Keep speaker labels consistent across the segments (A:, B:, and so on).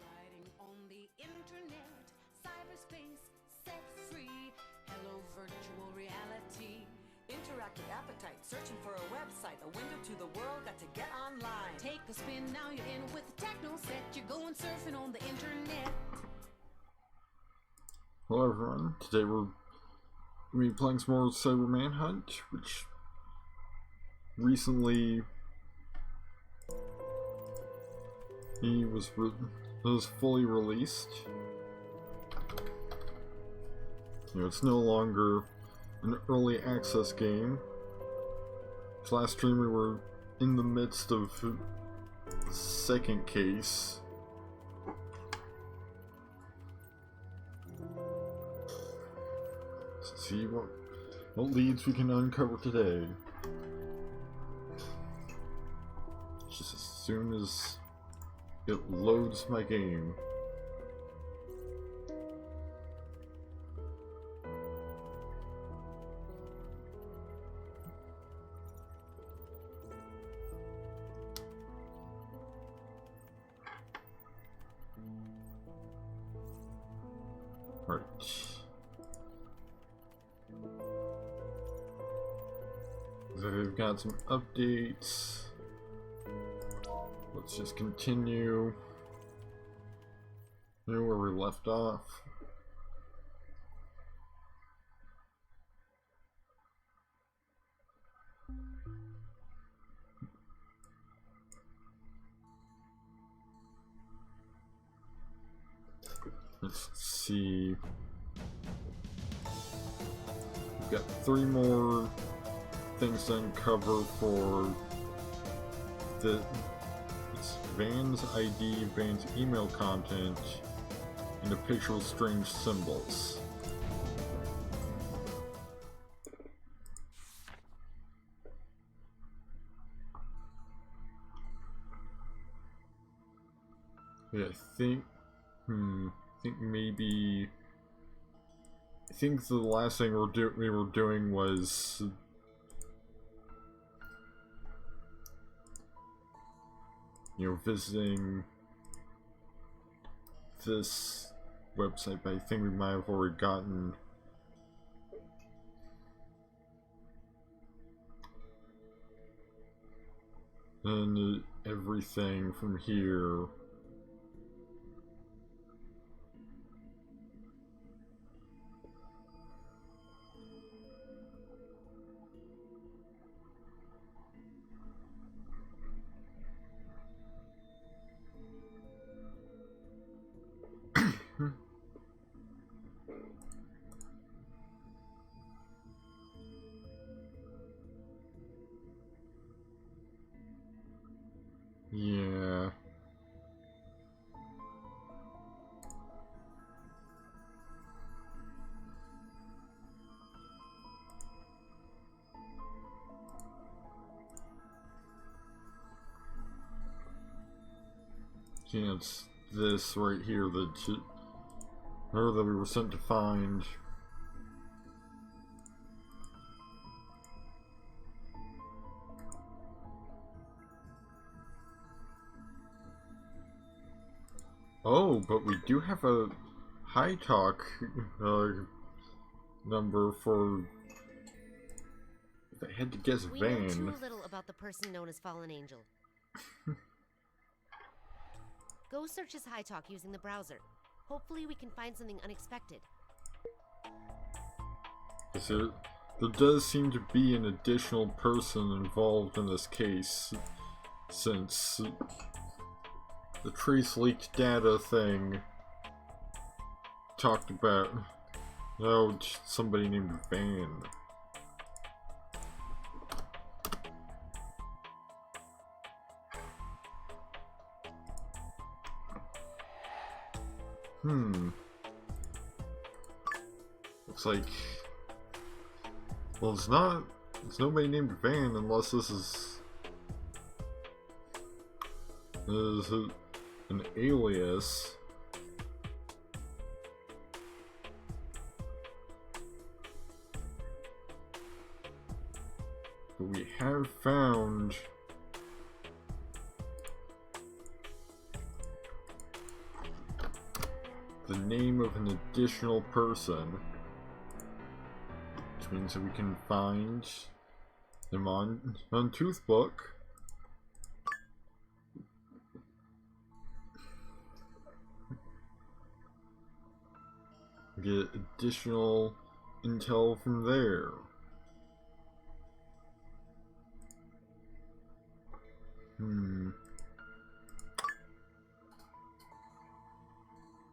A: riding on the internet, cyberspace, set free. Hello, virtual reality.
B: Interactive appetite, searching for a website, a window to the world, got to get online.
A: Take a spin, now you're in with the techno set. You're going surfing on the internet.
C: Hello everyone, today we're going to be playing some more Cyber Manhunt, which recently was fully released. You know, it's no longer an early access game. Last stream we were in the midst of the second case. Let's see what leads we can uncover today. Just as soon as it loads my game. Right. So we've got some updates. Let's just continue where we left off. Let's see. We've got 3 more things to uncover for it's Van's ID, Van's email content, and a picture with strange symbols. Yeah, I think the last thing we were doing was visiting this website, but I think we might have already gotten everything from here. Yeah. See, it's this right here that we were sent to find. Oh, but we do have a high talk number for if I had to guess
D: We
C: Van.
D: know too little about the person known as Fallen Angel. Go search his high talk using the browser. Hopefully we can find something unexpected.
C: Yes, there does seem to be an additional person involved in this case, since the trace leaked data thing talked about somebody named Van. Looks like, well, it's nobody named Van unless this is an alias. But we have found the name of an additional person, which means that we can find them on Toothbook. Get additional intel from there.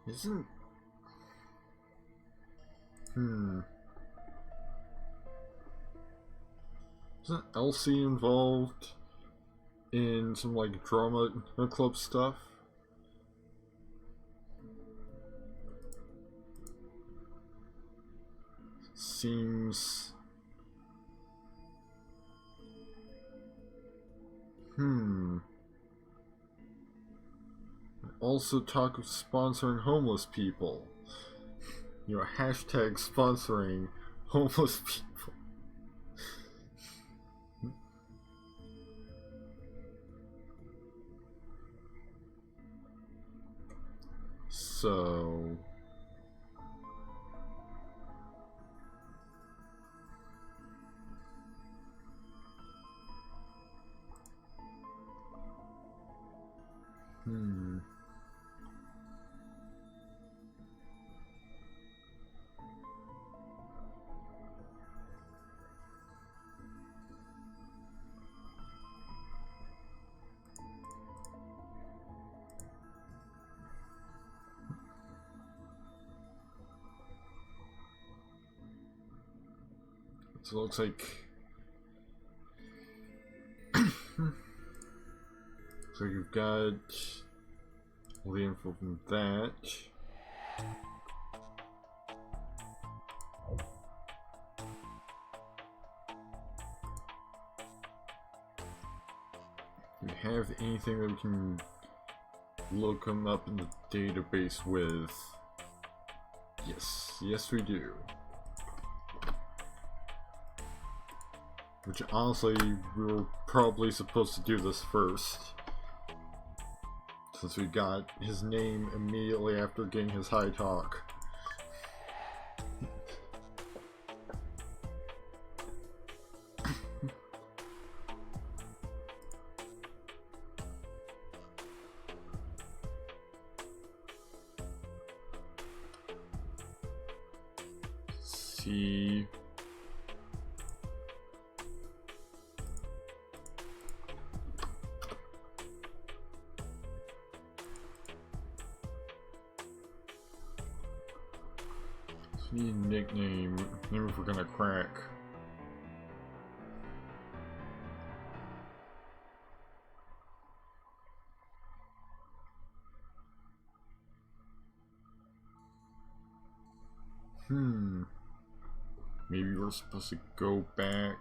C: Isn't Elsie involved in some like drama club stuff? Seems also talk of sponsoring homeless people. You know, hashtag sponsoring homeless people. So it looks like so you've got all the info from that. Do we have anything that we can look them up in the database with? Yes we do. Which honestly, we were probably supposed to do this first, since we got his name immediately after getting his high talk. See. Nickname, maybe if we're gonna crack. Maybe we're supposed to go back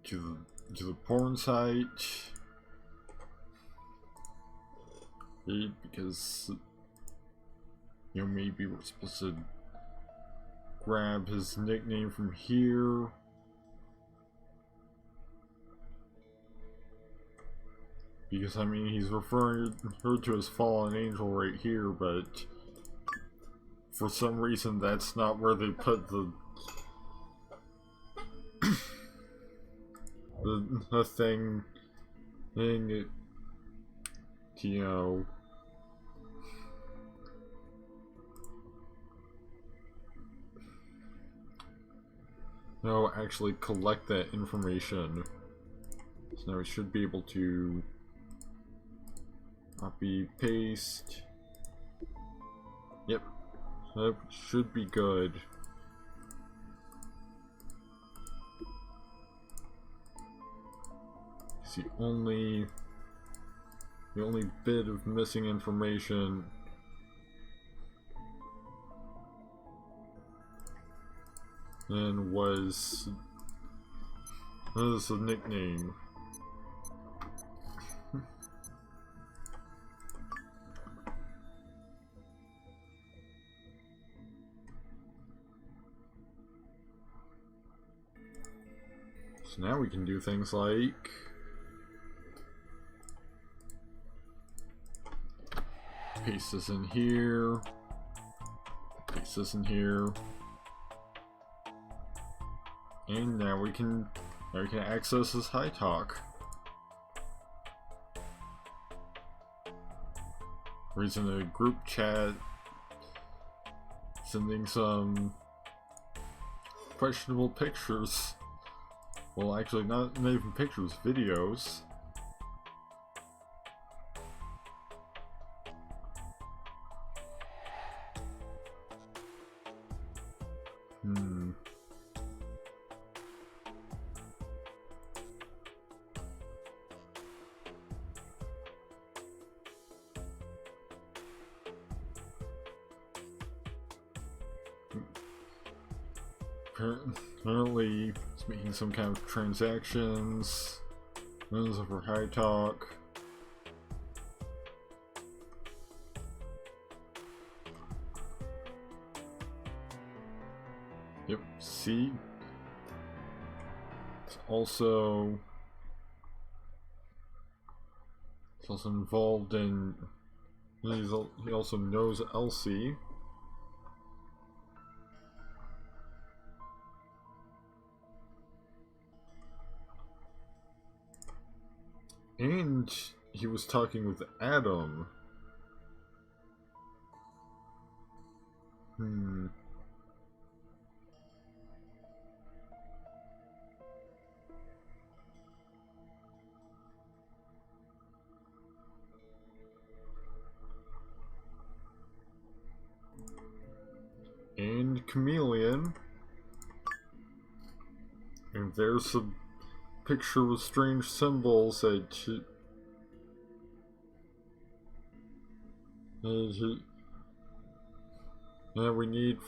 C: to the porn site. Because, you know, maybe we're supposed to grab his nickname from here. Because, I mean, he's referring her to his fallen angel right here, but for some reason that's not where they put the thing, you know, no, actually collect that information. So now we should be able to copy, paste. Yep, that should be good. It's the only bit of missing information and was a nickname. So now we can do things like paste this in here. Paste this in here. And now we can access this high talk. He's in a group chat, sending some questionable pictures. Well, actually, not even pictures, videos. Apparently, he's making some kind of transactions. Those are for high talk. Yep, see? It's also involved in. He also knows Elsie. And he was talking with Adam. And Chameleon. And there's a picture with strange symbols that we need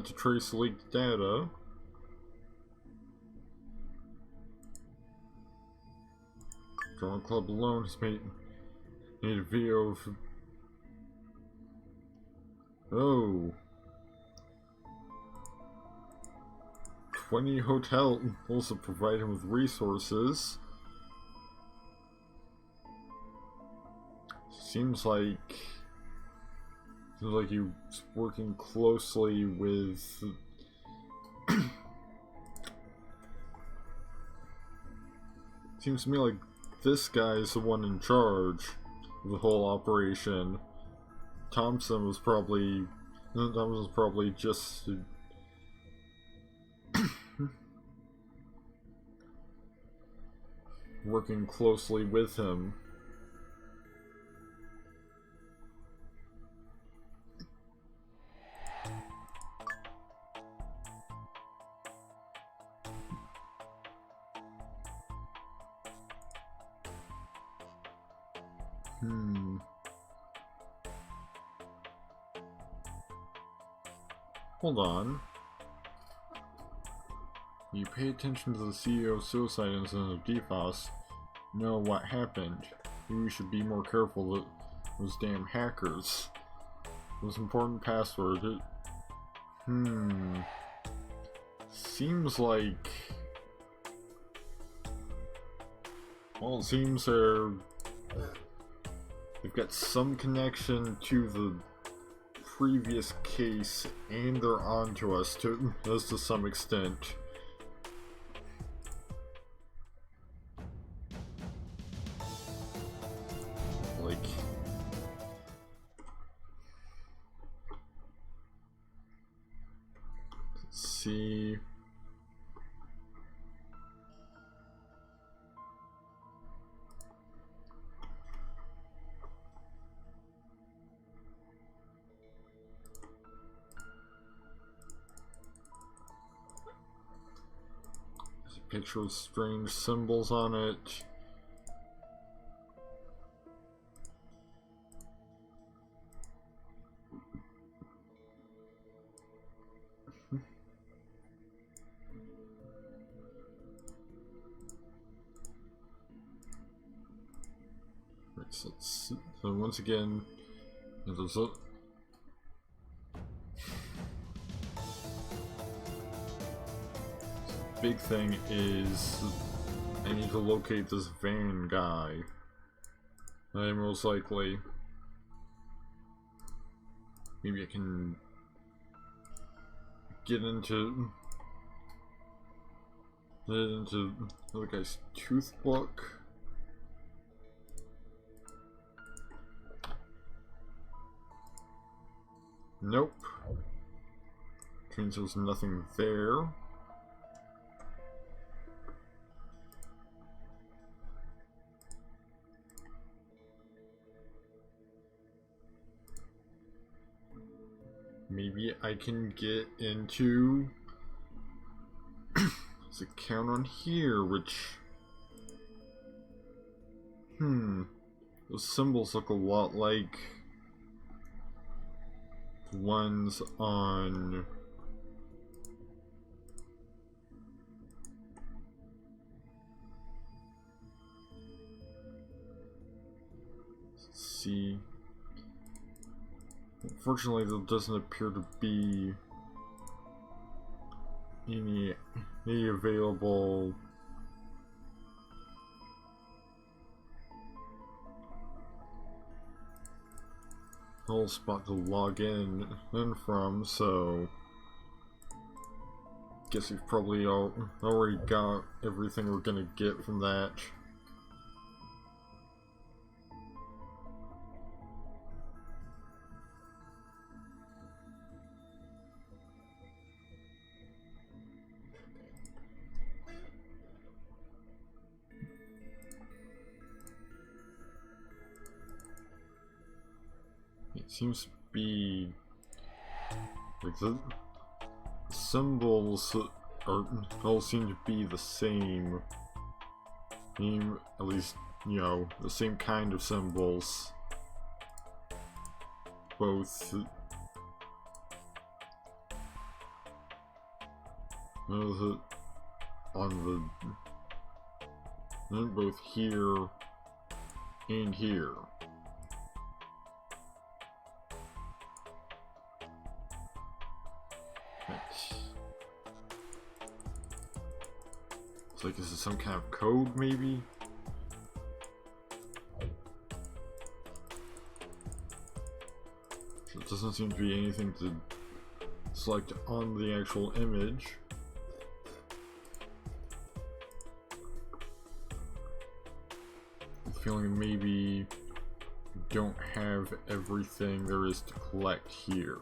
C: to trace leaked data. Drama Club alone has made a video of 20 hotels also provide him with resources. Seems like he's working closely with seems to me like this guy is the one in charge of the whole operation. Thompson was probably just working closely with him. Hold on. You pay attention to the CEO suicide incident of DFOS. Know what happened. Maybe we should be more careful of those damn hackers. Those important password. Seems like. Well, it seems they've got some connection to the previous case, and they're on to us to some extent. Like, let's see. Picture with strange symbols on it. Right, so once again, there's a big thing is I need to locate this van guy. Most likely Maybe I can get into the other guy's tooth book. Nope. Means there's nothing there. Maybe I can get into his account on here, which those symbols look a lot like the ones on see. Unfortunately, there doesn't appear to be any available whole spot to log in from, so guess we've probably already got everything we're gonna get from that. It seems to be like the symbols all seem to be the same. At least, you know, the same kind of symbols. Both on the both here and here. It's like this is some kind of code, maybe? So it doesn't seem to be anything to select on the actual image. I'm feeling maybe we don't have everything there is to collect here.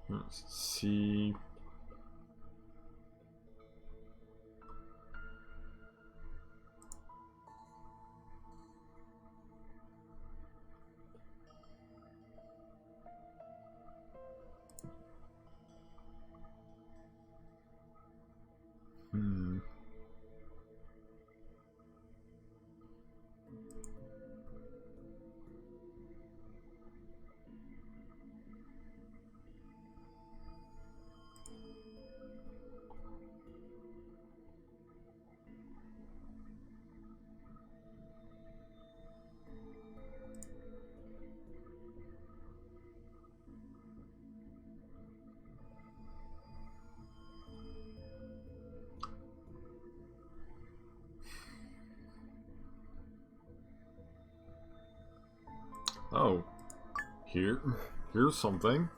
C: Let's see. Oh, here's something.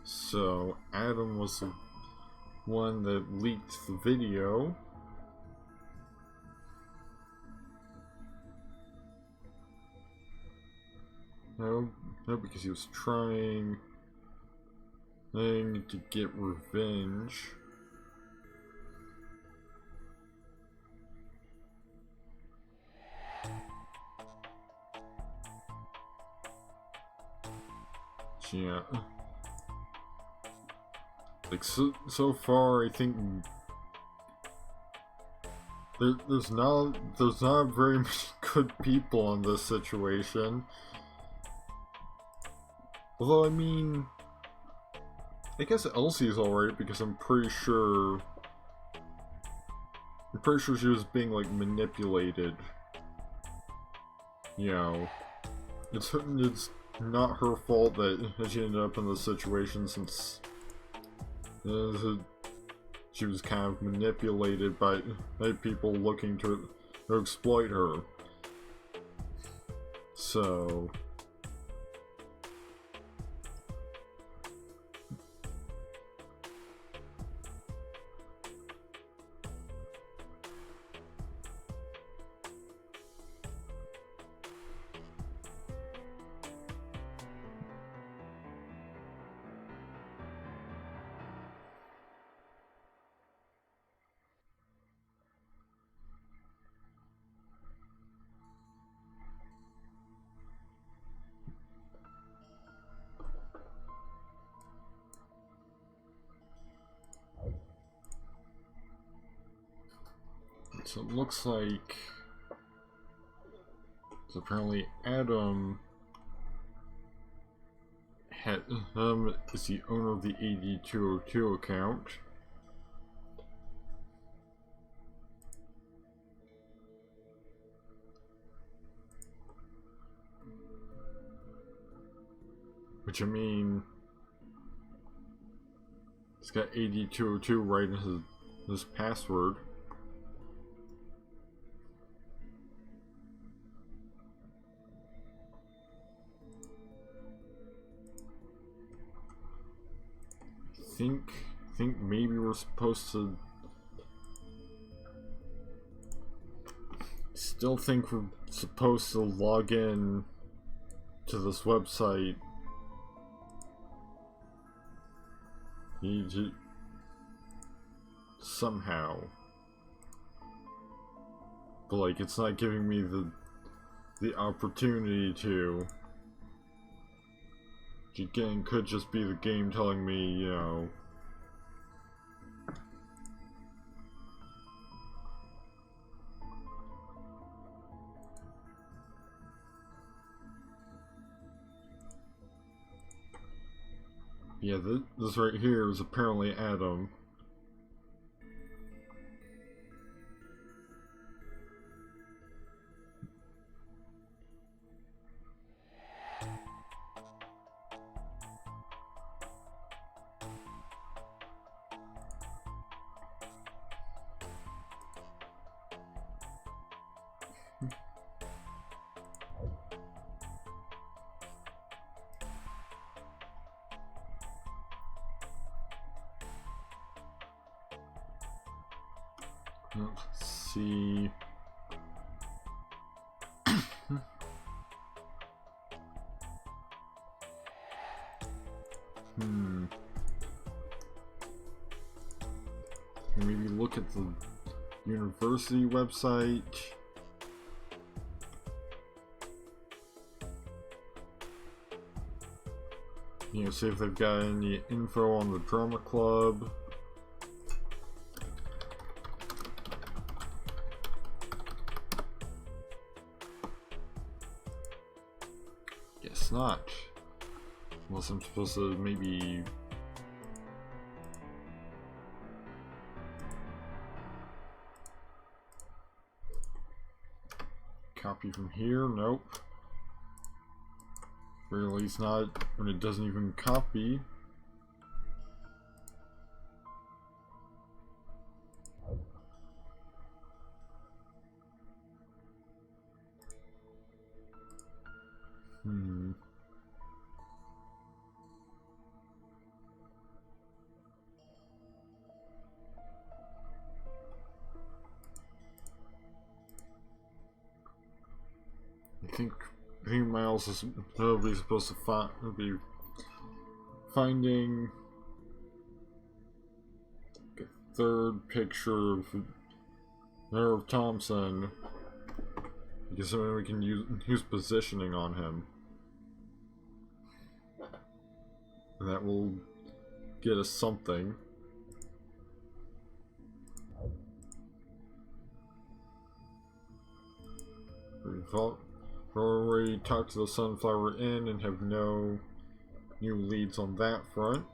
C: So, Adam was the one that leaked the video. No, because he was trying to get revenge. Yeah. Like, so far, I think there's not very many good people in this situation. Although, I mean, I guess Elsie's alright because I'm pretty sure she was being, like, manipulated. You know, it's not her fault that she ended up in this situation, since she was kind of manipulated by people looking to exploit her. So it looks like apparently Adam is the owner of the AD202 account. Which, I mean, he's got AD202 right in his password. I think maybe we're supposed to still think we're supposed to log in to this website. Need to somehow, but like it's not giving me the opportunity to. Which again could just be the game telling me, you know, yeah, this right here is apparently Adam. Let's see. Maybe look at the university website. You know, see if they've got any info on the drama club. Guess not. Unless I'm supposed to maybe copy from here. Nope. Or at least not when it doesn't even copy. I think Miles is probably supposed to be finding a third picture of Thompson, because then we can use positioning on him, and that will get us something. We've already talked to the Sunflower Inn and have no new leads on that front.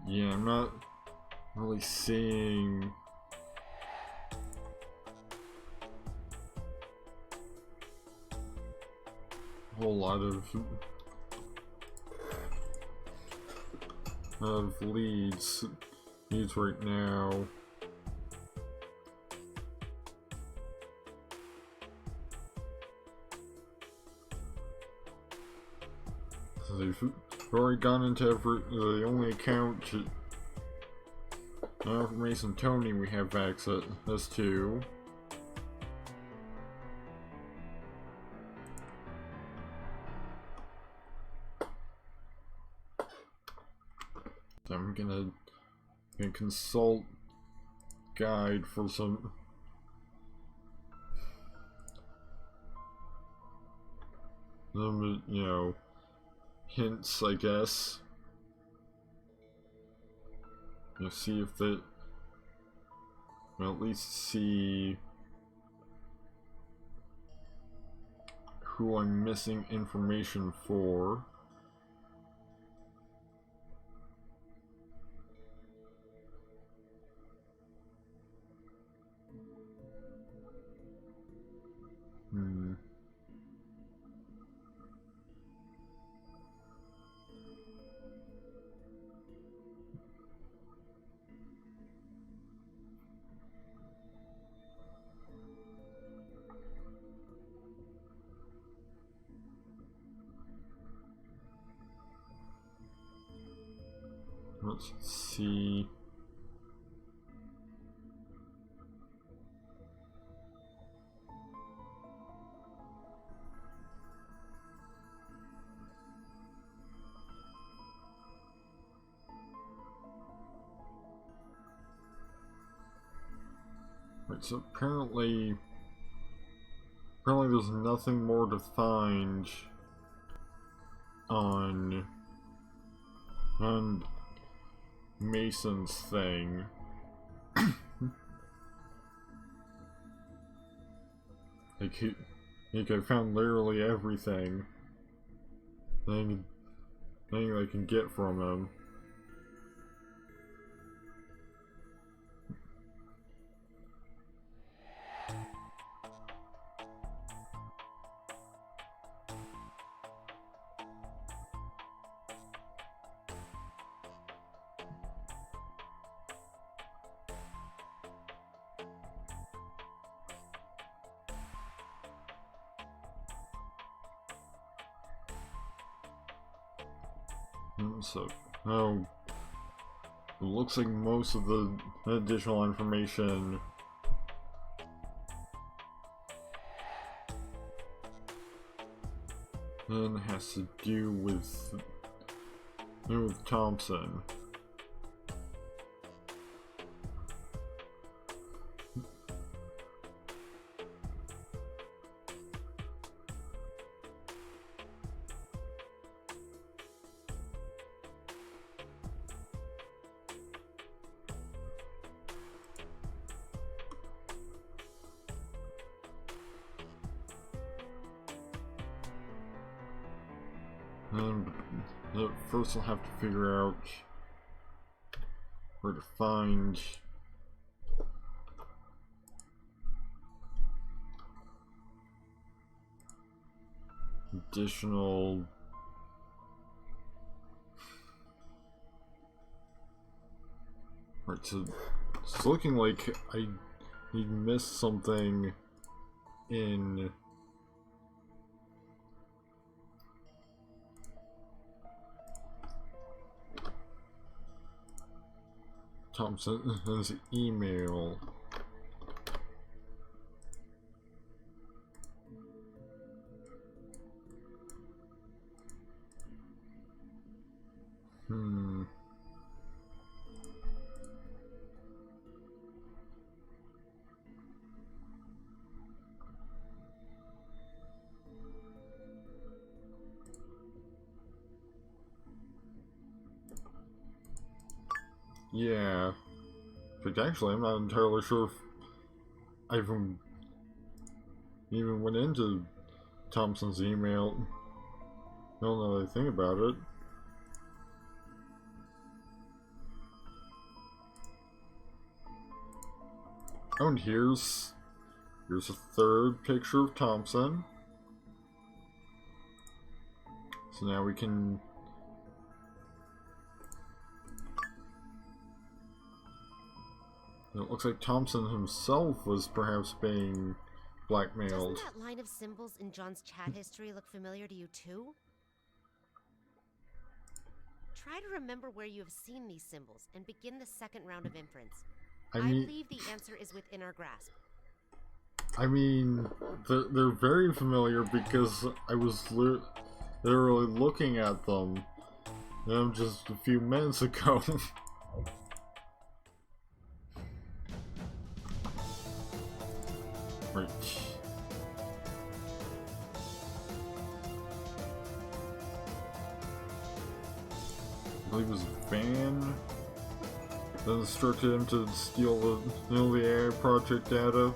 C: Yeah, I'm not really seeing a whole lot of leads right now. So they've already gone into the only account Mason Tony we have access to. I'm gonna consult guide for some you know, hints, I guess. You see if that, well, at least see who I'm missing information for. Let's see. Right, so apparently there's nothing more to find on Mason's thing. Like I found literally everything thing I can get from him. So, it looks like most of the additional information has to do with Thompson. And first I'll have to figure out where to find additional right, so it's looking like I missed something in Thompson's email. Yeah. But actually, I'm not entirely sure if I even went into Thompson's email. I don't know anything about it. Oh, and here's a third picture of Thompson. So now we can... It looks like Thompson himself was perhaps being blackmailed.
D: Doesn't that line of symbols in John's chat history look familiar to you too? Try to remember where you have seen these symbols and begin the second round of inference. I believe the answer is within our grasp.
C: I mean, they're very familiar because I was literally looking at them just a few minutes ago. Right. I believe it was Van that instructed him to steal the AI project data.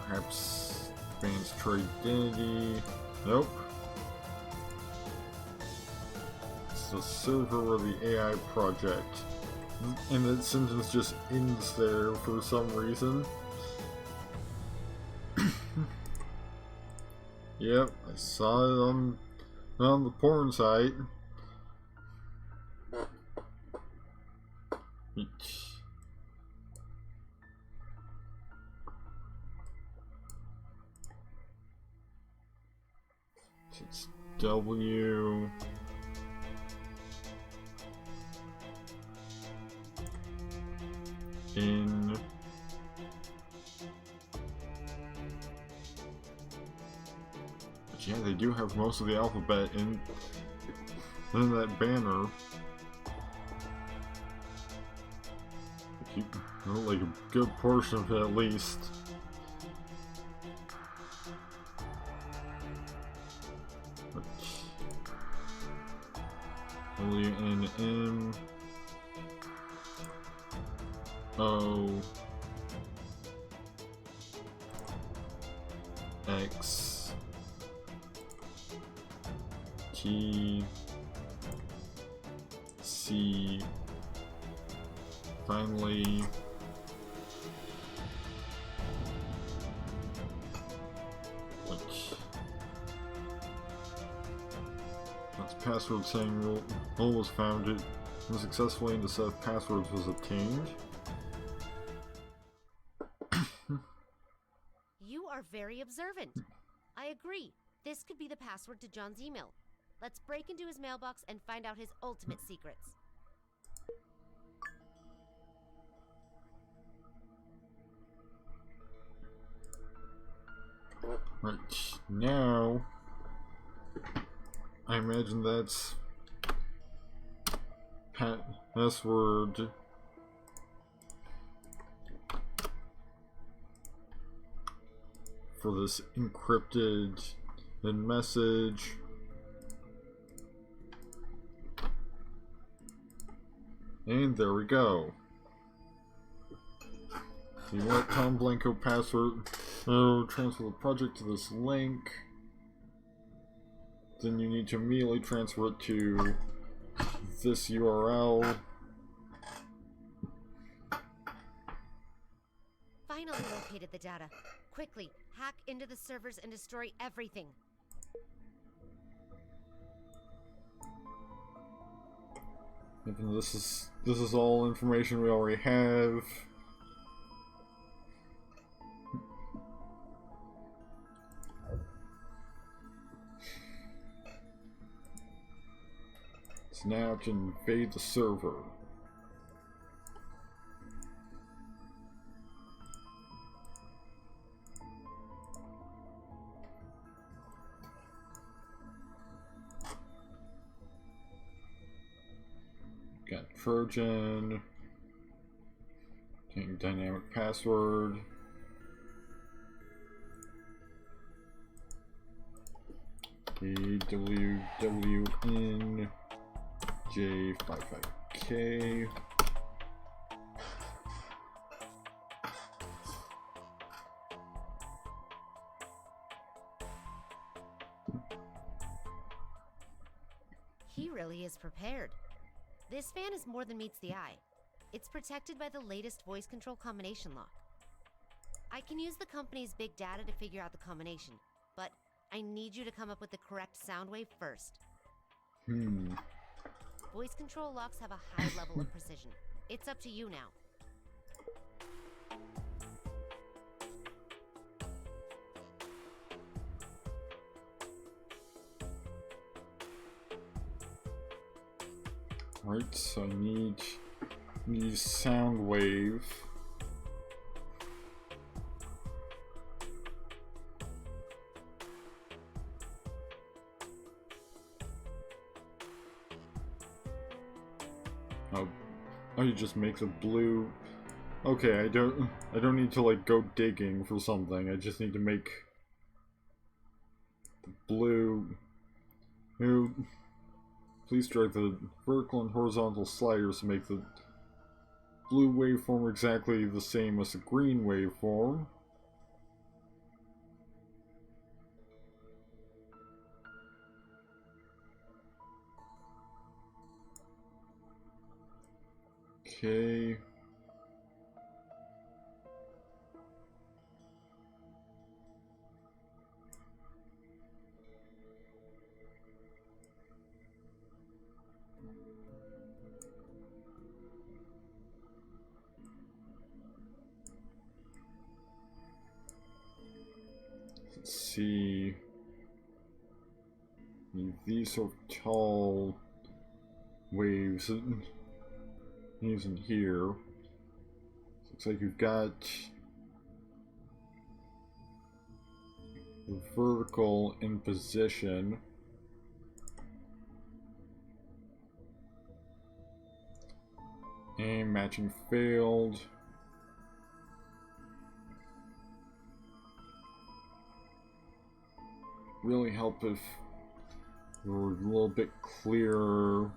C: Perhaps Van's trade identity. Nope. It's the server of the AI project. And that sentence just ends there for some reason. Yep, I saw it on the porn site. It's W. In but yeah, they do have most of the alphabet in that banner. Like a good portion of it at least. W-N-M O X T C finally that's password saying role was found it unsuccessfully and the set of passwords was obtained.
D: You are very observant. I agree. This could be the password to John's email. Let's break into his mailbox and find out his ultimate secrets.
C: Right, now I imagine that's password for this encrypted message. And there we go. You want Tom Blanco password So transfer the project to this link. Then you need to immediately transfer it to this URL.
D: Finally located the data. Quickly, hack into the servers and destroy everything.
C: Even this is all information we already have. So now to invade the server. Got Trojan. Getting dynamic password. AWWN J55K.
D: He really is prepared. This fan is more than meets the eye. It's protected by the latest voice control combination lock. I can use the company's big data to figure out the combination, but I need you to come up with the correct sound wave first. Voice control locks have a high level of precision. It's up to you now.
C: Right, so I need sound wave. Oh, you just make the blue. Okay, I don't need to like go digging for something. I just need to make the blue. Please drag the vertical and horizontal sliders to make the blue waveform exactly the same as the green waveform. Okay. Let's see. These sort of tall waves using here. Looks like you've got the vertical in position. And matching failed. Really help if you were a little bit clearer.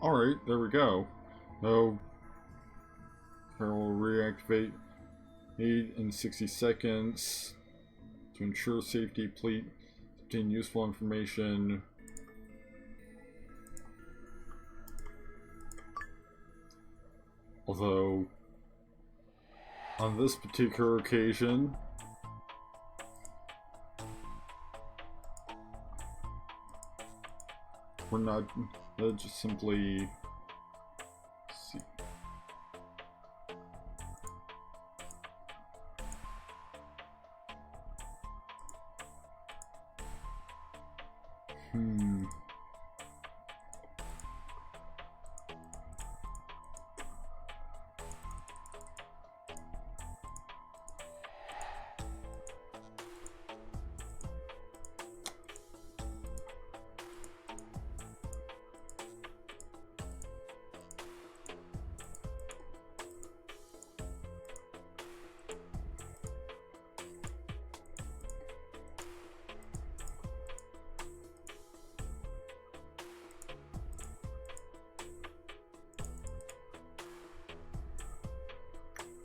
C: Alright, there we go. So, parallel reactivate 8 in 60 seconds to ensure safety. Please obtain useful information. Although, on this particular occasion, we're not, let's just simply see.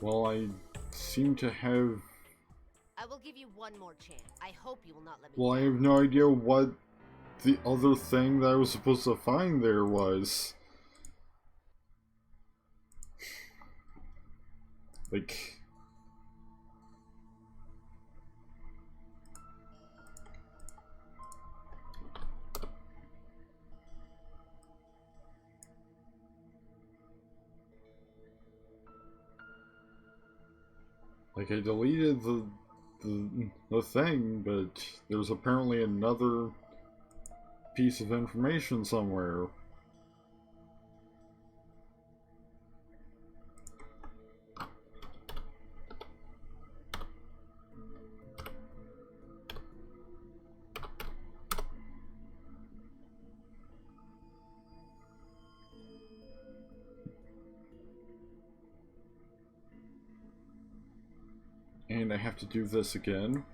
C: Well, I seem to have...
D: I will give you one more chance. I hope you will not let me
C: Well, I
D: down.
C: have no idea what the other thing that I was supposed to find there was. Like... Like, I deleted the thing, but there's apparently another piece of information somewhere. And I have to do this again.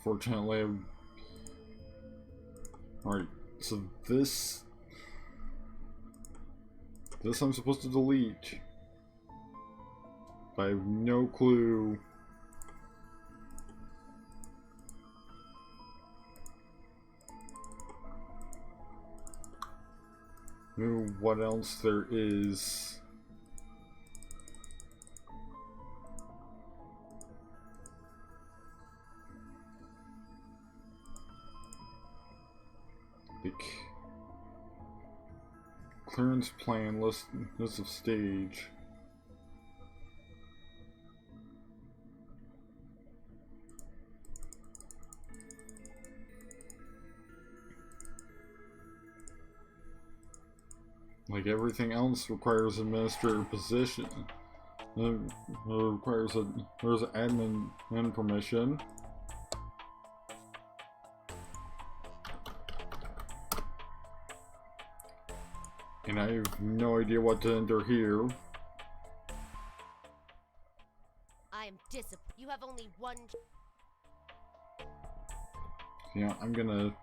C: Fortunately, alright, so this I'm supposed to delete. I have no clue. What else there is. Like, clearance plan, list of stage. Like, everything else requires administrator position. Requires admin and permission. And I have no idea what to enter here.
D: I am disappointed. You have only one.
C: Yeah, I'm gonna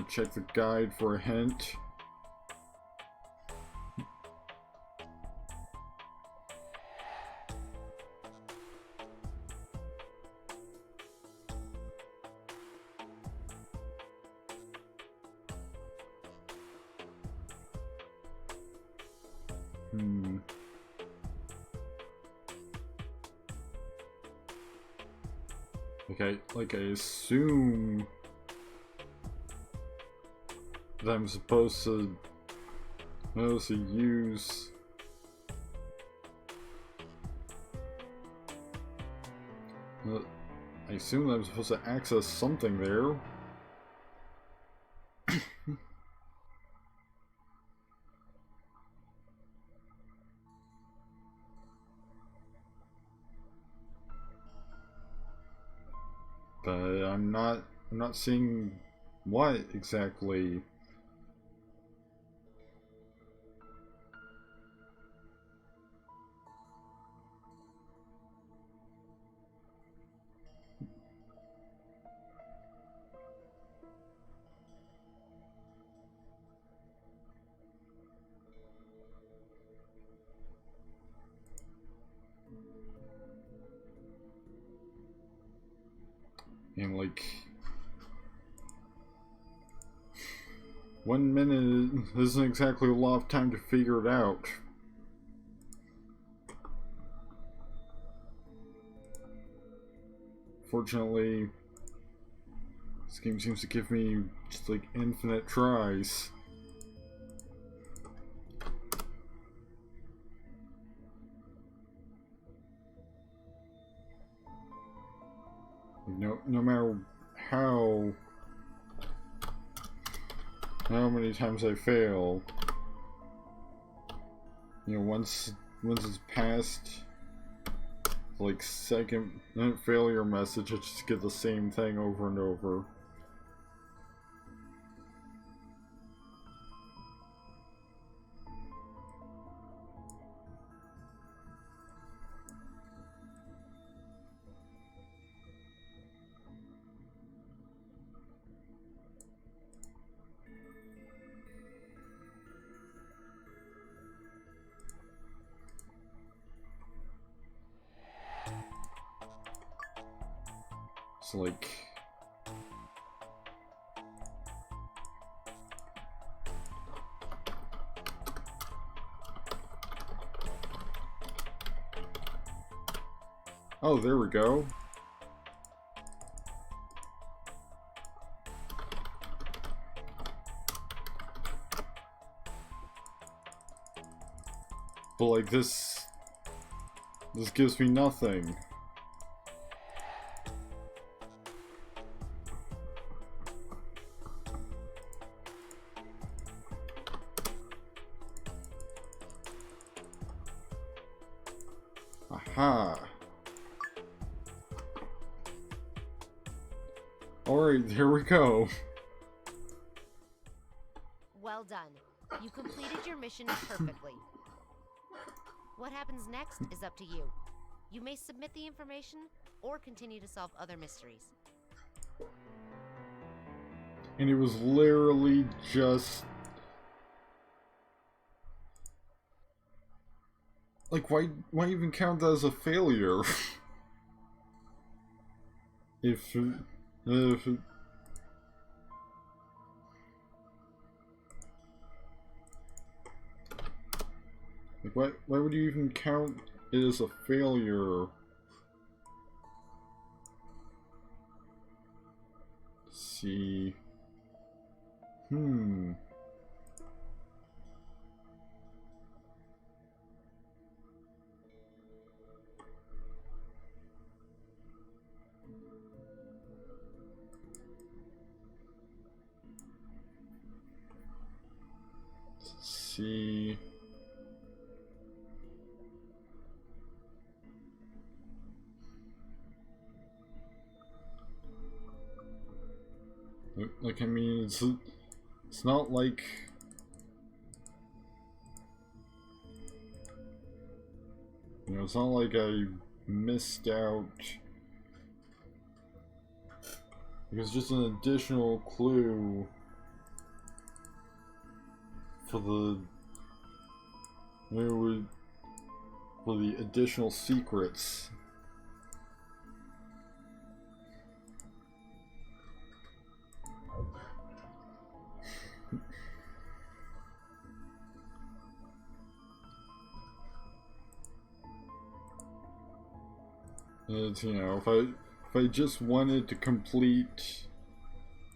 C: check the guide for a hint. Like I assume that I'm supposed to use I assume that I'm supposed to access something there. But I'm not seeing what exactly. And like 1 minute isn't exactly a lot of time to figure it out. Fortunately, this game seems to give me just like infinite tries. No matter how many times I fail, you know, once it's past like second failure message, I just get the same thing over and over. It's like... Oh, there we go. But like this gives me nothing. Aha. Alright, here we go.
D: Well done. You completed your mission perfectly. What happens next is up to you. You may submit the information or continue to solve other mysteries.
C: And it was literally just... Like, why even count that as a failure? if like, why would you even count it as a failure? Let's see. See. Like, I mean, it's not like... You know, it's not like I missed out. It's just an additional clue for the... for the additional secrets. It's, you know, if I just wanted to complete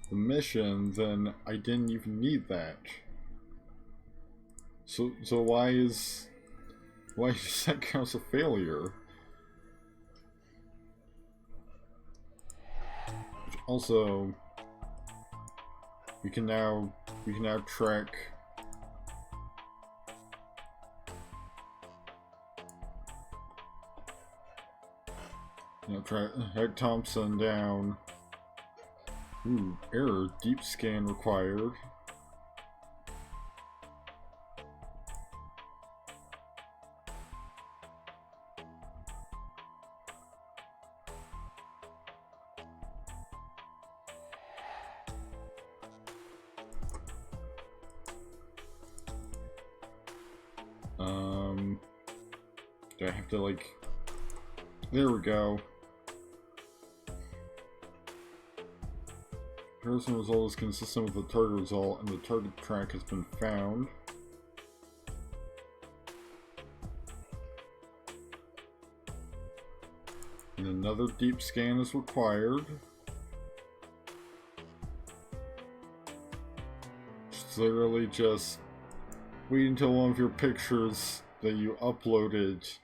C: the mission, then I didn't even need that. So why does that count as a failure? Also, we can now track track Thompson down. Ooh, error, deep scan required. Do I have to, like... There we go. Comparison result is consistent with the target result, and the target track has been found. And another deep scan is required. It's literally just wait until one of your pictures that you uploaded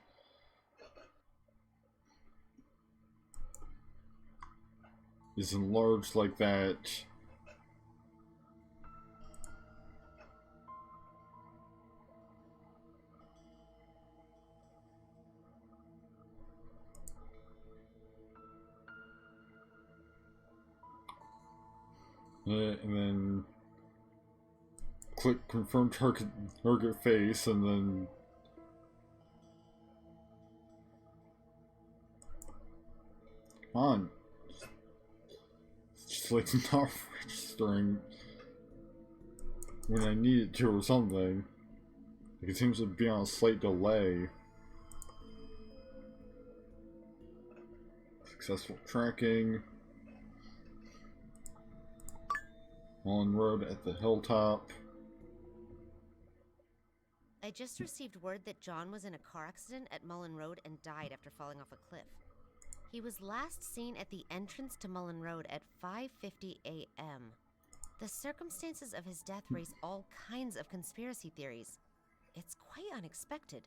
C: is enlarged like that. And then click confirm target face, and then come on. It's just like not registering when I need it to or something. Like it seems to be on a slight delay. Successful tracking. Mullen Road at the hilltop.
D: I just received word that John was in a car accident at Mullen Road and died after falling off a cliff. He was last seen at the entrance to Mullen Road at 5:50 a.m. The circumstances of his death raise all kinds of conspiracy theories. It's quite unexpected.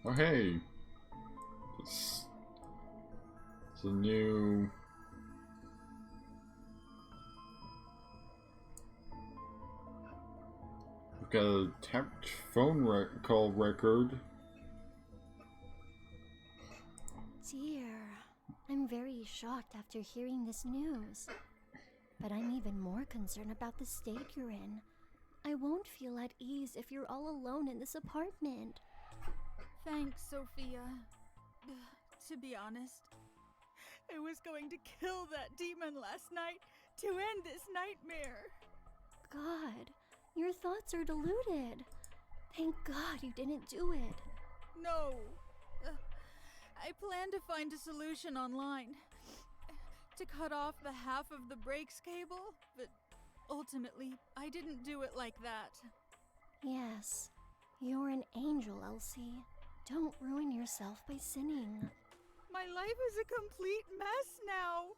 C: Oh hey! It's a new... We've got a tapped phone call record.
E: Dear, I'm very shocked after hearing this news. But I'm even more concerned about the state you're in. I won't feel at ease if you're all alone in this apartment.
F: Thanks, Sophia. To be honest, I was going to kill that demon last night to end this nightmare.
E: God, your thoughts are deluded. Thank God you didn't do it.
F: No. I planned to find a solution online. To cut off the half of the brakes cable, but ultimately, I didn't do it like that.
E: Yes, you're an angel, Elsie. Don't ruin yourself by sinning.
F: My life is a complete mess now.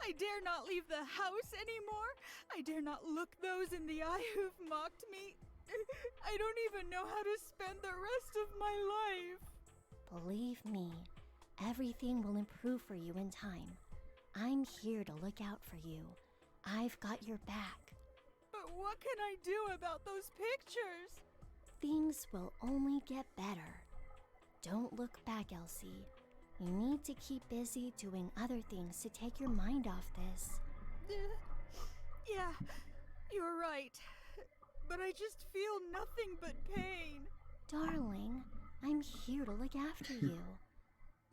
F: I dare not leave the house anymore. I dare not look those in the eye who've mocked me. I don't even know how to spend the rest of my life.
E: Believe me, everything will improve for you in time. I'm here to look out for you. I've got your back.
F: But what can I do about those pictures?
E: Things will only get better. Don't look back, Elsie. You need to keep busy doing other things to take your mind off this.
F: Yeah, you're right. But I just feel nothing but pain.
E: Darling, I'm here to look after you.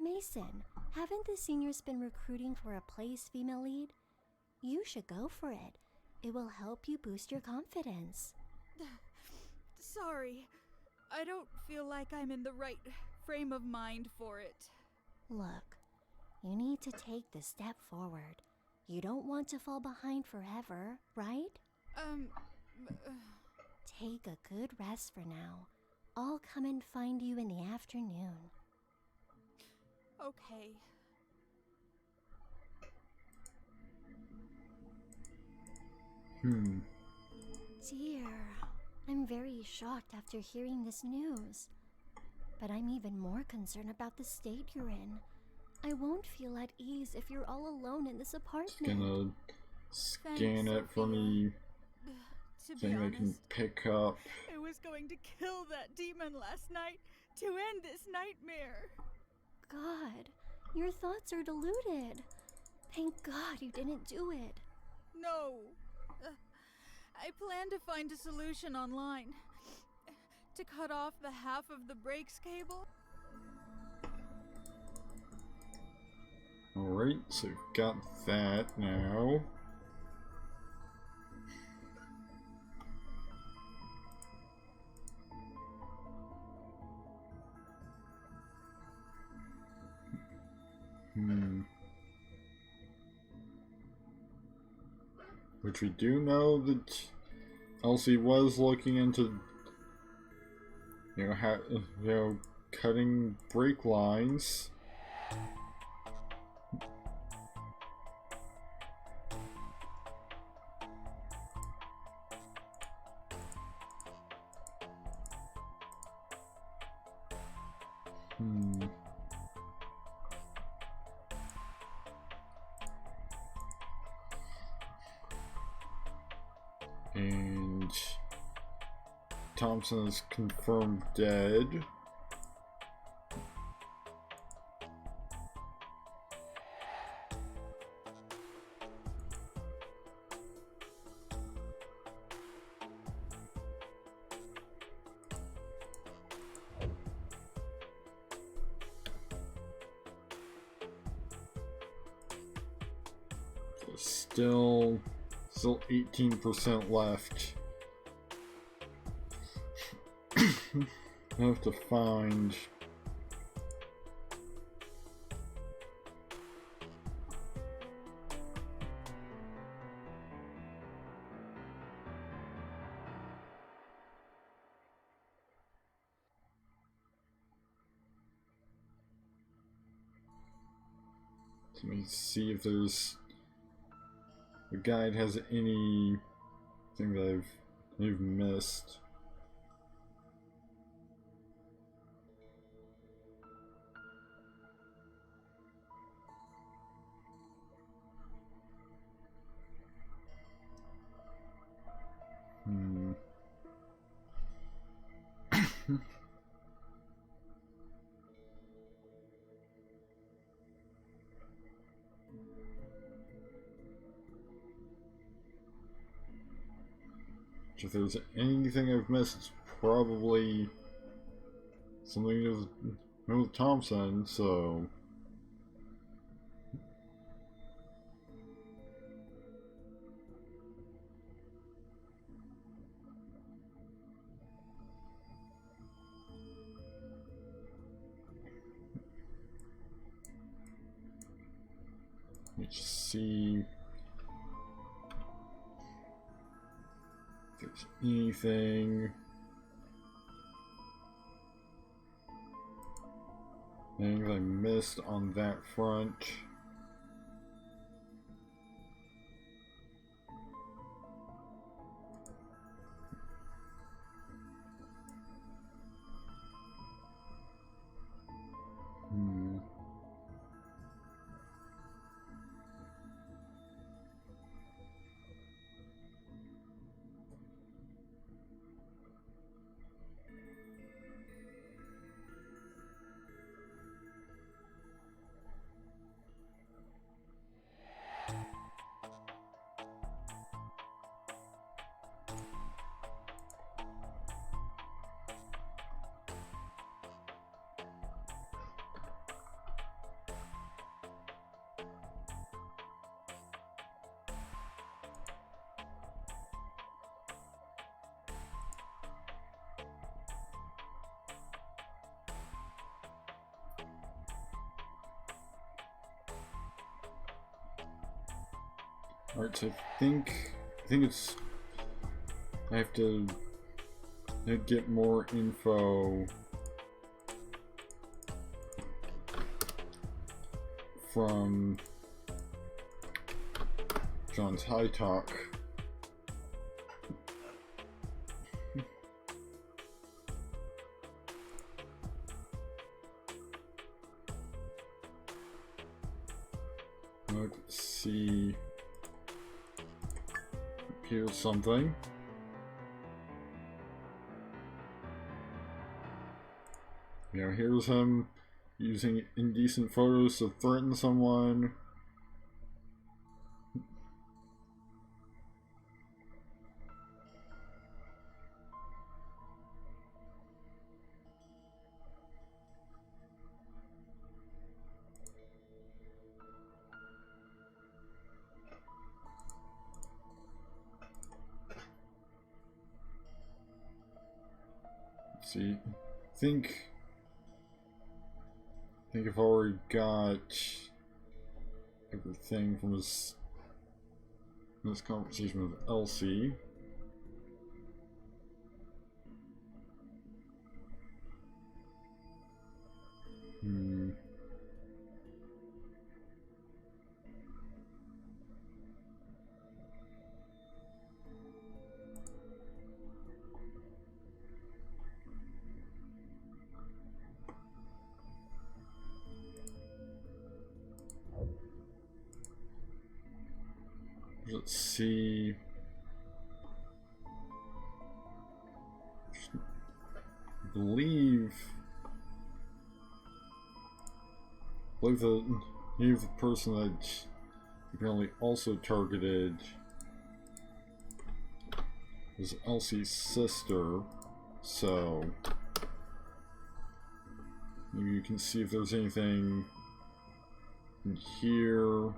E: Mason, haven't the seniors been recruiting for a plays female lead? You should go for it. It will help you boost your confidence.
F: Sorry, I don't feel like I'm in the right frame of mind for it.
E: Look, you need to take the step forward. You don't want to fall behind forever, right? Take a good rest for now. I'll come and find you in the afternoon.
F: Okay.
E: Dear, I'm very shocked after hearing this news. But I'm even more concerned about the state you're in. I won't feel at ease if you're all alone in this apartment.
C: Gonna scan it for me.
F: To be
C: Thing I can
F: honest,
C: pick up.
F: I was going to kill that demon last night to end this nightmare.
E: God, your thoughts are deluded. Thank God you didn't do it.
F: No. I planned to find a solution online. To cut off the half of the brakes cable.
C: Alright, so we've got that now. Which we do know that Elsie was looking into, cutting brake lines. And Thompson is confirmed dead. Still 18% left. I have to find... Let me see if there's... The guide has anything that I've missed. If there's anything I've missed, it's probably something to do with Thompson, so... Let's see if there's anything I missed on that front. Alright, so I think it's... I have to get more info from John's High Talk. Let's see. Here's something. Yeah, here's him using indecent photos to threaten someone. See, I think I've already got everything from this conversation with Elsie. Let's see. I believe the person that apparently also targeted was Elsie's sister, so maybe you can see if there's anything in here.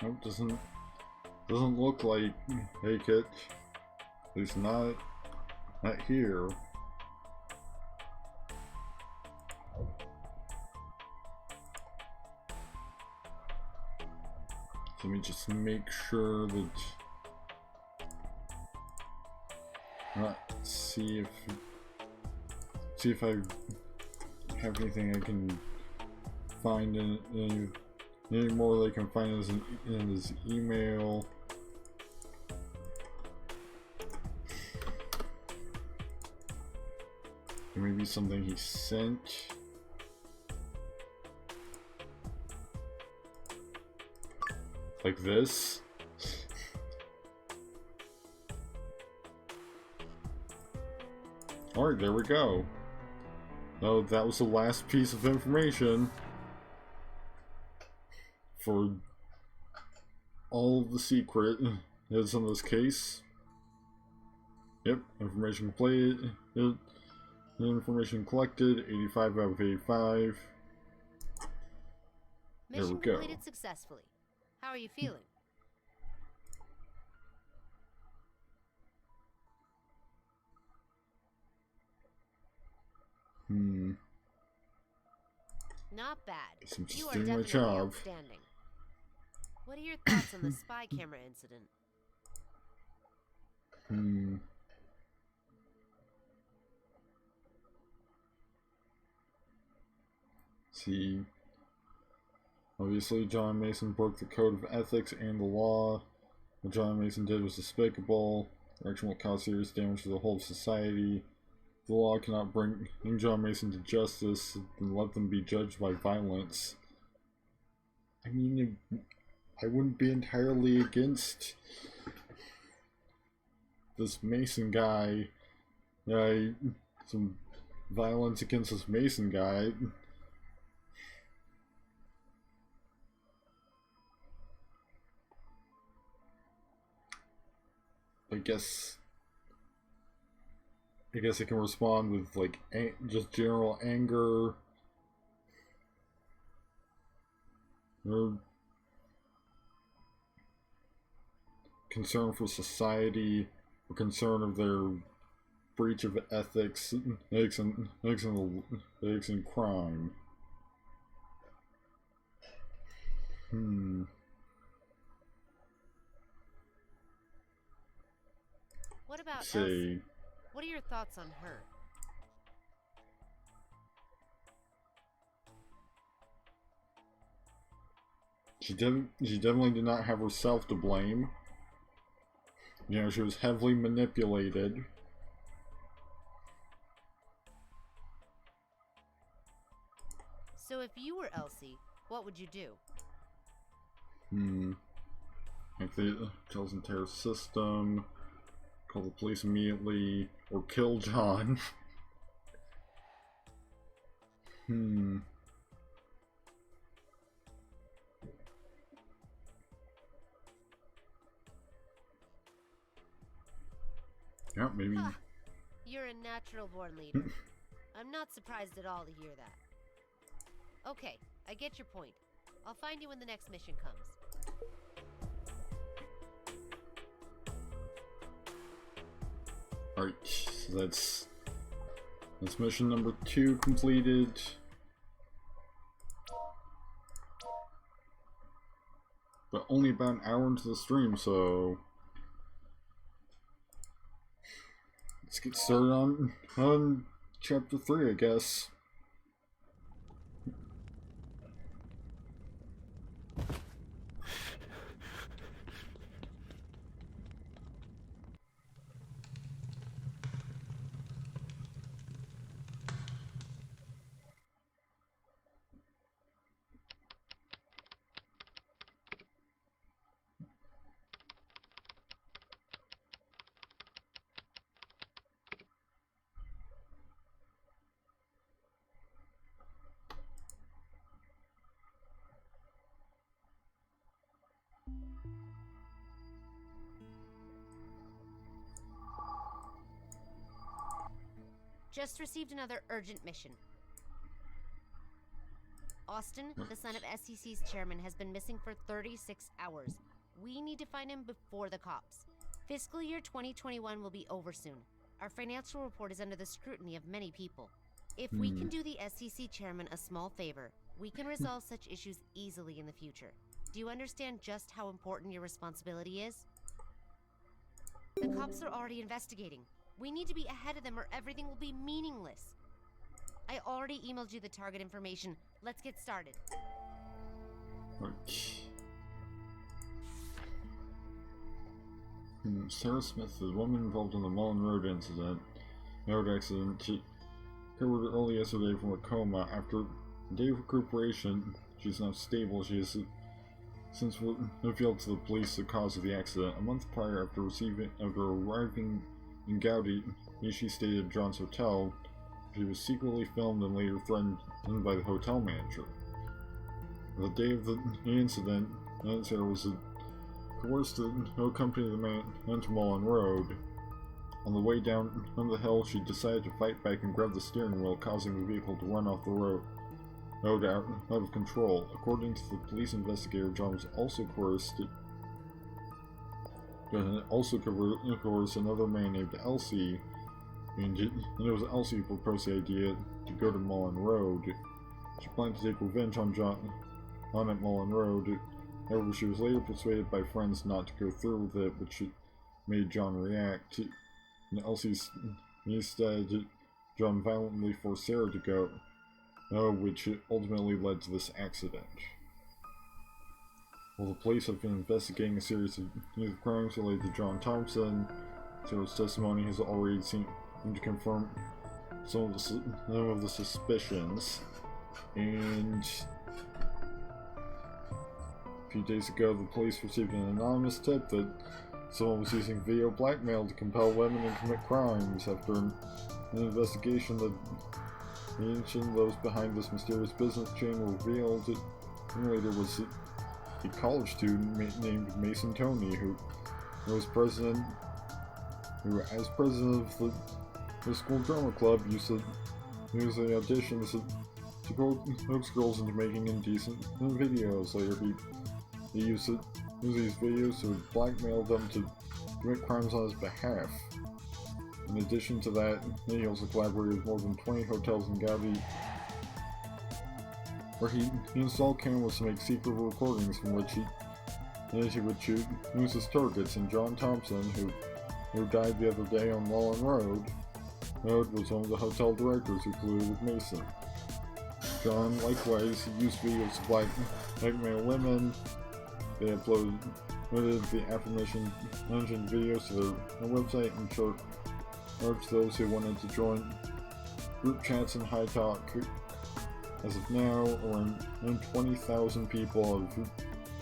C: Nope, doesn't look like Hey Kit. At least not here. So let me just make sure that see if I have anything I can find in any more that I can find in his email. Or maybe something he sent. Like this. Alright, there we go. Oh, that was the last piece of information for all of the secret is in this case. Yep, information completed. Information collected, 85 out of 85. There we
D: Mission
C: go.
D: completed successfully. How are you feeling? Not bad.
C: I'm just
D: You are
C: doing my
D: definitely
C: job.
D: outstanding. What are your thoughts on the spy camera incident?
C: See, obviously John Mason broke the code of ethics and the law. What John Mason did was despicable. The action will cause serious damage to the whole of society. The law cannot bring John Mason to justice and let them be judged by violence. I mean, I wouldn't be entirely against this Mason guy. Some violence against this Mason guy. I guess it can respond with like just general anger or concern for society, or concern of their breach of ethics, ethics and crime.
D: What about
C: Say,
D: Elsie? What are your thoughts on her?
C: she definitely did not have herself to blame. You know, she was heavily manipulated.
D: So if you were Elsie, what would you do?
C: If the tells entire system, call the police immediately, or kill John. Yeah, maybe.
D: You're a natural born leader. I'm not surprised at all to hear that. Okay, I get your point. I'll find you when the next mission comes.
C: Alright, so that's mission number 2 completed. But only about an hour into the stream, so let's get started on chapter 3, I guess.
D: Just received another urgent mission. Austin, the son of SEC's chairman, has been missing for 36 hours. We need to find him before the cops. Fiscal year 2021 will be over soon. Our financial report is under the scrutiny of many people. If we can do the SEC chairman a small favor, we can resolve such issues easily in the future. Do you understand just how important your responsibility is? The cops are already investigating. We need to be ahead of them or everything will be meaningless. I already emailed you the target information. Let's get started.
C: Okay. Sarah Smith, the woman involved in the Mullen Road accident, she recovered early yesterday from a coma. After a day of recuperation, she is now stable. She has since revealed to the police the cause of the accident. A month prior, after arriving in Gowdy, she stayed at John's hotel. She was secretly filmed and later threatened by the hotel manager. The day of the incident, Sarah was coerced to accompany the man onto Mullen Road. On the way down the hill, she decided to fight back and grab the steering wheel, causing the vehicle to run off the road out of control. According to the police investigator, John was also coerced another man named Elsie, and it was Elsie who proposed the idea to go to Mullen Road. She planned to take revenge on John at Mullen Road. However, she was later persuaded by friends not to go through with it, which made John react. And instead, John violently forced Sarah to go, which ultimately led to this accident. While the police have been investigating a series of crimes related to John Thompson, Sarah's testimony has already seemed to confirm some of the suspicions. And a few days ago, the police received an anonymous tip that someone was using video blackmail to compel women to commit crimes. After an investigation, those behind this mysterious business chain revealed it later was a college student named Mason Toney, who as president of the school drama club, used the auditions to coax girls into making indecent videos. Later, he used these videos to blackmail them to commit crimes on his behalf. In addition to that, he also collaborated with more than 20 hotels in Gowdy, where he installed cameras to make secret recordings from which he would use his targets. And John Thompson, who died the other day on Mullen Road, was one of the hotel directors who colluded with Mason. John, likewise, used videos to blackmail women. They uploaded the aforementioned videos to their website and charged those who wanted to join group chats and high talk. As of now, around 20,000 people have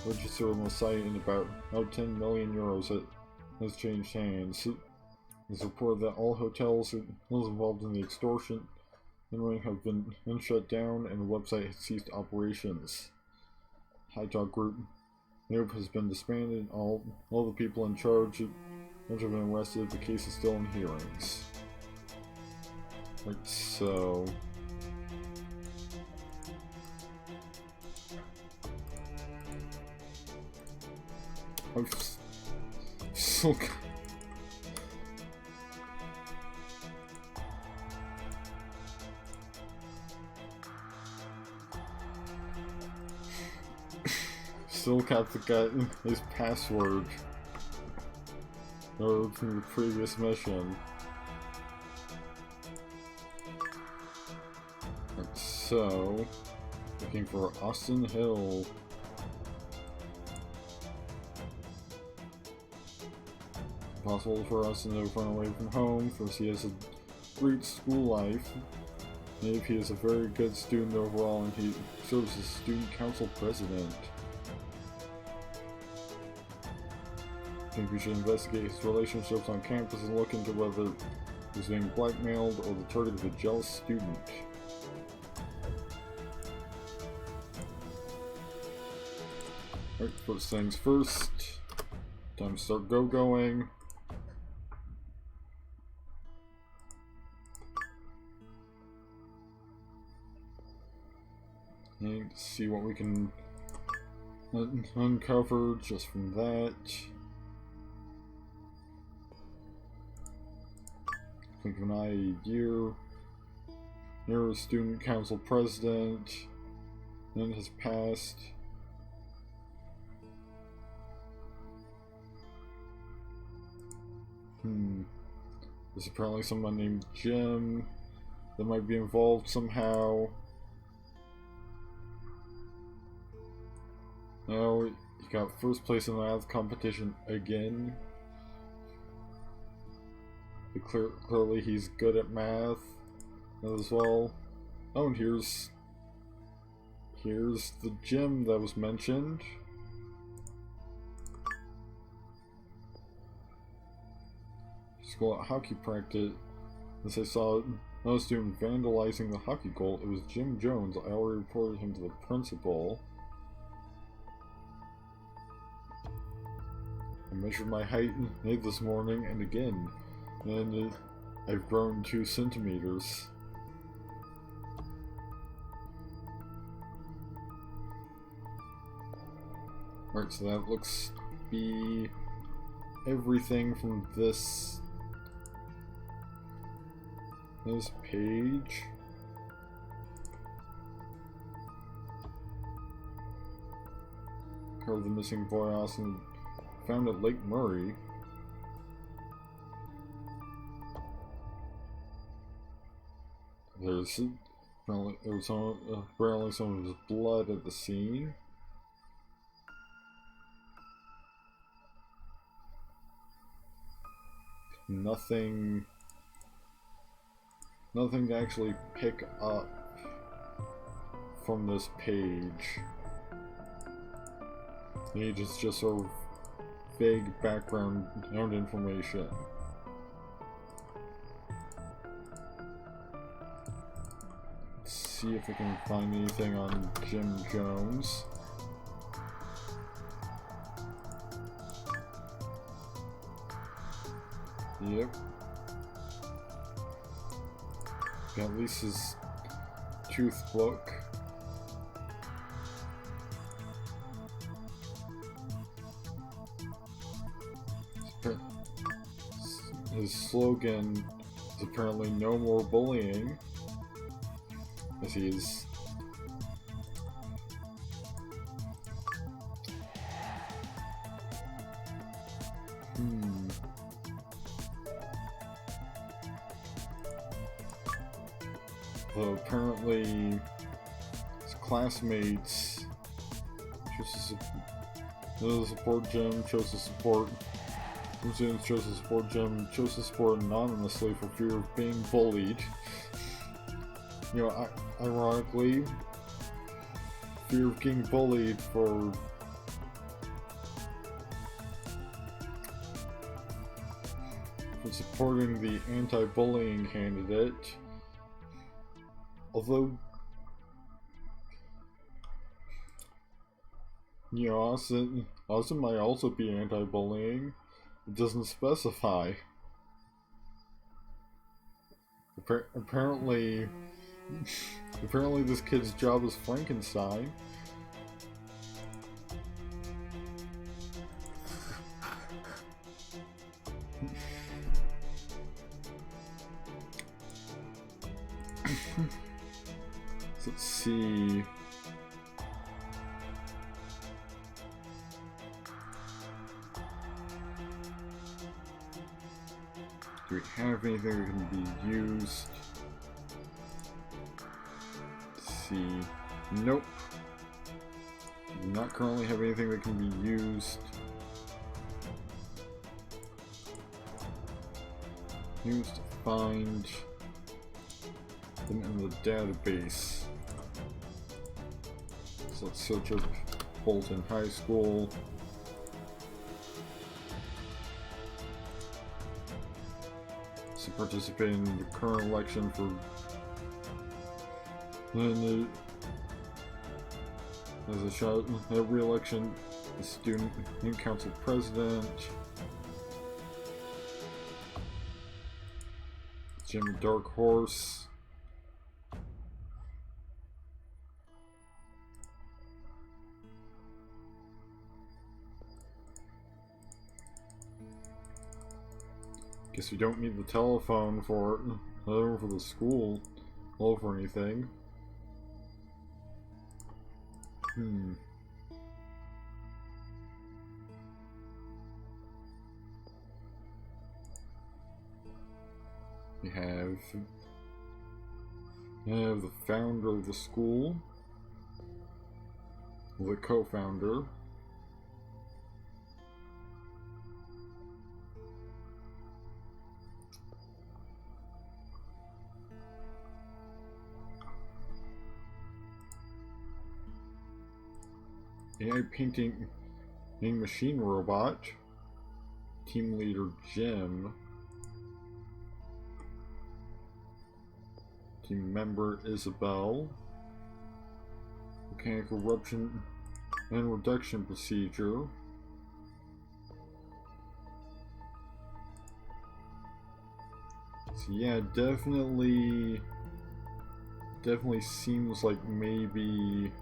C: registered on the site, and about 10 million euros has changed hands. It's reported that all hotels involved in the extortion ring have been shut down, and the website has ceased operations. High Talk Group has been disbanded. All the people in charge have been arrested. The case is still in hearings. Right, so I've still got his password from the previous mission. And so, looking for Austin Hill. Possible for Austin to run away from home, since he has a great school life. And if he is a very good student overall, and he serves as student council president. I think we should investigate his relationships on campus and look into whether he's being blackmailed or the target of a jealous student. Alright, first things first. Time to start going. And see what we can uncover just from that. Think of an IAU. You're a student council president. And has passed. There's apparently someone named Jim that might be involved somehow. Now he got first place in the math competition again. But clearly he's good at math as well. Oh, and here's the gym that was mentioned. School at hockey practice. As I saw another student vandalizing the hockey goal, it was Jim Jones. I already reported him to the principal. I measured my height this morning and again, and I've grown 2 centimeters. Alright, so that looks to be everything from this page. Cover the missing boy Austin found at Lake Murray. There was apparently some of his blood at the scene. Nothing to actually pick up from this page. It's just sort of vague background information. Let's see if we can find anything on Jim Jones. Yep. Got at least his tooth book. His slogan is apparently no more bullying, as he is Though apparently his classmates chose to support Jim, chose to support some students, chose to support Jim, chose to support anonymously for fear of being bullied. You know, ironically, fear of getting bullied for supporting the anti-bullying candidate. Although, you know, Austin might also be anti-bullying. It doesn't specify. Apparently this kid's job is Frankenstein. Let's see. Do we have anything that can be used? Let's see. Nope. Do not currently have anything that can be used. Used to find them in the database. So let's search up Bolton High School. To participate in the current election for as a shot at re-election as student and council president. Jim Dark Horse. Guess we don't need the telephone for the school or for anything. We have the founder of the school, the co-founder. AI painting machine robot. Team leader Jim. Team member Isabel. Mechanical eruption and reduction procedure. So yeah, definitely seems like maybe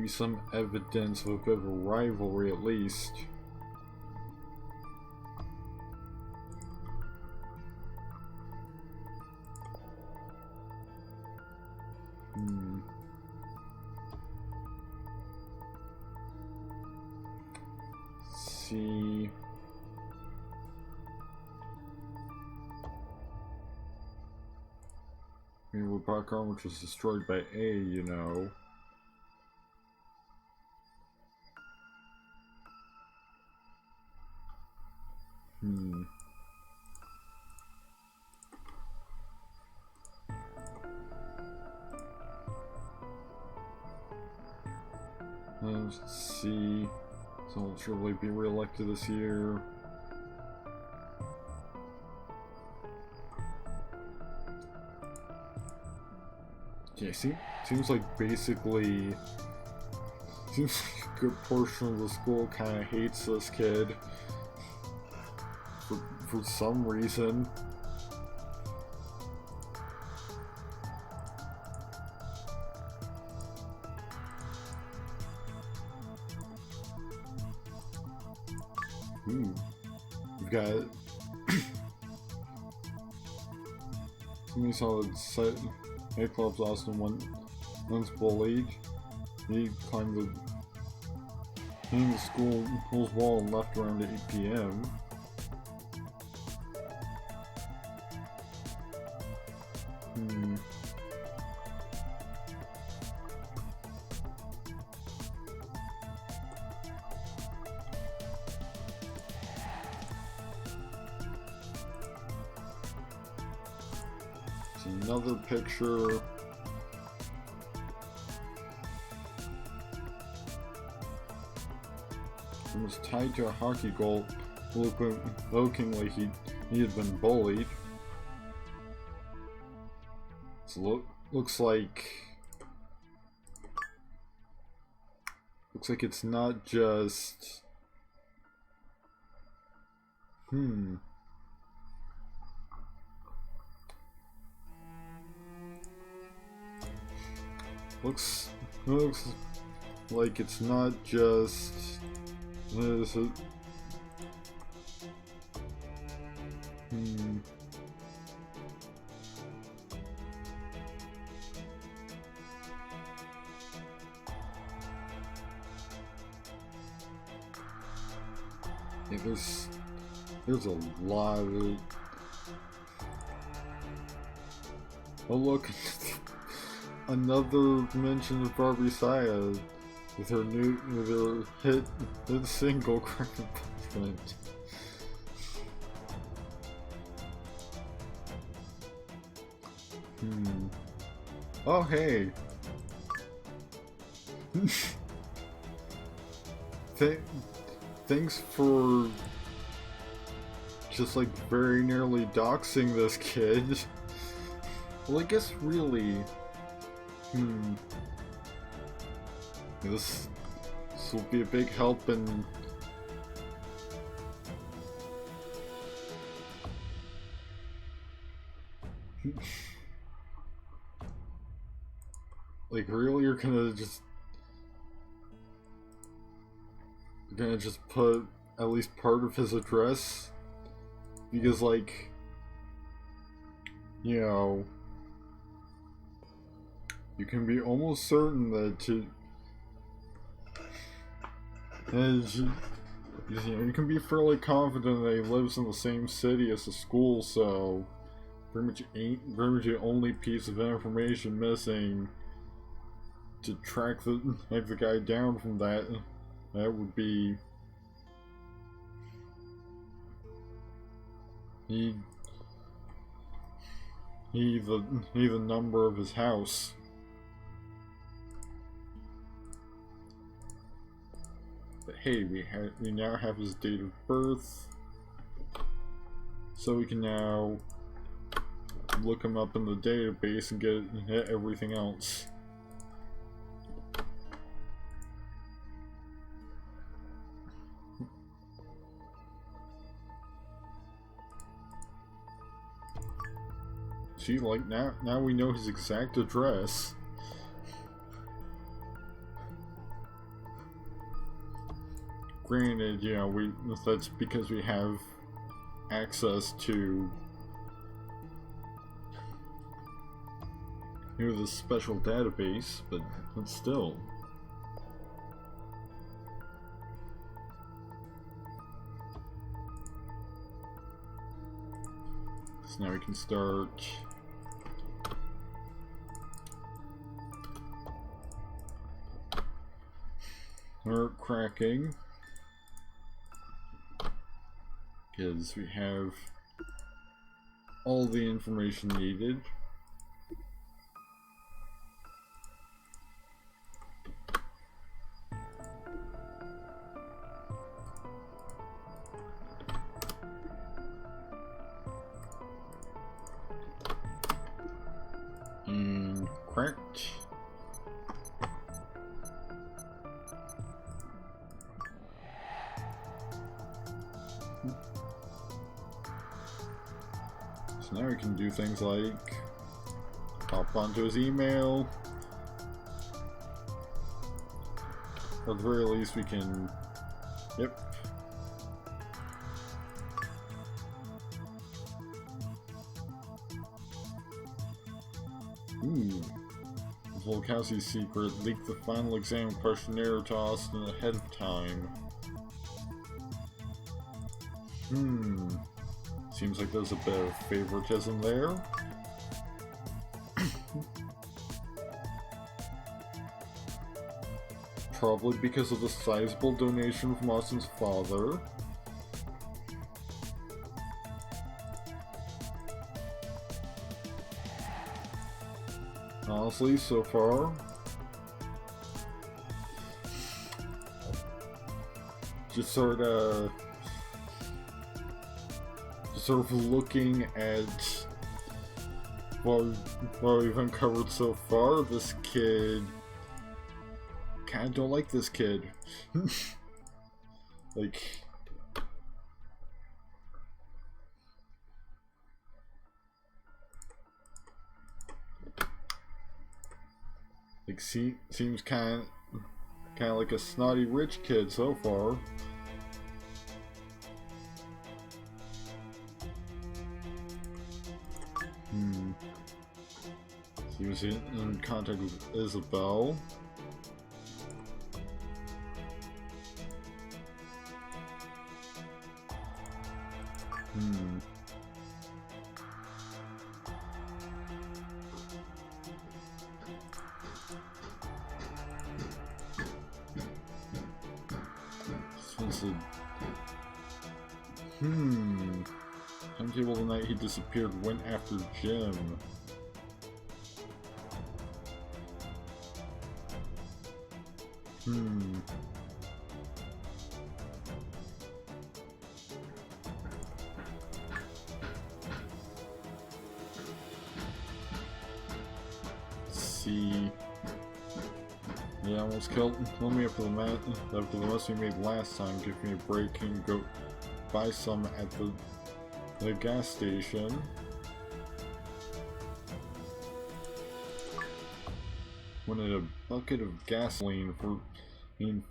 C: some evidence of a bit of a rivalry at least. Let's see. Maybe robotic arm which was destroyed by A, you know. Let's see. So he'll surely be re-elected this year. Yeah, seems like basically seems like a good portion of the school kind of hates this kid for some reason. We've got somebody saw the site. Nightclub's Austin once bullied. He climbed the school's wall and left around 8 p.m. Another picture. He was tied to a hockey goal, looking like he had been bullied. So looks like it's not just Looks like it's not just this. Yeah, there's a lot of it. Oh look. Another mention of Barbie Saya with her hit single Crime and Punishment. Oh hey. Thanks for just like very nearly doxing this kid. Well, I guess really. This will be a big help in like really you're gonna just gonna just put at least part of his address, because, like, you know, you can be almost certain that you can be fairly confident that he lives in the same city as the school, so pretty much the only piece of information missing to track the guy down from that would be the number of his house. But hey, we now have his date of birth, so we can now look him up in the database and get everything else. See, like, now we know his exact address. Granted, you know, that's because we have access to, you know, this special database, but still. So now we can start cracking, because we have all the information needed. And cracked. So now we can do things like hop onto his email. Or at the very least we can, yep. Ooh. Volkowski's secret leaked the final exam questionnaire to Austin ahead of time. Seems like there's a bit of favoritism there. Probably because of the sizable donation from Austin's father. Honestly, so far, just sort of looking at what we've uncovered so far, this kid, kinda don't like this kid. Seems kind of like a snotty rich kid so far. He was in contact with Isabel. Timetable the night he disappeared went after Jim. Let's see. Yeah, almost killed me after the mess we made last time. Give me a break and go buy some at the gas station. Wanted a bucket of gasoline for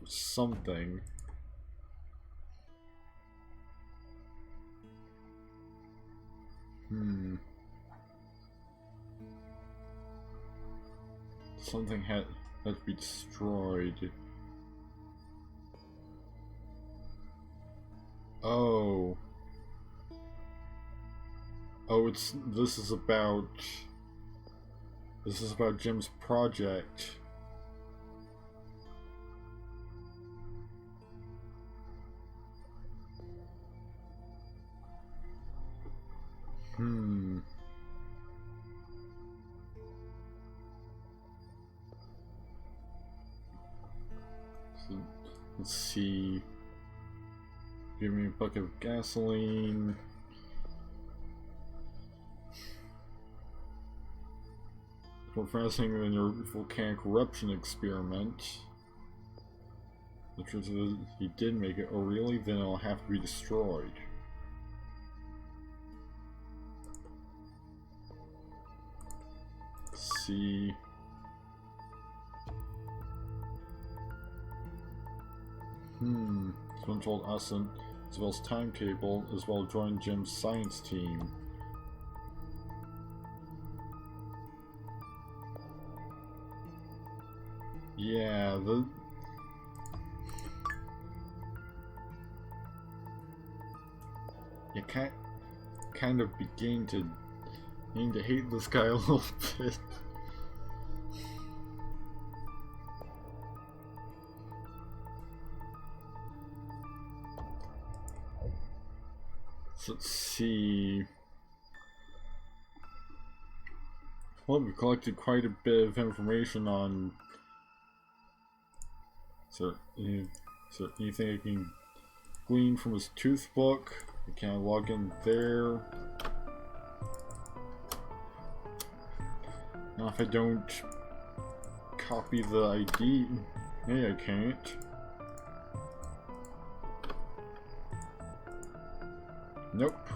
C: something. Something had to be destroyed. Oh. Oh, this is about Jim's project. So, let's see. Give me a bucket of gasoline. More fascinating than your volcanic eruption experiment. The truth is, he did make it. Oh, really? Then it'll have to be destroyed. Let's see. Someone told us Isabel's timetable as well join Jim's science team. Yeah, you kind of begin to hate this guy a little bit. So let's see. Well, we've collected quite a bit of information on. So anything I can glean from his tooth book? Can I log in there? Now if I don't copy the ID, hey, I can't. Nope.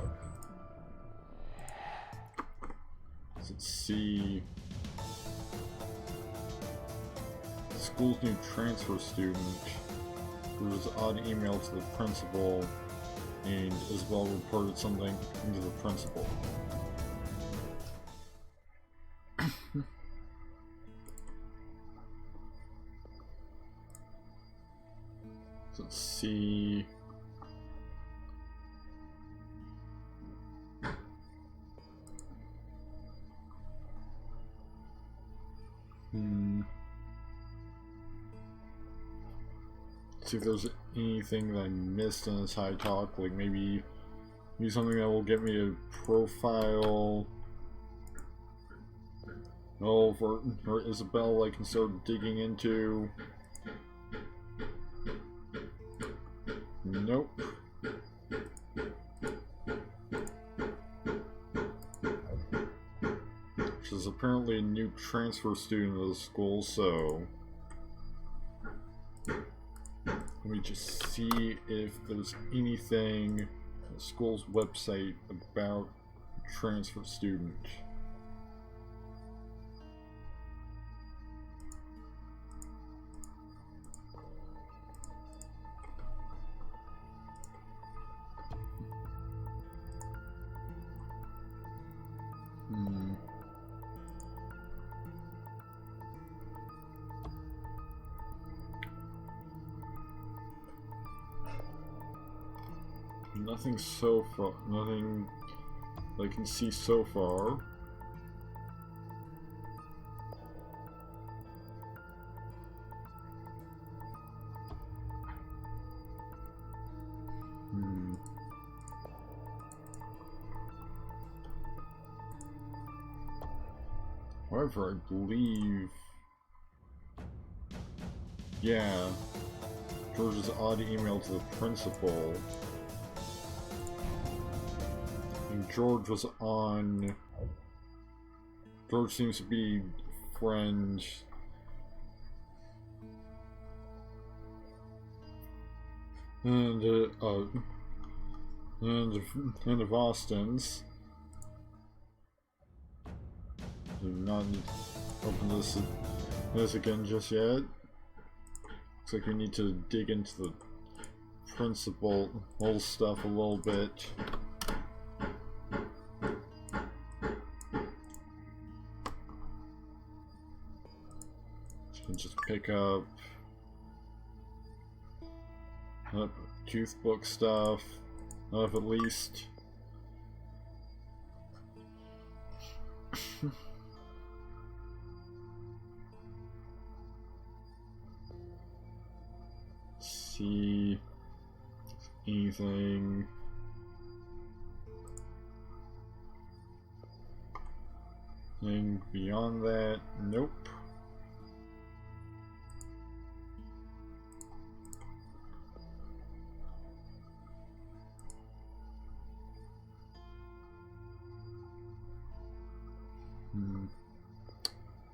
C: So let's see. School's new transfer student. There was an odd email to the principal, and Isabel reported something to the principal. So let's see. See if there's anything that I missed in this high talk, like maybe something that will get me a profile. Oh, for Isabel, I can start digging into. Nope. She's apparently a new transfer student of the school, so let me just see if there's anything on the school's website about transfer student. Nothing so far, nothing I can see so far. However, I believe, yeah, George's odd email to the principal. George was on. George seems to be friends. And of Austin's. Do not need to open this again just yet. Looks like we need to dig into the principal old stuff a little bit. And just pick up tooth book stuff, at least. See anything. Anything beyond that? Nope.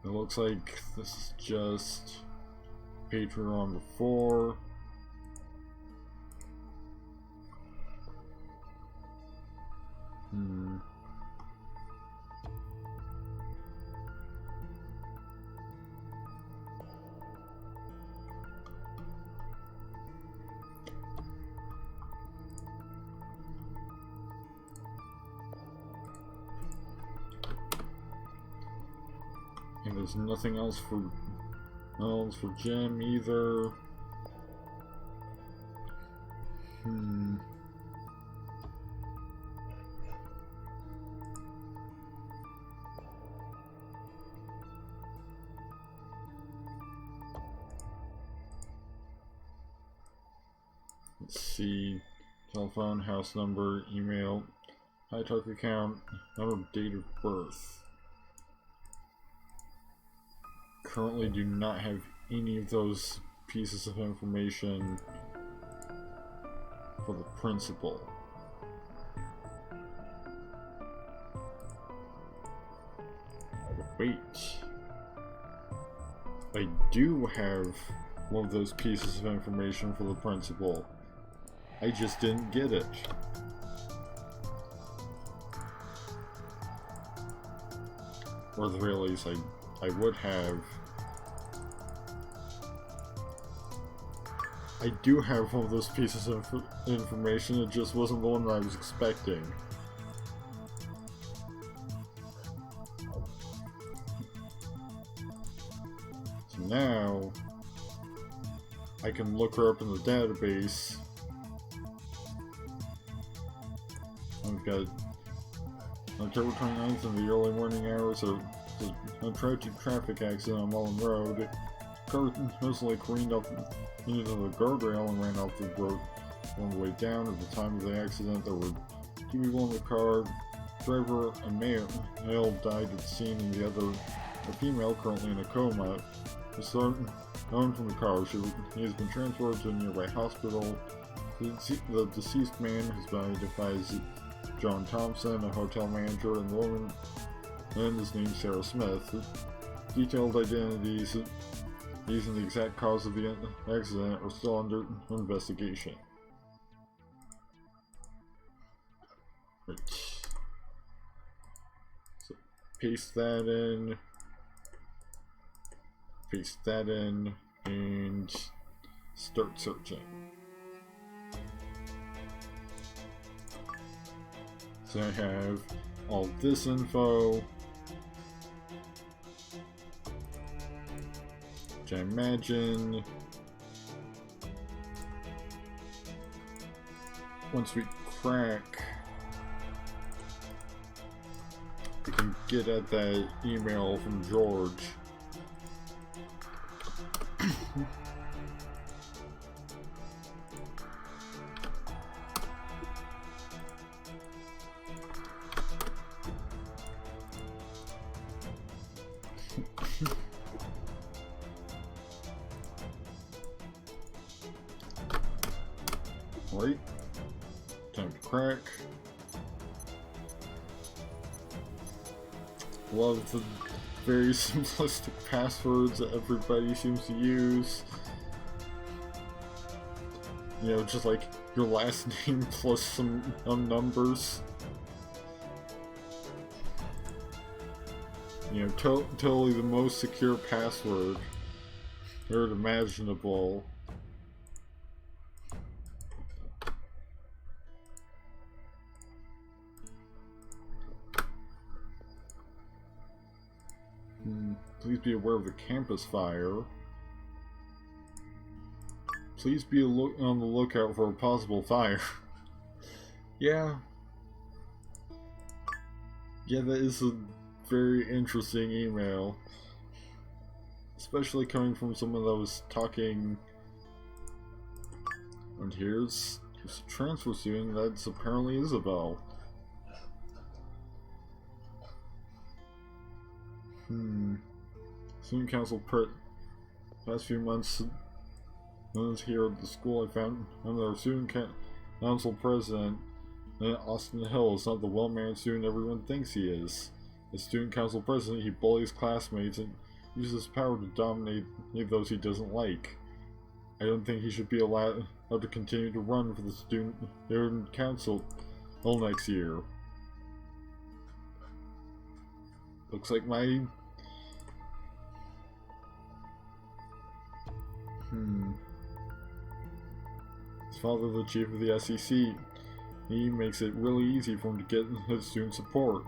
C: It looks like this is just page we were on before. And there's nothing else for Jim either. Let's see. Telephone, house number, email, high-talk account, number, date of birth. Currently do not have any of those pieces of information for the principal. Wait. I do have one of those pieces of information for the principal. I just didn't get it. Or at the very least, I would have. I do have one of those pieces of information, it just wasn't the one that I was expecting. So now, I can look her up in the database. I've got October 29th in the early morning hours of a tragic traffic accident on Mullen Road. Car mostly careened up into the guardrail and ran off the road on the way down. At the time of the accident, there were 2 people in the car. Driver, a male, died at the scene, and the other, a female, currently in a coma, was thrown from the car. He has been transported to a nearby hospital. The deceased man has been identified as John Thompson, a hotel manager, and the woman, and his name Sarah Smith. Detailed identities using the exact cause of the accident are still under investigation. Right. So paste that in, and start searching. So I have all this info, which I imagine once we crack, we can get at that email from George. Right, time to crack. Love the very simplistic passwords that everybody seems to use. You know, just like your last name plus some numbers. You know, totally the most secure password imaginable. Please be aware of the campus fire. Please be on the lookout for a possible fire. Yeah. Yeah, that is a very interesting email. Especially coming from someone that was talking... And here's a transfer student that's apparently Isabel. Student council past few months when I was here at the school I found our student council president Austin Hill is not the well-mannered student everyone thinks he is. As student council president he bullies classmates and uses his power to dominate those he doesn't like. I don't think he should be allowed to continue to run for the student council all next year. Looks like my... His father, the chief of the SEC, he makes it really easy for him to get his student support.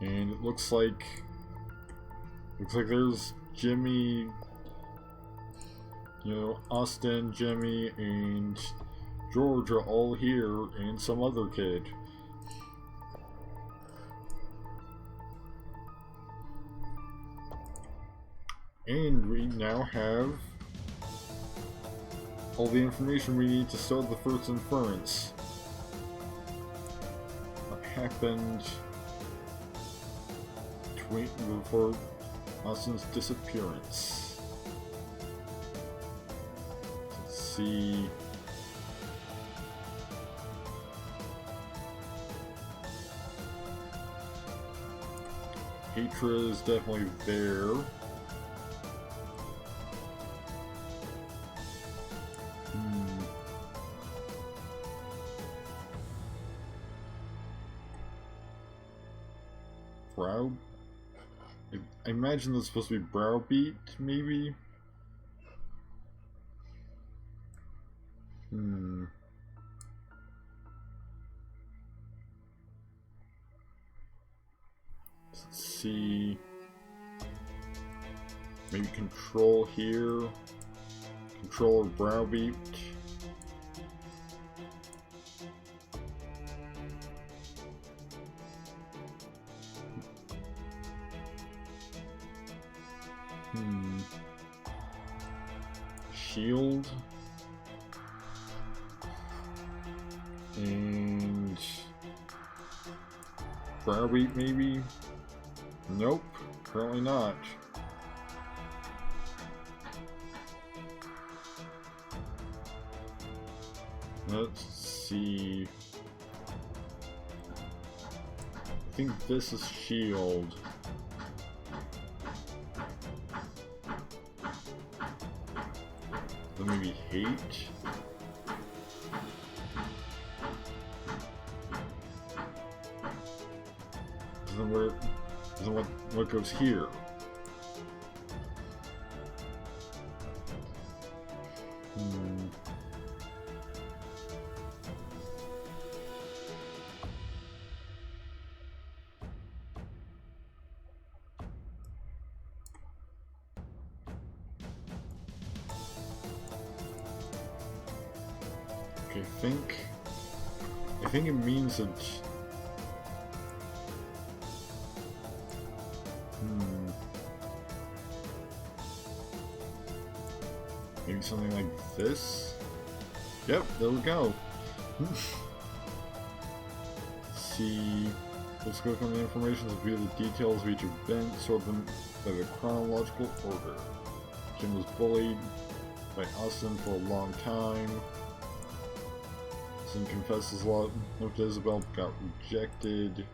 C: And it looks like there's Jimmy, you know, Austin, Jimmy, and George are all here, and some other kid. And we now have all the information we need to start the first inference. What happened before Austin's disappearance? Let's see. Hatred is definitely there. Brow? I imagine that's supposed to be browbeat, maybe? Let's see. Maybe control here. Control or browbeat. Shield and browbeat maybe? Nope, apparently not. Let's see. I think this is shield. Then maybe hate. Then what goes here? Okay, I think it means that maybe something like this? Yep, there we go. See, let's click on the information to view the details of each event, sort them by the chronological order. Jim was bullied by Austin for a long time. Austin confessed his love to Isabel, got rejected.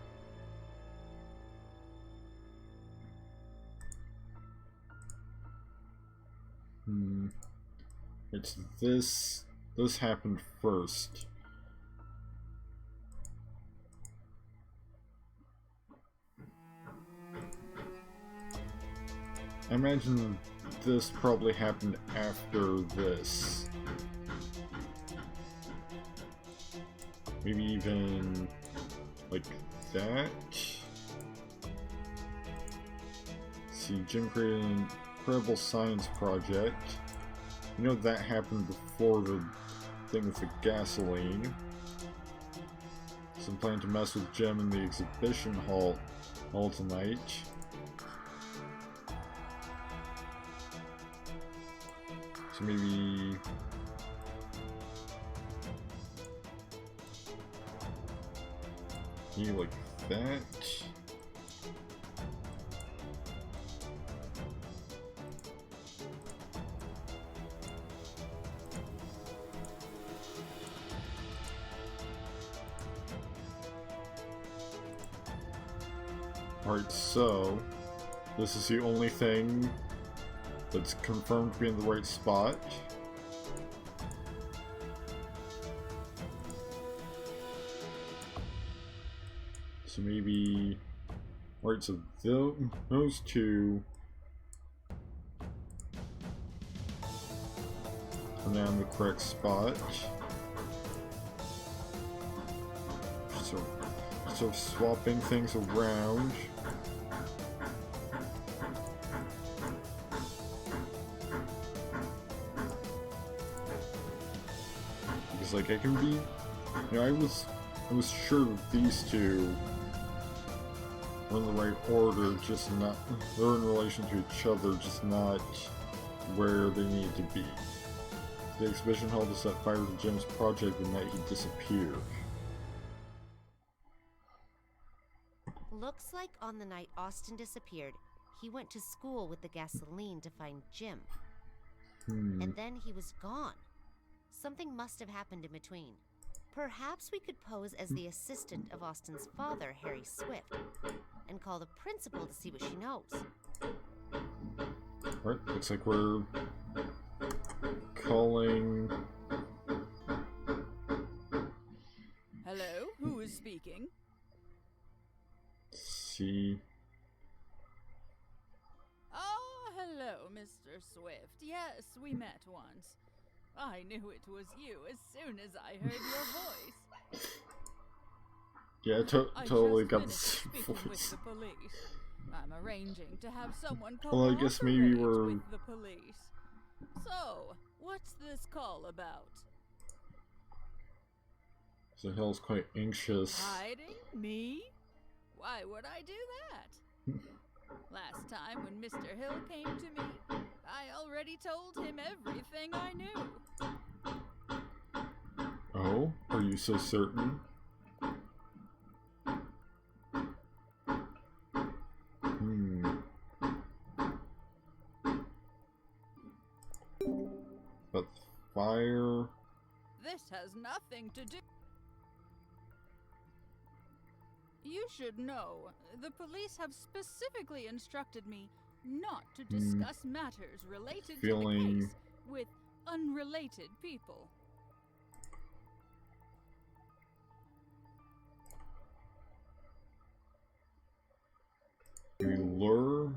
C: It's this. This happened first. I imagine this probably happened after this. Maybe even like that. see, Jim created an incredible science project. You know that happened before the thing with the gasoline. Some plan to mess with Jim in the exhibition hall tonight. So maybe like that. Alright, so this is the only thing that's confirmed to be in the right spot. So maybe... Alright, so those two are now in the correct spot. So swapping things around. Because like I can be, you know, I was sure that these two were in the right order, just not, they're in relation to each other, just not where they need to be. The exhibition hall to set fire to Jim's project the night he disappeared.
D: Looks like on the night Austin disappeared, he went to school with the gasoline to find Jim. And then he was gone. Something must have happened in between. Perhaps we could pose as the assistant of Austin's father, Harry Swift, and call the principal to see what she knows.
C: Right, looks like we're calling...
F: Hello, who is speaking?
C: See...
F: Oh, hello, Mr. Swift. Yes, we met once. I knew it was you as soon as I heard your voice.
C: Yeah, totally got the same
F: speaking with
C: voice.
F: the police. I'm arranging to have someone
C: Well, I guess maybe
F: cooperate
C: we're...
F: with the police. So, what's this call about?
C: So Hill's quite anxious.
F: Hiding? Me? Why would I do that? Last time when Mr. Hill came to me, I already told him everything I knew.
C: Oh? Are you so certain? But fire...
F: This has nothing to do... You should know, the police have specifically instructed me not to discuss matters related to the case with unrelated people.
C: Maybe lure?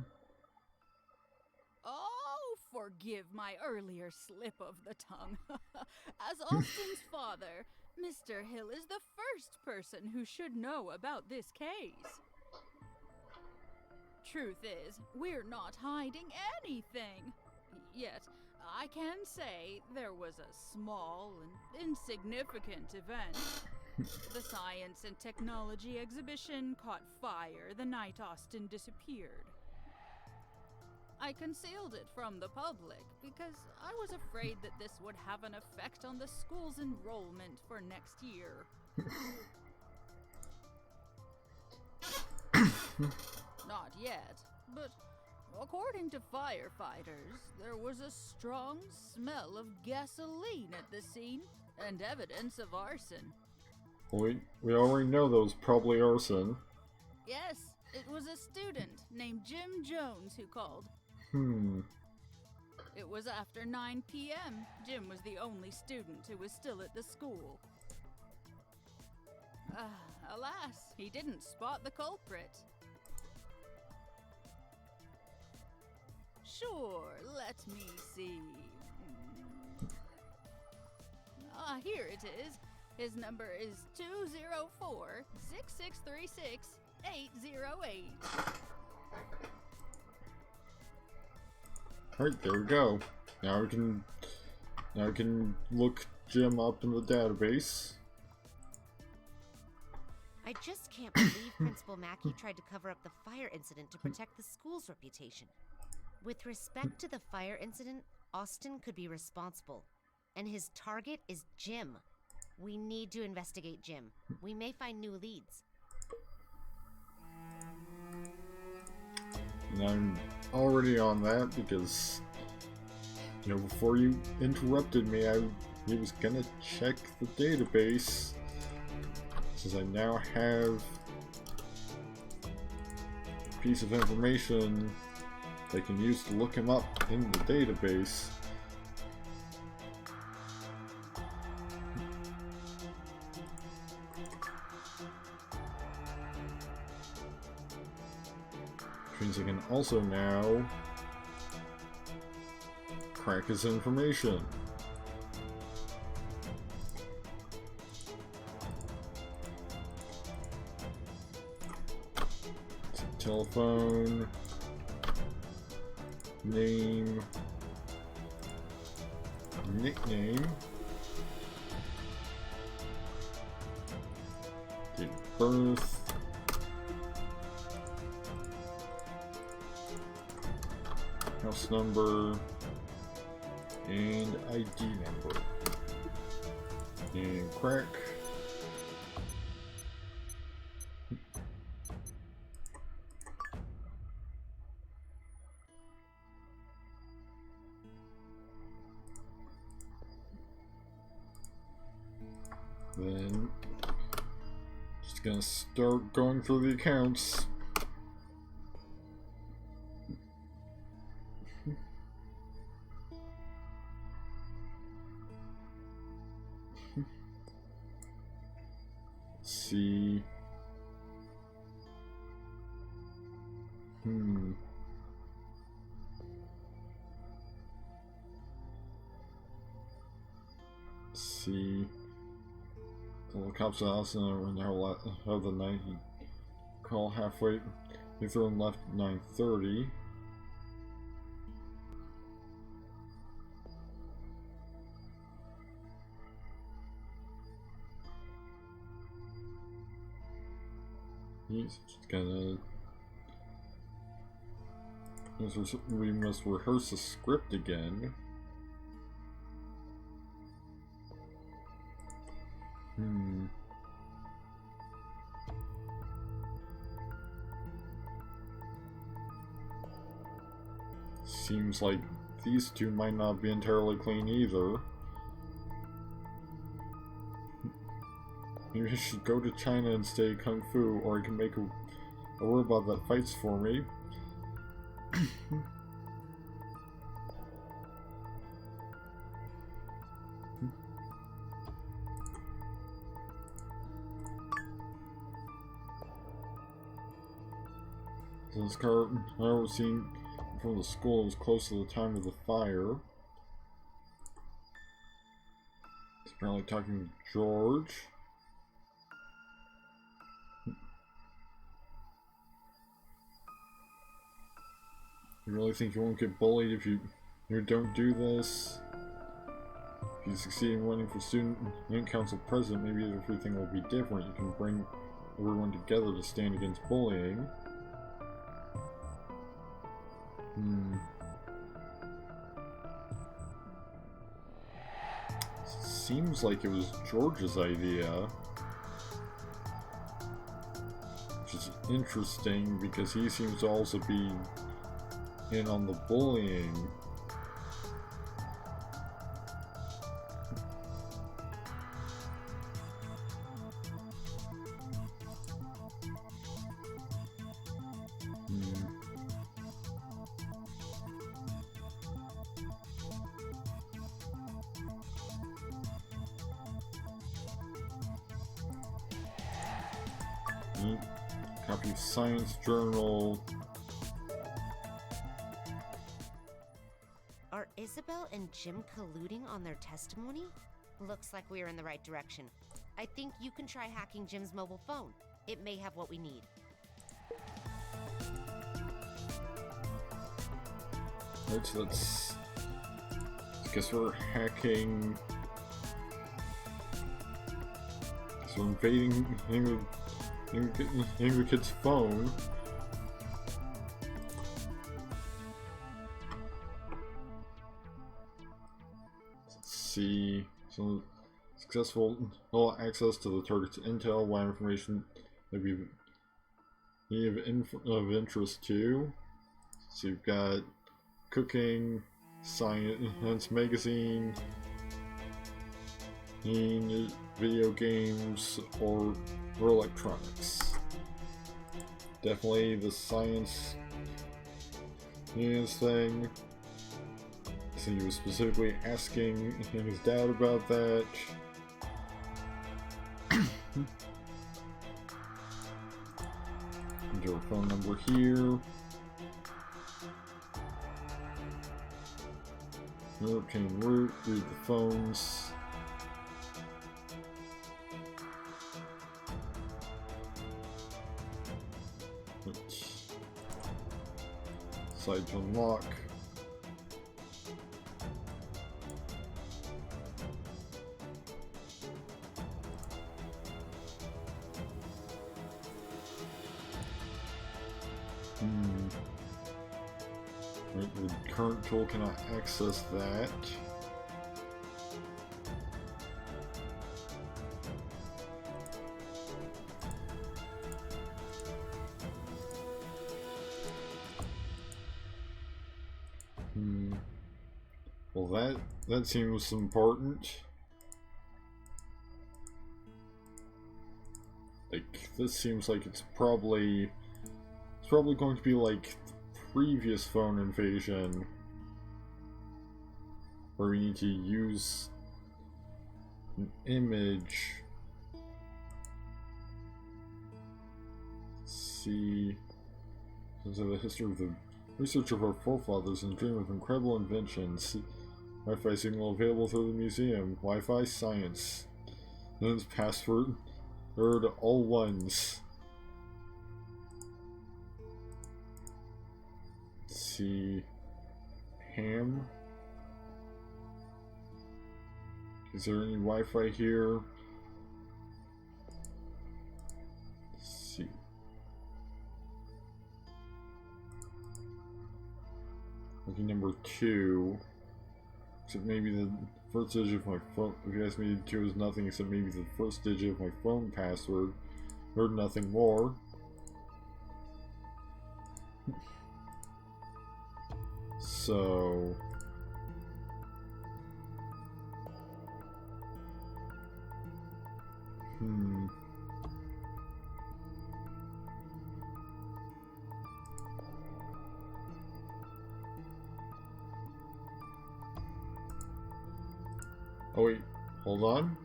F: Oh, forgive my earlier slip of the tongue. As Austin's father, Mr. Hill is the first person who should know about this case. Truth is, we're not hiding anything. Yet, I can say there was a small and insignificant event. The Science and Technology exhibition caught fire the night Austin disappeared. I concealed it from the public because I was afraid that this would have an effect on the school's enrollment for next year. Not yet, but according to firefighters, there was a strong smell of gasoline at the scene and evidence of arson.
C: We already know that was probably arson.
F: Yes, it was a student named Jim Jones who called. It was after 9 p.m. Jim was the only student who was still at the school. Alas, he didn't spot the culprit. Sure, let me see. Here it is. His number is 204-6636-808.
C: Alright, there we go. Now we can look Jim up in the database.
D: I just can't believe Principal Mackey tried to cover up the fire incident to protect the school's reputation. With respect to the fire incident, Austin could be responsible. And his target is Jim. We need to investigate Jim. We may find new leads.
C: And I'm already on that because, you know, before you interrupted me, he was gonna check the database. Since I now have a piece of information they can use to look him up in the database. Which means I can also now crack his information. Telephone, name, nickname, date of birth, house number, and ID number. And crack. Then, just gonna start going through the accounts. See. See. The cops in Austin were now of the night. He called halfway through and left at 9:30. He's just gonna. We must rehearse the script again. Seems like these two might not be entirely clean either. Maybe I should go to China and study Kung Fu, or I can make a robot that fights for me. This car I was seen from the school was close to the time of the fire. He's apparently talking to George. You really think you won't get bullied if you don't do this? If you succeed in running for student council president, maybe everything will be different. You can bring everyone together to stand against bullying. Seems like it was George's idea. Which is interesting because he seems to also be in on the bullying. Copy of Science Journal.
D: Are Isabel and Jim colluding on their testimony? Looks like we're in the right direction. I think you can try hacking Jim's mobile phone. It may have what we need.
C: Right, so that's... I guess we're hacking... So invading the kid's phone. Let's see... So successful access to the target's intel, what information that we of interest to. So you've got cooking, science magazine, video games, or electronics. Definitely the science thing. So he was specifically asking his dad about that. Enter a phone number here. Obtain route, read the phones. Side to unlock. Right, the current tool cannot access that. Well, that seems important. Like, this seems like it's probably going to be like the previous phone invasion, where we need to use an image. Let's see, because of the history of the research of our forefathers and dream of incredible inventions. Wi-Fi signal available through the museum. Wi-Fi science. Then its password. All ones. Let's see. Ham. Is there any Wi-Fi here? Let's see. Lucky number 2. Except maybe the first digit of my phone. If you ask me to choose nothing except maybe the first digit of my phone password. Heard nothing more. So... Oh wait, hold on.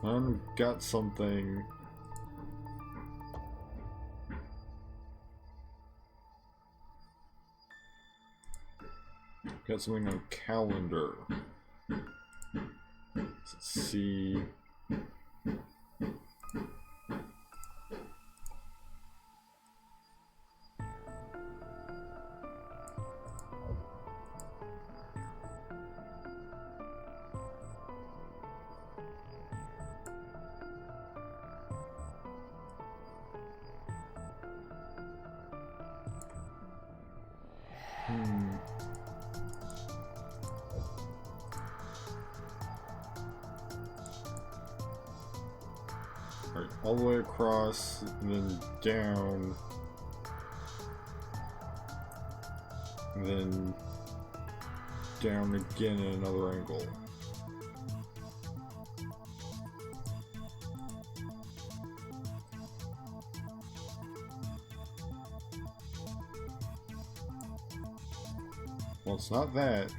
C: I've got something. Got something on calendar. Let's see. Alright, all the way across, and then down, and then down again at another angle. Well, it's not that.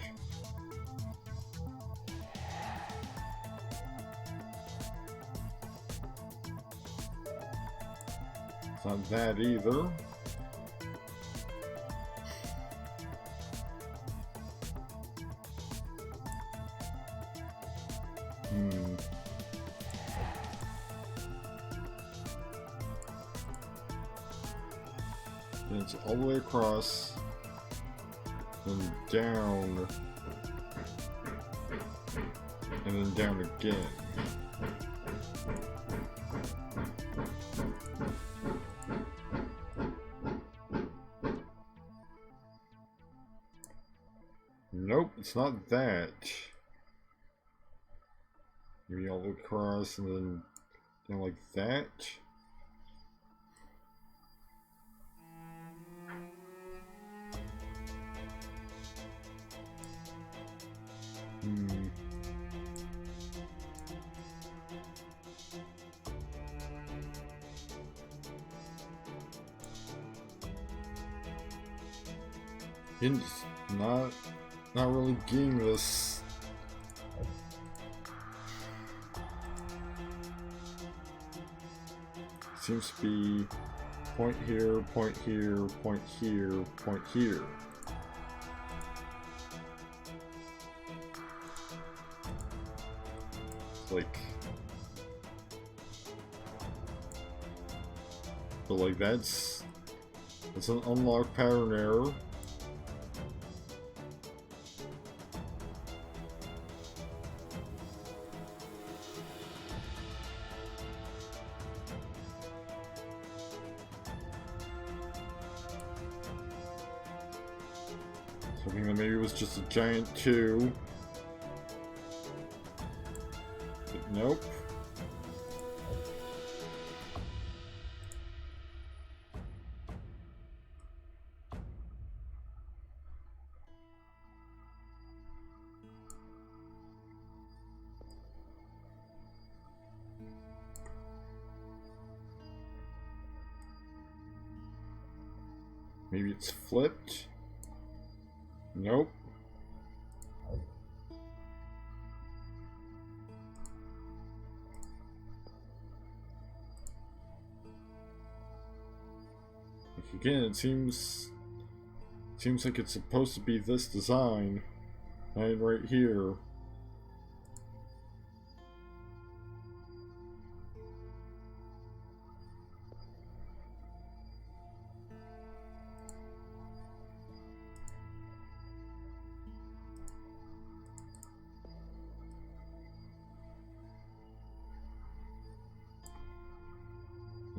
C: It's not that either. And it's all the way across. Then down. And then down again. Nope, it's not that. Maybe all the way across and then down like that. It's not really getting this. Seems to be point here, point here, point here, point here. It's like, but like that's an unlocked pattern error. Hoping that maybe it was just a giant 2. But nope. Maybe it's flipped. Nope. Again, it seems like it's supposed to be this design, and right here.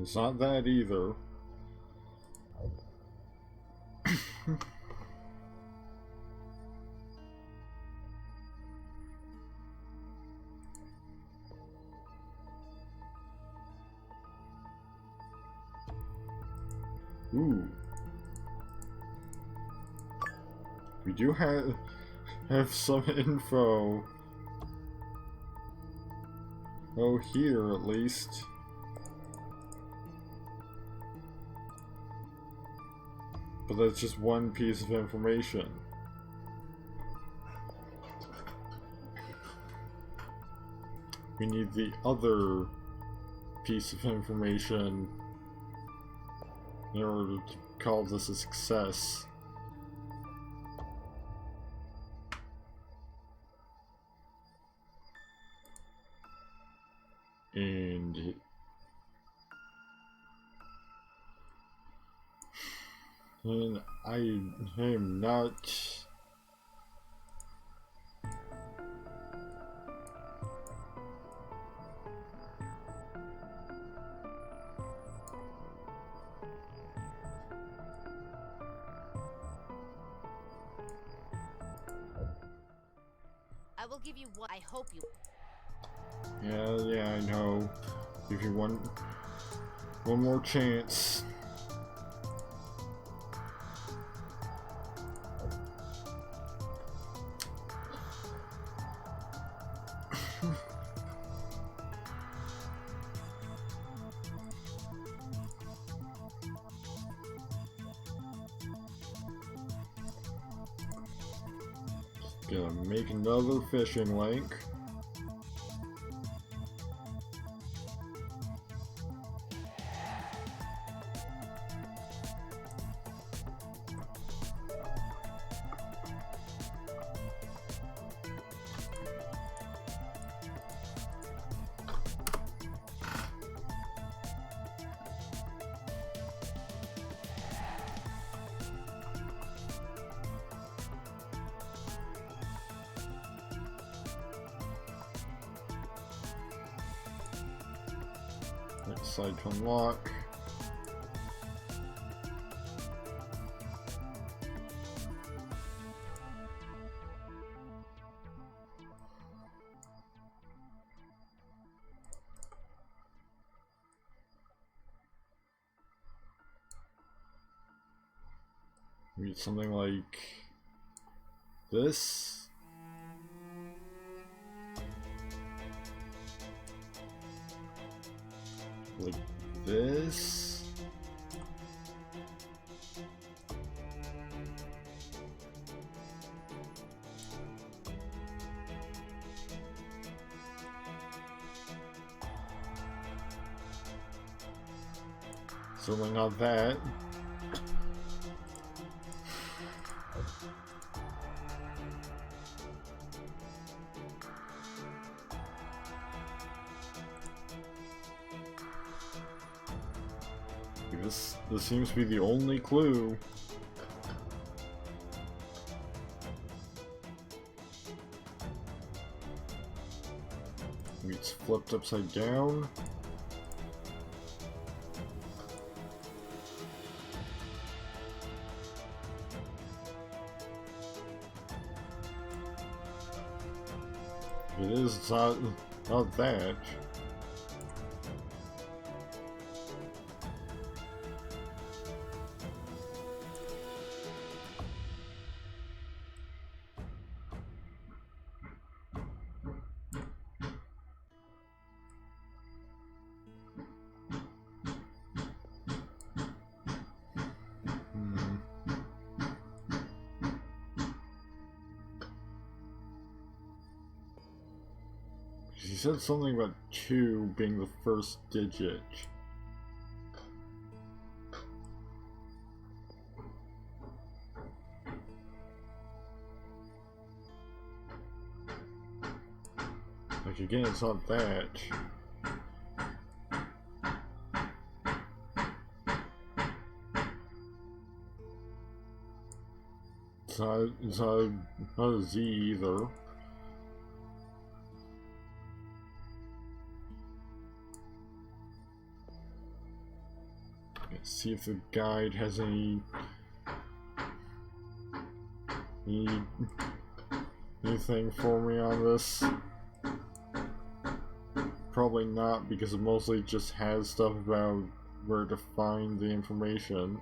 C: It's not that either. Ooh. We do have some info. Oh, here at least. But that's just one piece of information. We need the other piece of information in order to call this a success. And I am not...
D: I will give you what I hope you.
C: Yeah, I know. Give you one more chance. Gonna make another fishing link. Next side to unlock. Maybe something like this. Like this. Certainly not that. This seems to be the only clue. It's flipped upside down. It is, it's not that. He said something about 2 being the first digit. Like again, it's not that. It's not a Z either. Let's see if the guide has anything for me on this. Probably not, because it mostly just has stuff about where to find the information.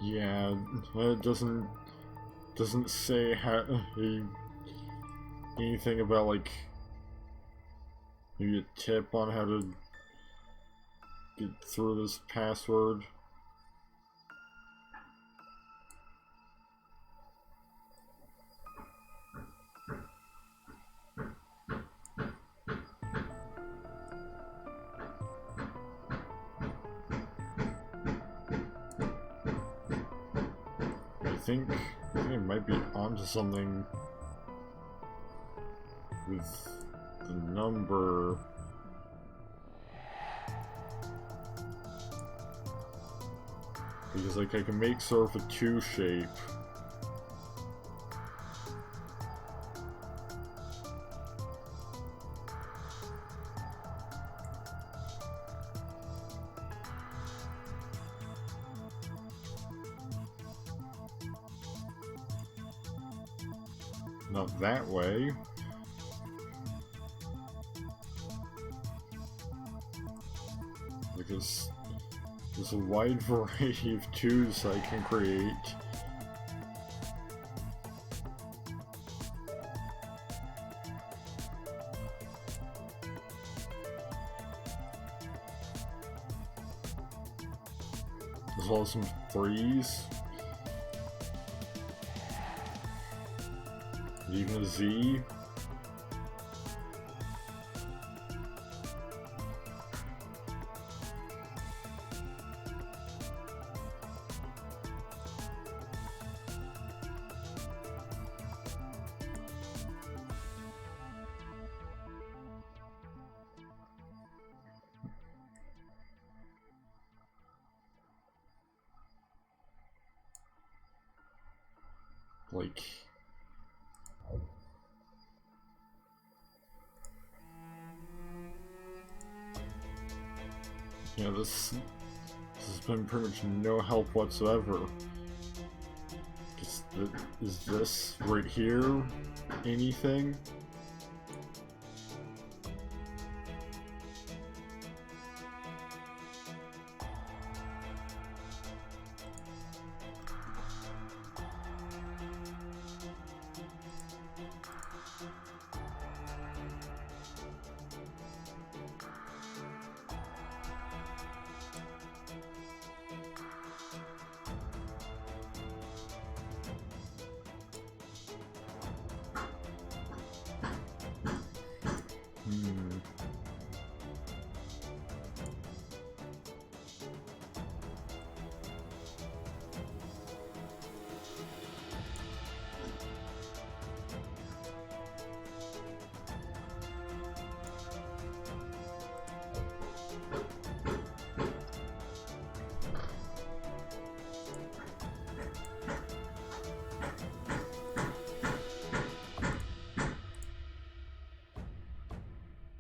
C: Yeah, it doesn't say anything about like maybe a tip on how to get through this password. I think I might be onto something with the number. Because like I can make sort of a 2 shape. Not that way. Because there's a wide variety of 2s I can create. As well as some 3s. Even a Z. Like, you know, this has been pretty much no help whatsoever. Is this right here anything?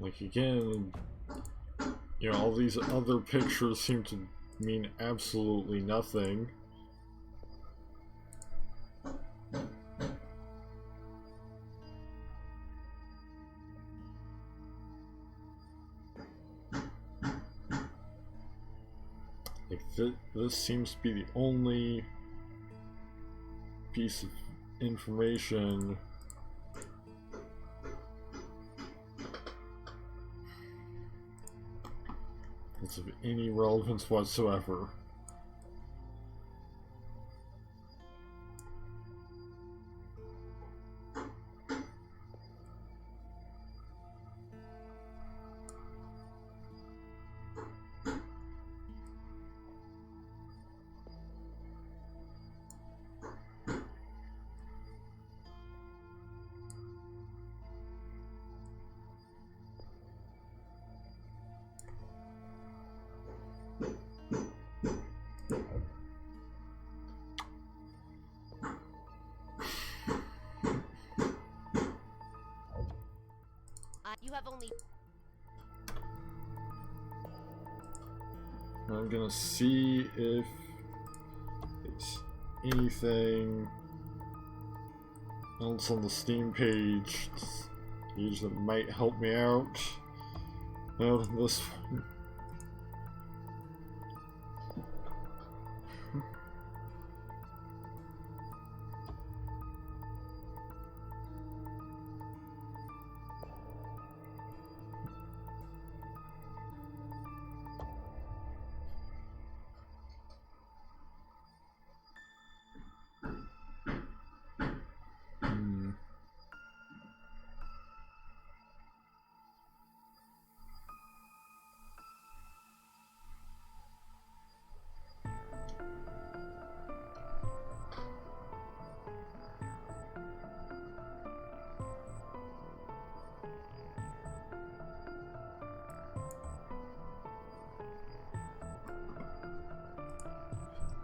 C: Like, again, you know, all these other pictures seem to mean absolutely nothing. Like, this seems to be the only piece of information that's of any relevance whatsoever.
D: You have only...
C: I'm gonna see if it's anything else on the Steam page that might help me out. No, this one.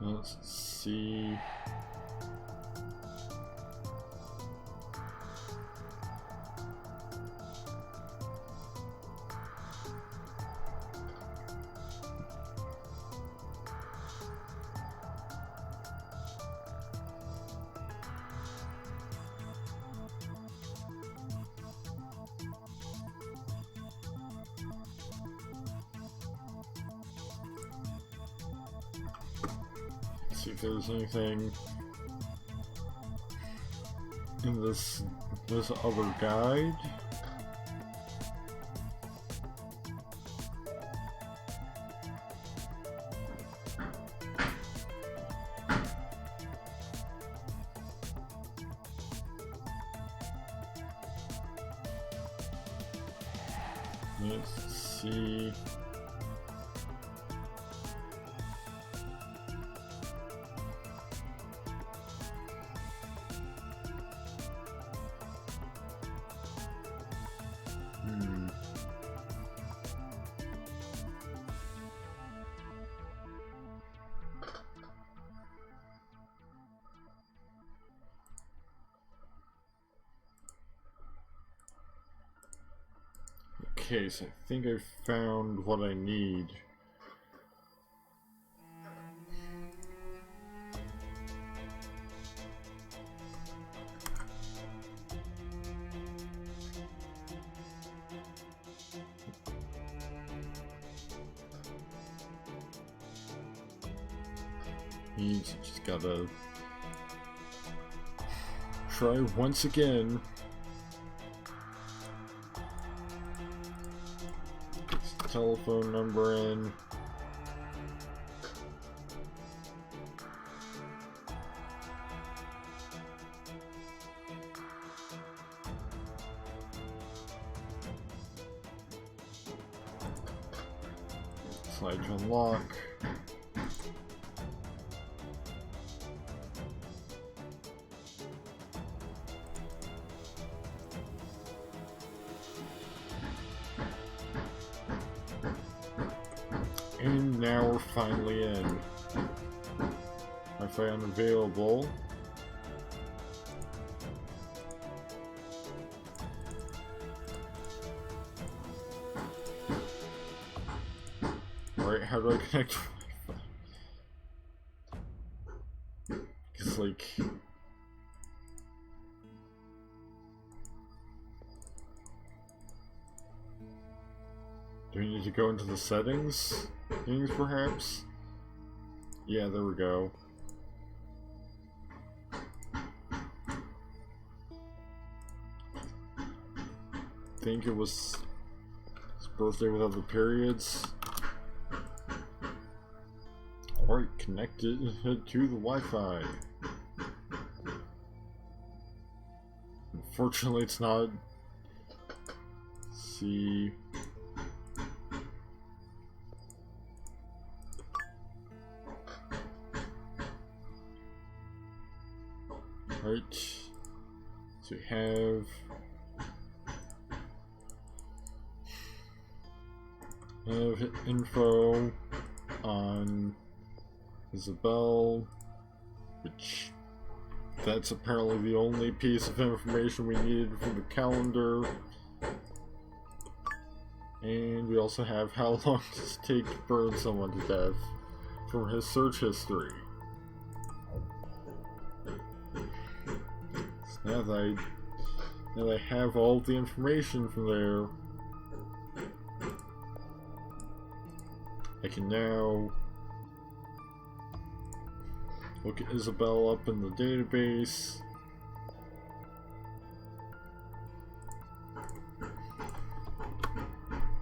C: Let's see. See if there's anything in this other guide. Let's see. Okay, so I think I found what I need. He's just gotta try once again. Telephone number in. Slide to unlock. And now we're finally in. Wi-Fi unavailable. Alright, how do I connect to Wi-Fi? Because, like... do we need to go into the settings? Things, perhaps? Yeah, there we go. I think it was his birthday without the periods. Alright, connected to the Wi-Fi. Unfortunately, it's not. Let's see. Right, so we have info on Isabel, which that's apparently the only piece of information we needed for the calendar. And we also have how long does it take to burn someone to death from his search history. Now that I have all the information from there, I can now look at Isabel up in the database.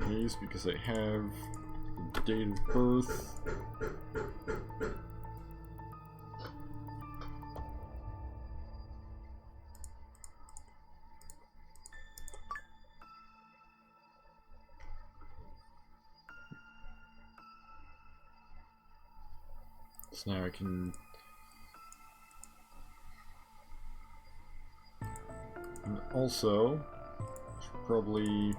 C: These because I have the date of birth. So now I can... and also, I should probably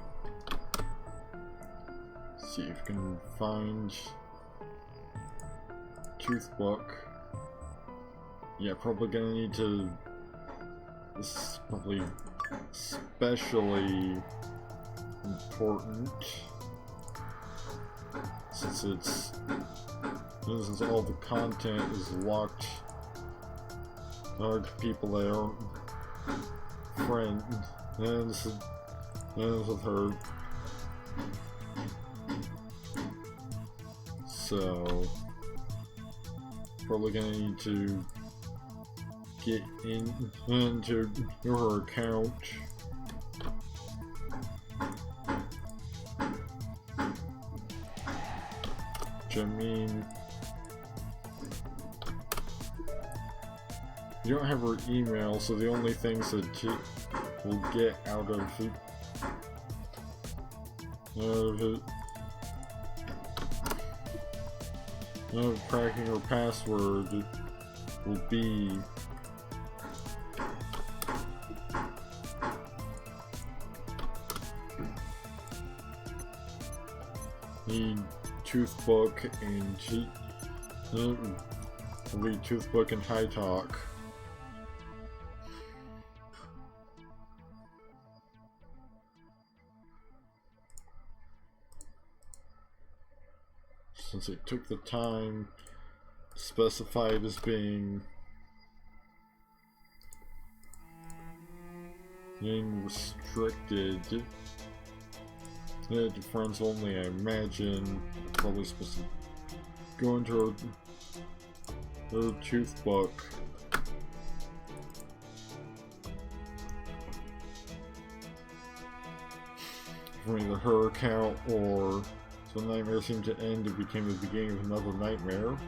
C: see if I can find tooth book. Yeah, probably gonna need to... this is probably especially important since all the content is locked to people that aren't friends. And this is with her. So probably gonna need to get into her account. Which I mean, you don't have her email, so the only things that she will get out of cracking her password will be the tooth book and the tooth book and high talk. since it took the time specified as being restricted to friends only, I imagine. Probably supposed to go into her tooth book. From either her account or so the nightmare seemed to end and became the beginning of another nightmare.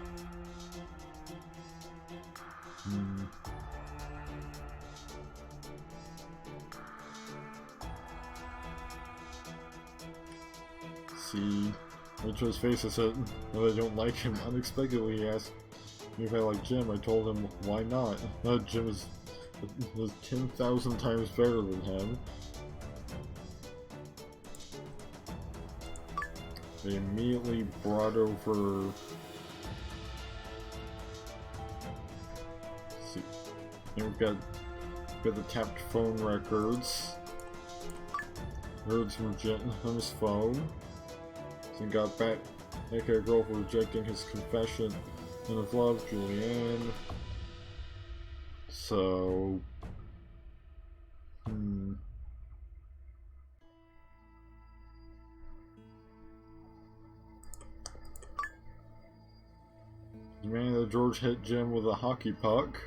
C: See, Rachel's face I said that I don't like him. Unexpectedly he asked me if I like Jim. I told him why not. Jim is 10,000 times better than him. They immediately brought over. Let's see, and we've got the tapped phone records. Heard from Jim's phone. And got back at a girl for rejecting his confession and of love, Julianne. So, demanding that George hit Jim with a hockey puck.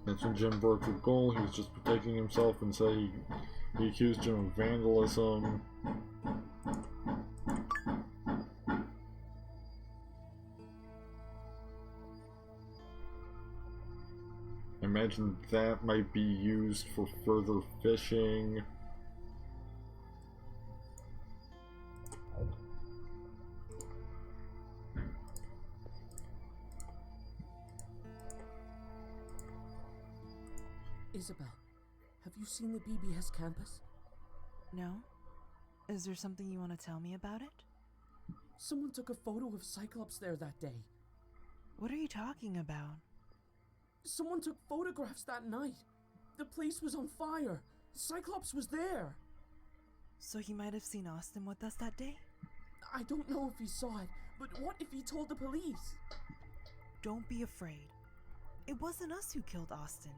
C: That's when Jim broke the goal. He was just protecting himself and said he accused Jim of vandalism. I imagine that might be used for further fishing.
G: Isabel, have you seen the BBS campus?
H: No? Is there something you want to tell me about it?
G: Someone took a photo of Cyclops there that day.
H: What are you talking about?
G: Someone took photographs that night. The place was on fire. Cyclops was there.
H: So he might have seen Austin with us that day?
G: I don't know if he saw it, but what if he told the police?
H: Don't be afraid. It wasn't us who killed Austin.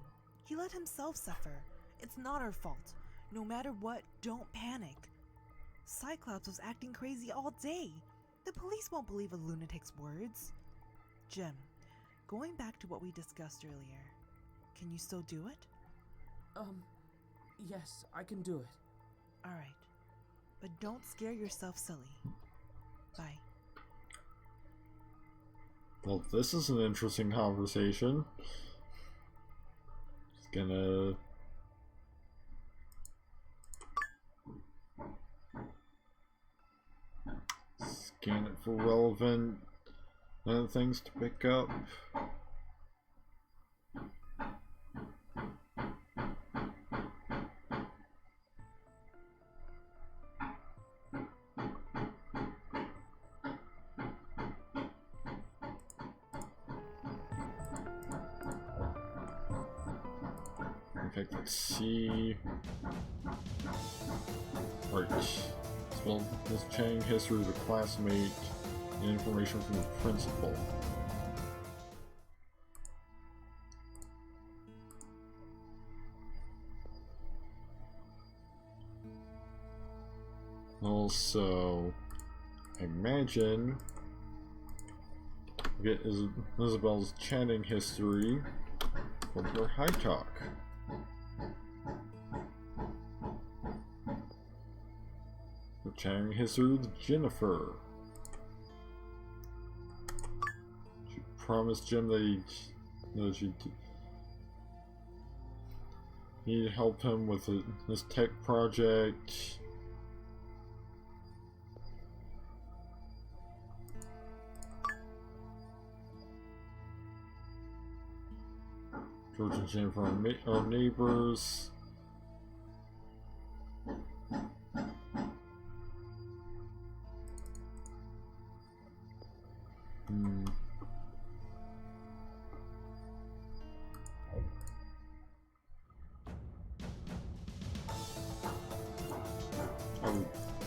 H: He let himself suffer. It's not our fault. No matter what, don't panic. Cyclops was acting crazy all day. The police won't believe a lunatic's words. Jim, going back to what we discussed earlier, can you still do it?
G: Yes, I can do it.
H: Alright. But don't scare yourself silly. Bye.
C: Well, this is an interesting conversation. Just gonna scan it for relevant things to pick up. In fact, let's see. Right. Well, this checking history of a classmate and information from the principal. Also, I imagine we get Isabel's chatting history from her high talk. The chatting history with Jennifer. She promised Jim that he'd help him with his tech project. George and Jennifer are neighbors.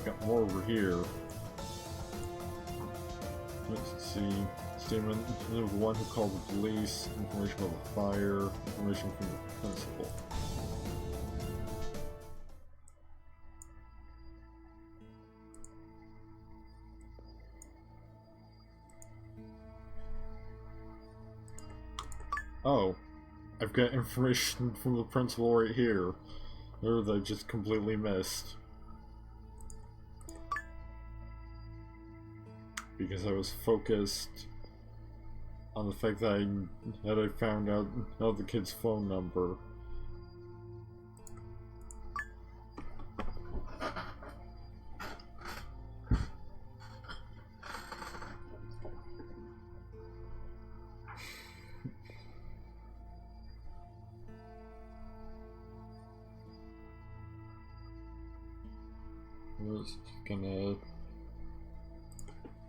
C: got more over here. Let's see. Statement of the one who called the police, information about the fire, information from the principal. Oh, I've got information from the principal right here. Or that I just completely missed. Because I was focused on the fact that I found out the kid's phone number. Just gonna...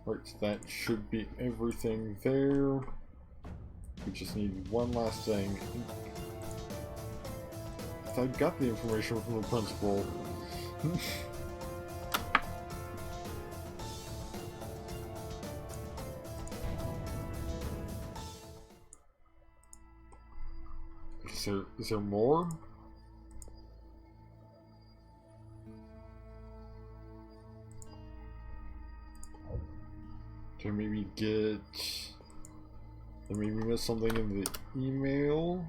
C: Right, that should be everything there. We just need one last thing. If I got the information from the principal... Is there more? Can I maybe get... I maybe missed something in the email?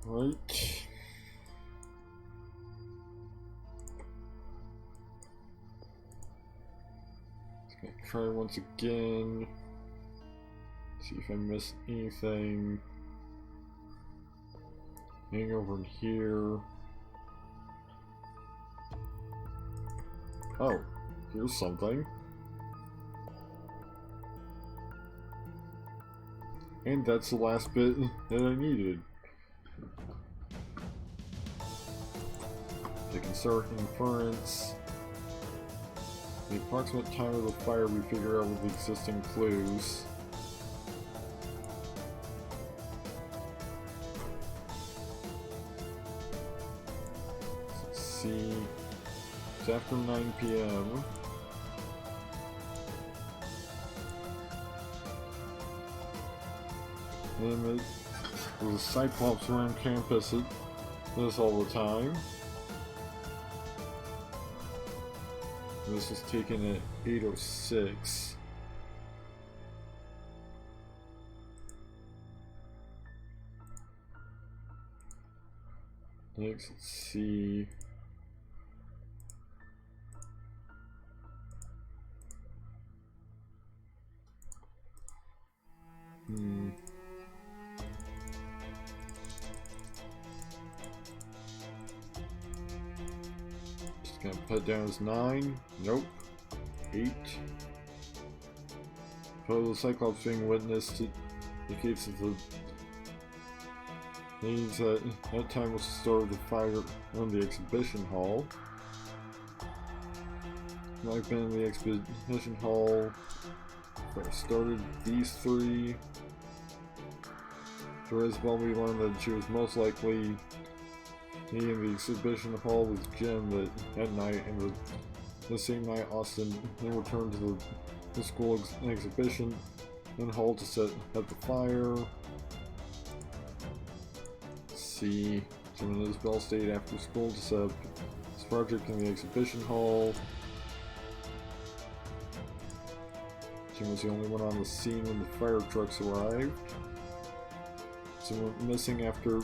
C: Right. Just gonna try once again. See if I miss anything. Hang over in here. Oh, here's something. And that's the last bit that I needed. They can start inference. The approximate time of the fire we figure out with the existing clues. Let's see. It's after 9 p.m. And there's a Cyclops around campus this all the time. This was taken at 8:06. Next, let's see. Just gonna put it down as 9. Nope. 8. Photo of the Cyclops being witnessed indicates that the means that time was the start of the fire on the exhibition hall. I've been in the exhibition hall. I started these 3. For Isabel, we learned that she was most likely in the exhibition hall with Jim at night, and the same night Austin then returned to the school exhibition and hall to set up the fire. Let's see, Jim and Isabel stayed after school to set up this project in the exhibition hall. Jim was the only one on the scene when the fire trucks arrived. Jim went missing after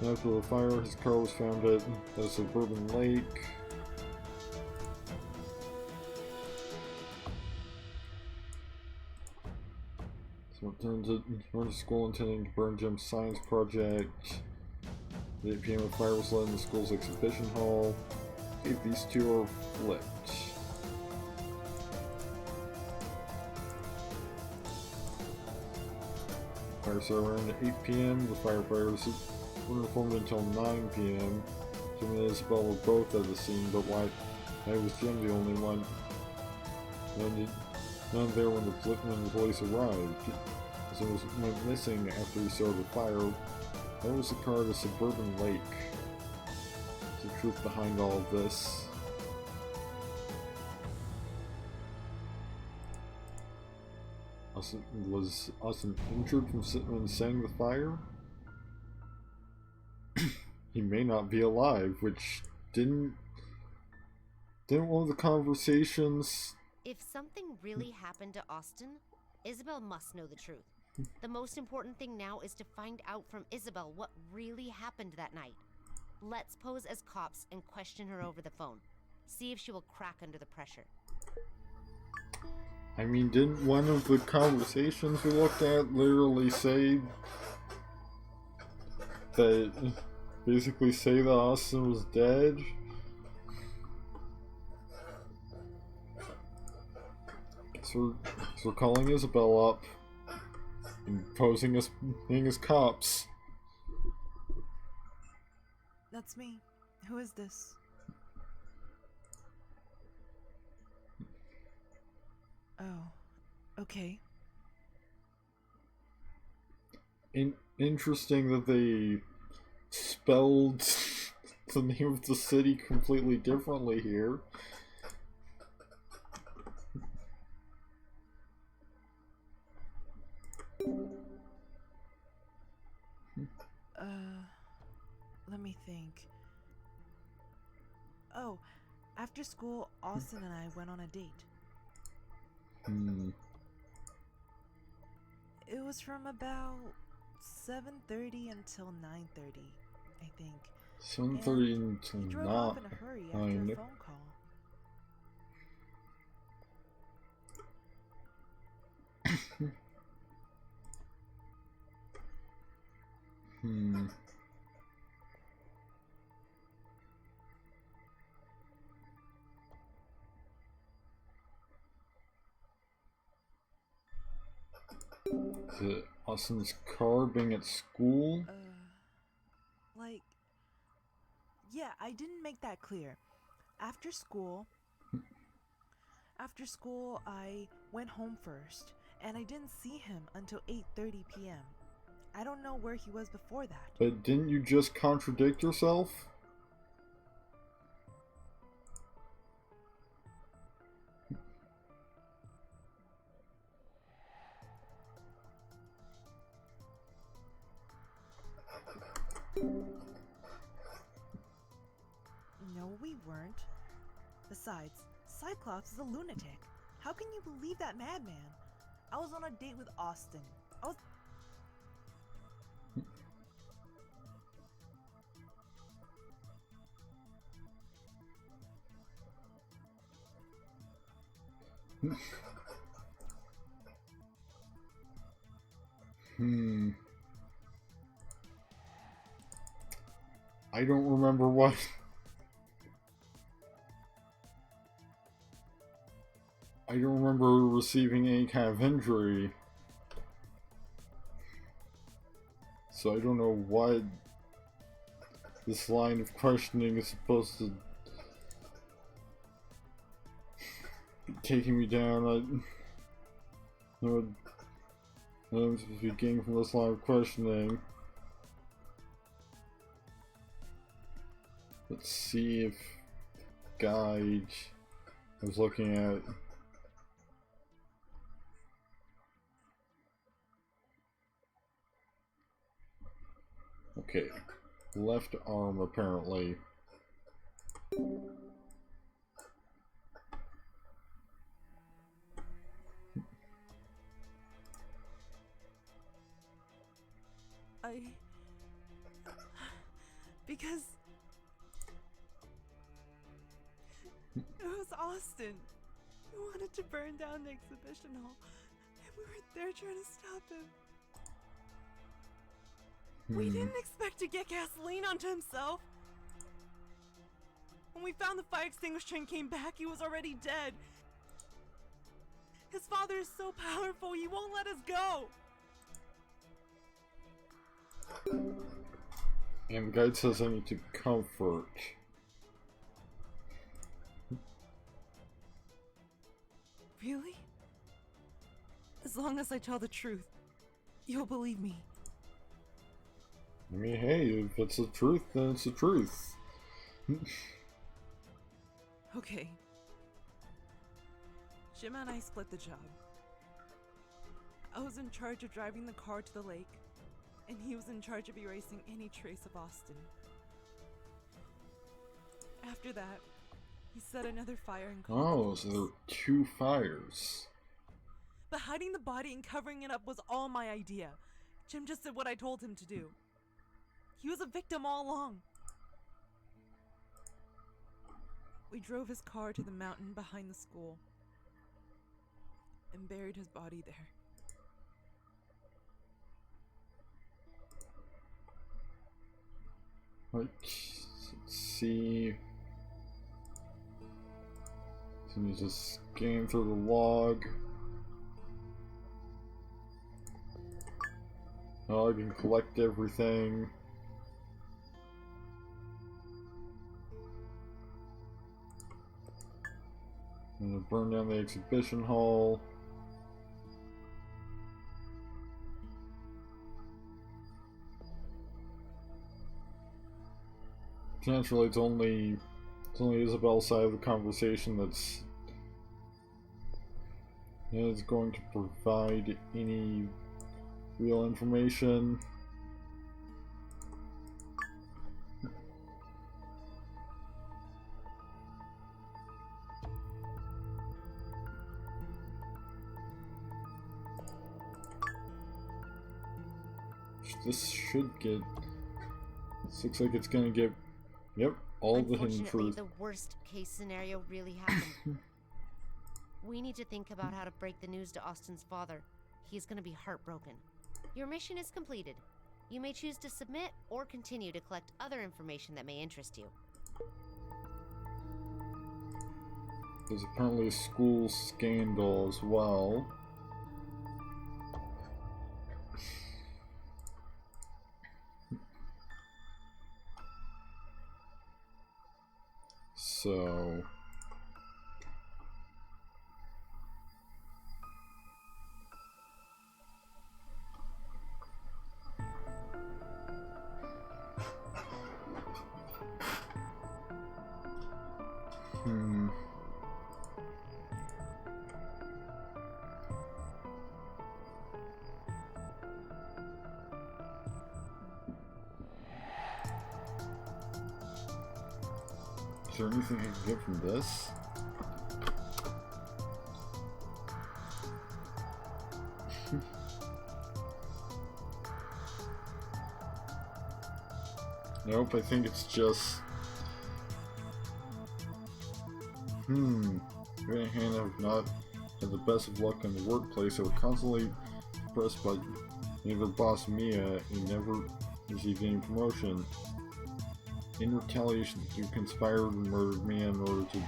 C: the fire. His car was found at a suburban lake. So went to school intending to burn Jim's science project. At 8 p.m. a fire was lit in the school's exhibition hall. Okay, these two are flipped. Fire started around at 8 p.m. The firefighters were informed until 9 p.m. Jim and Isabel were both at the scene, but why was Jim the only one? None there when the police arrived. As it went missing after he started the fire. Where was the car at a suburban lake? What's the truth behind all of this? Was Austin injured from when setting the fire? He may not be alive, which didn't one of the conversations...
D: If something really happened to Austin, Isabel must know the truth. The most important thing now is to find out from Isabel what really happened that night. Let's pose as cops and question her over the phone. See if she will crack under the pressure.
C: I mean, didn't one of the conversations we looked at literally say that, basically say that Austin was dead? So we're calling Isabel up and posing as being as cops.
H: That's me. Who is this? Oh, okay.
C: Interesting that they spelled the name of the city completely differently here.
H: Let me think. Oh, after school, Austin and I went on a date. It was from about 7:30 until 9:30, I think.
C: 7:30 until
H: he drove off in a hurry after a phone call.
C: Is it Austin's car being at school?
H: Yeah, I didn't make that clear. After school, I went home first, and I didn't see him until 8:30 p.m. I don't know where he was before that.
C: But didn't you just contradict yourself?
H: No, we weren't. Besides, Cyclops is a lunatic. How can you believe that madman? I was on a date with Austin.
C: I don't remember what. I don't remember receiving any kind of injury. So I don't know what this line of questioning is supposed to be taking me down. I'm supposed to be getting from this line of questioning. Let's see if guide I was looking at. Okay, left arm apparently.
H: Because it was Austin who wanted to burn down the exhibition hall, and we were there trying to stop him. We didn't expect to get gasoline onto himself. When we found the fire extinguisher and came back, he was already dead. His father is so powerful, he won't let us go.
C: And the guide says I need to comfort.
H: Really? As long as I tell the truth, you'll believe me.
C: I mean, hey, if it's the truth, then it's the truth.
H: Okay. Jim and I split the job. I was in charge of driving the car to the lake, and he was in charge of erasing any trace of Austin. After that, he set another fire and called the police.
C: So there were 2 fires.
H: But hiding the body and covering it up was all my idea. Jim just did what I told him to do. He was a victim all along. We drove his car to the mountain behind the school and buried his body there.
C: Let's see. So you just scan through the log. Log and collect everything. I'm gonna burn down the exhibition hall. Naturally, it's only Isabel's side of the conversation that's going to provide any real information. This should get. This looks like it's gonna get. Yep, all the hidden
D: Unfortunately,
C: truth.
D: the worst case scenario really happened. We need to think about how to break the news to Austin's father. He's gonna be heartbroken. Your mission is completed. You may choose to submit or continue to collect other information that may interest you.
C: There's apparently a school scandal as well. So is there anything I can get from this? Nope, I think it's just... Me and Hannah have not had the best of luck in the workplace. They were constantly pressed by neither boss Mia and never received any promotion. In retaliation, the two conspired and murdered Mia in order to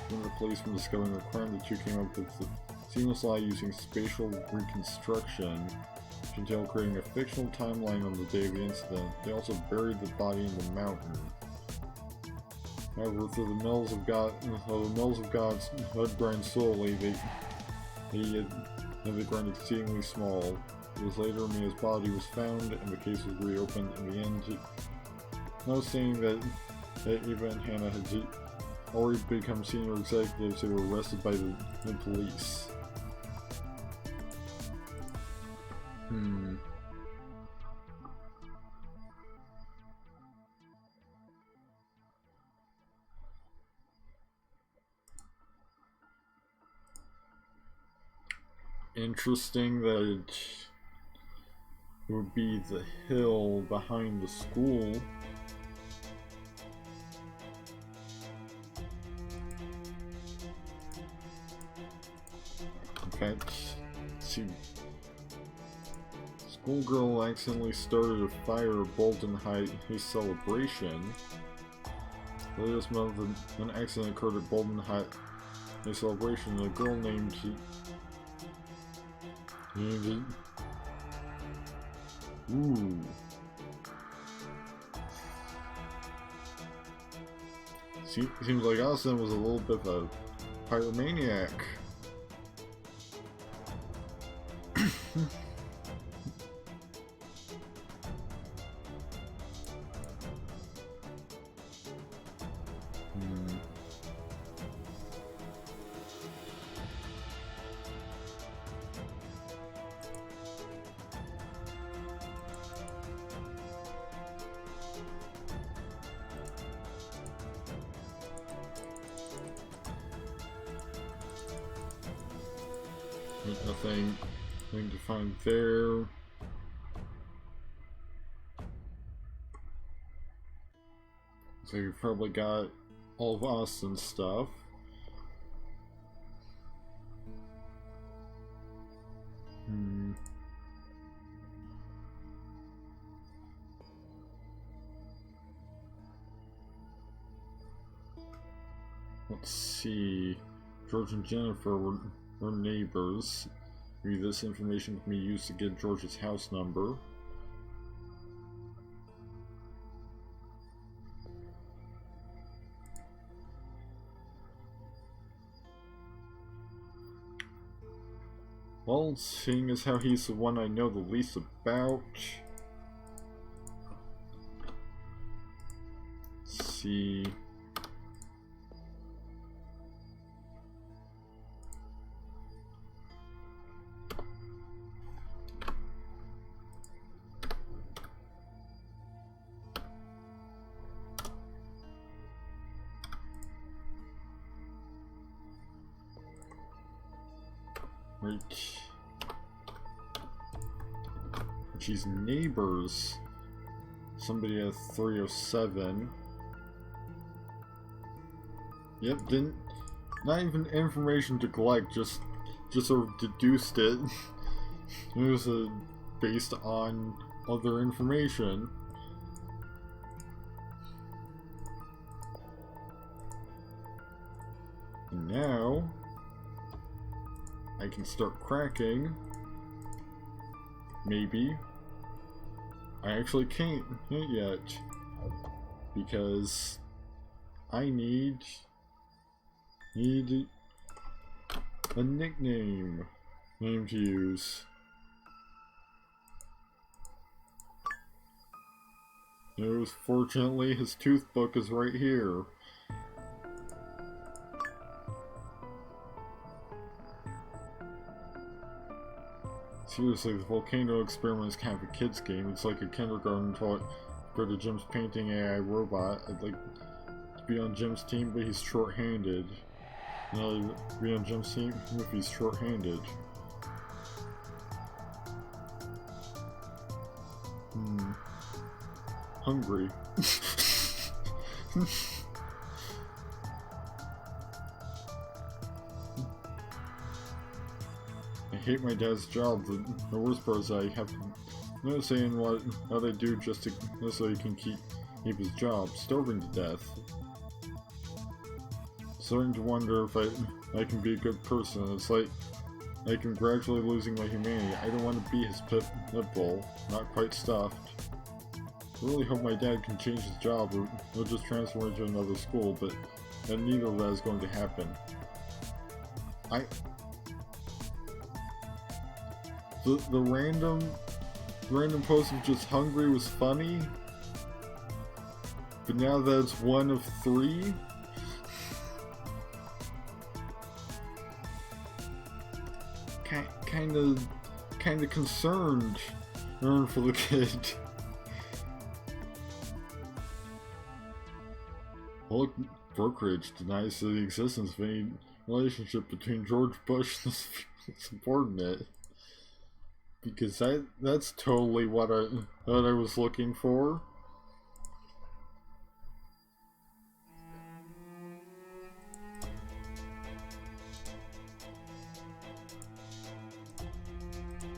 C: prevent the police from discovering the crime. The two came up with the seamless lie using spatial reconstruction, which entailed creating a fictional timeline on the day of the incident. They also buried the body in the mountain. However, through the mills of God's hood grind slowly, they grind exceedingly small. Years later, Mia's body was found, and the case was reopened. In the end, noticing that Eva and Hannah had already become senior executives, they were arrested by the police. Interesting that it would be the hill behind the school. Okay, let's see. Let's Schoolgirl accidentally started a fire at Bolton High his celebration. Earlier this month, an accident occurred at Bolton High his celebration. A girl named Ooh. Seems like Austin was a little bit of a pyromaniac. There's nothing to find there. So you probably got all of Austin's stuff. Let's see. George and Jennifer were neighbors. Maybe this information can be used to get George's house number. Well, seeing as how he's the one I know the least about. Let's see. Right. She's neighbors. Somebody at 307. Yep, not even information to collect, just sort of deduced it. It was based on other information. And now I can start cracking. Maybe. I actually can't yet. Because I need a nickname name to use. Fortunately, his tooth book is right here. Seriously, the volcano experiment is kind of a kid's game. It's like a kindergarten taught go to Jim's painting AI robot. I'd like to be on Jim's team, but he's short-handed. And I'd be on Jim's team if he's short-handed. Hungry. I hate my dad's job. The worst part is I have no say in what I do just so he can keep his job, starving to death. Starting to wonder if I can be a good person. It's like I'm gradually losing my humanity. I don't want to be his pit bull, not quite stuffed. I really hope my dad can change his job or just transfer into another school, but neither of that is going to happen. The random post of just hungry was funny, but now that it's one of 3, kind of concerned for the kid. Well, brokerage denies the existence of any relationship between George Bush and his subordinate. Because that's totally what I was looking for.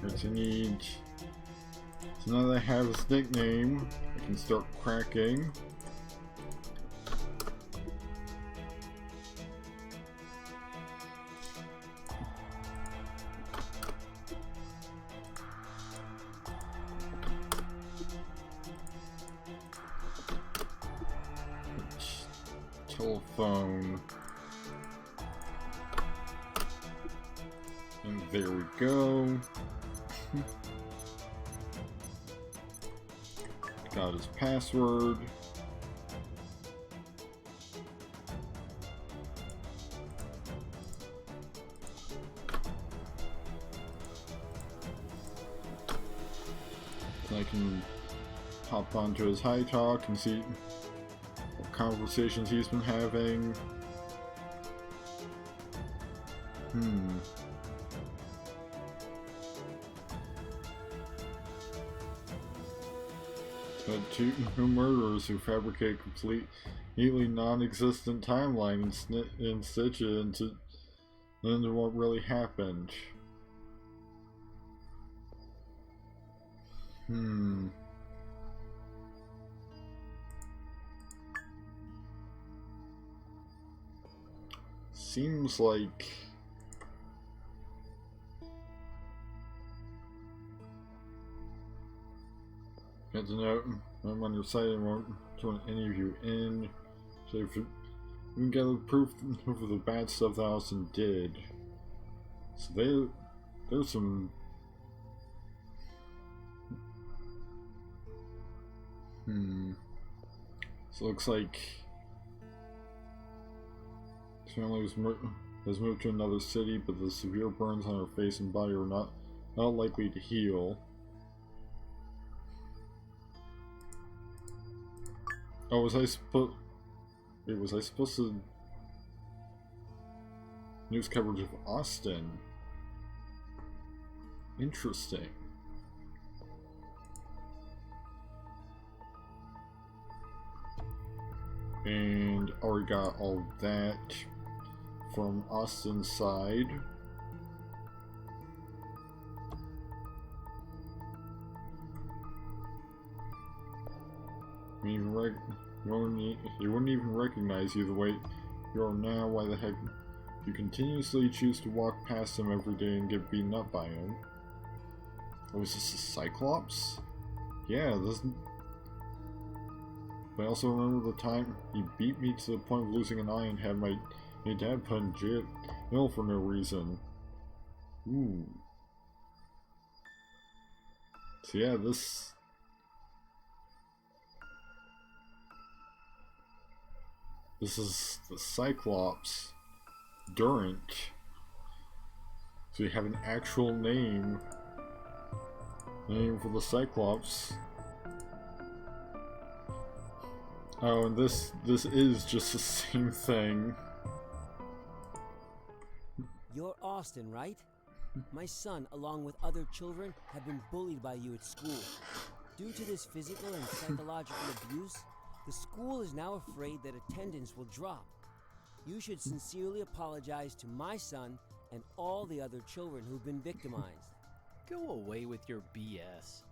C: Right, I need So now that I have his nickname, I can start cracking. Telephone. And there we go. Got his password. I can hop onto his high talk and see what conversations he's been having. But two murderers who fabricate completely non-existent timeline and stitch it into what really happened. Seems like get to know I'm on your side and won't turn any of you in. So if you can gather proof of the bad stuff that Austin did. So there's some So it looks like his family has moved to another city, but the severe burns on her face and body are not likely to heal. Oh, was I supposed to news coverage of Austin? Interesting. And already got all that from Austin's side. He wouldn't even recognize you the way you are now. Why the heck you continuously choose to walk past him every day and get beaten up by him? Oh, is this a Cyclops? Yeah, this. I also remember the time he beat me to the point of losing an eye and had my dad put in jail for no reason. Ooh. So yeah, this is the Cyclops Durant. So you have an actual name for the Cyclops. Oh, and this is just the same thing.
I: You're Austin, right? My son, along with other children, have been bullied by you at school. Due to this physical and psychological abuse, the school is now afraid that attendance will drop. You should sincerely apologize to my son and all the other children who've been victimized.
J: Go away with your BS.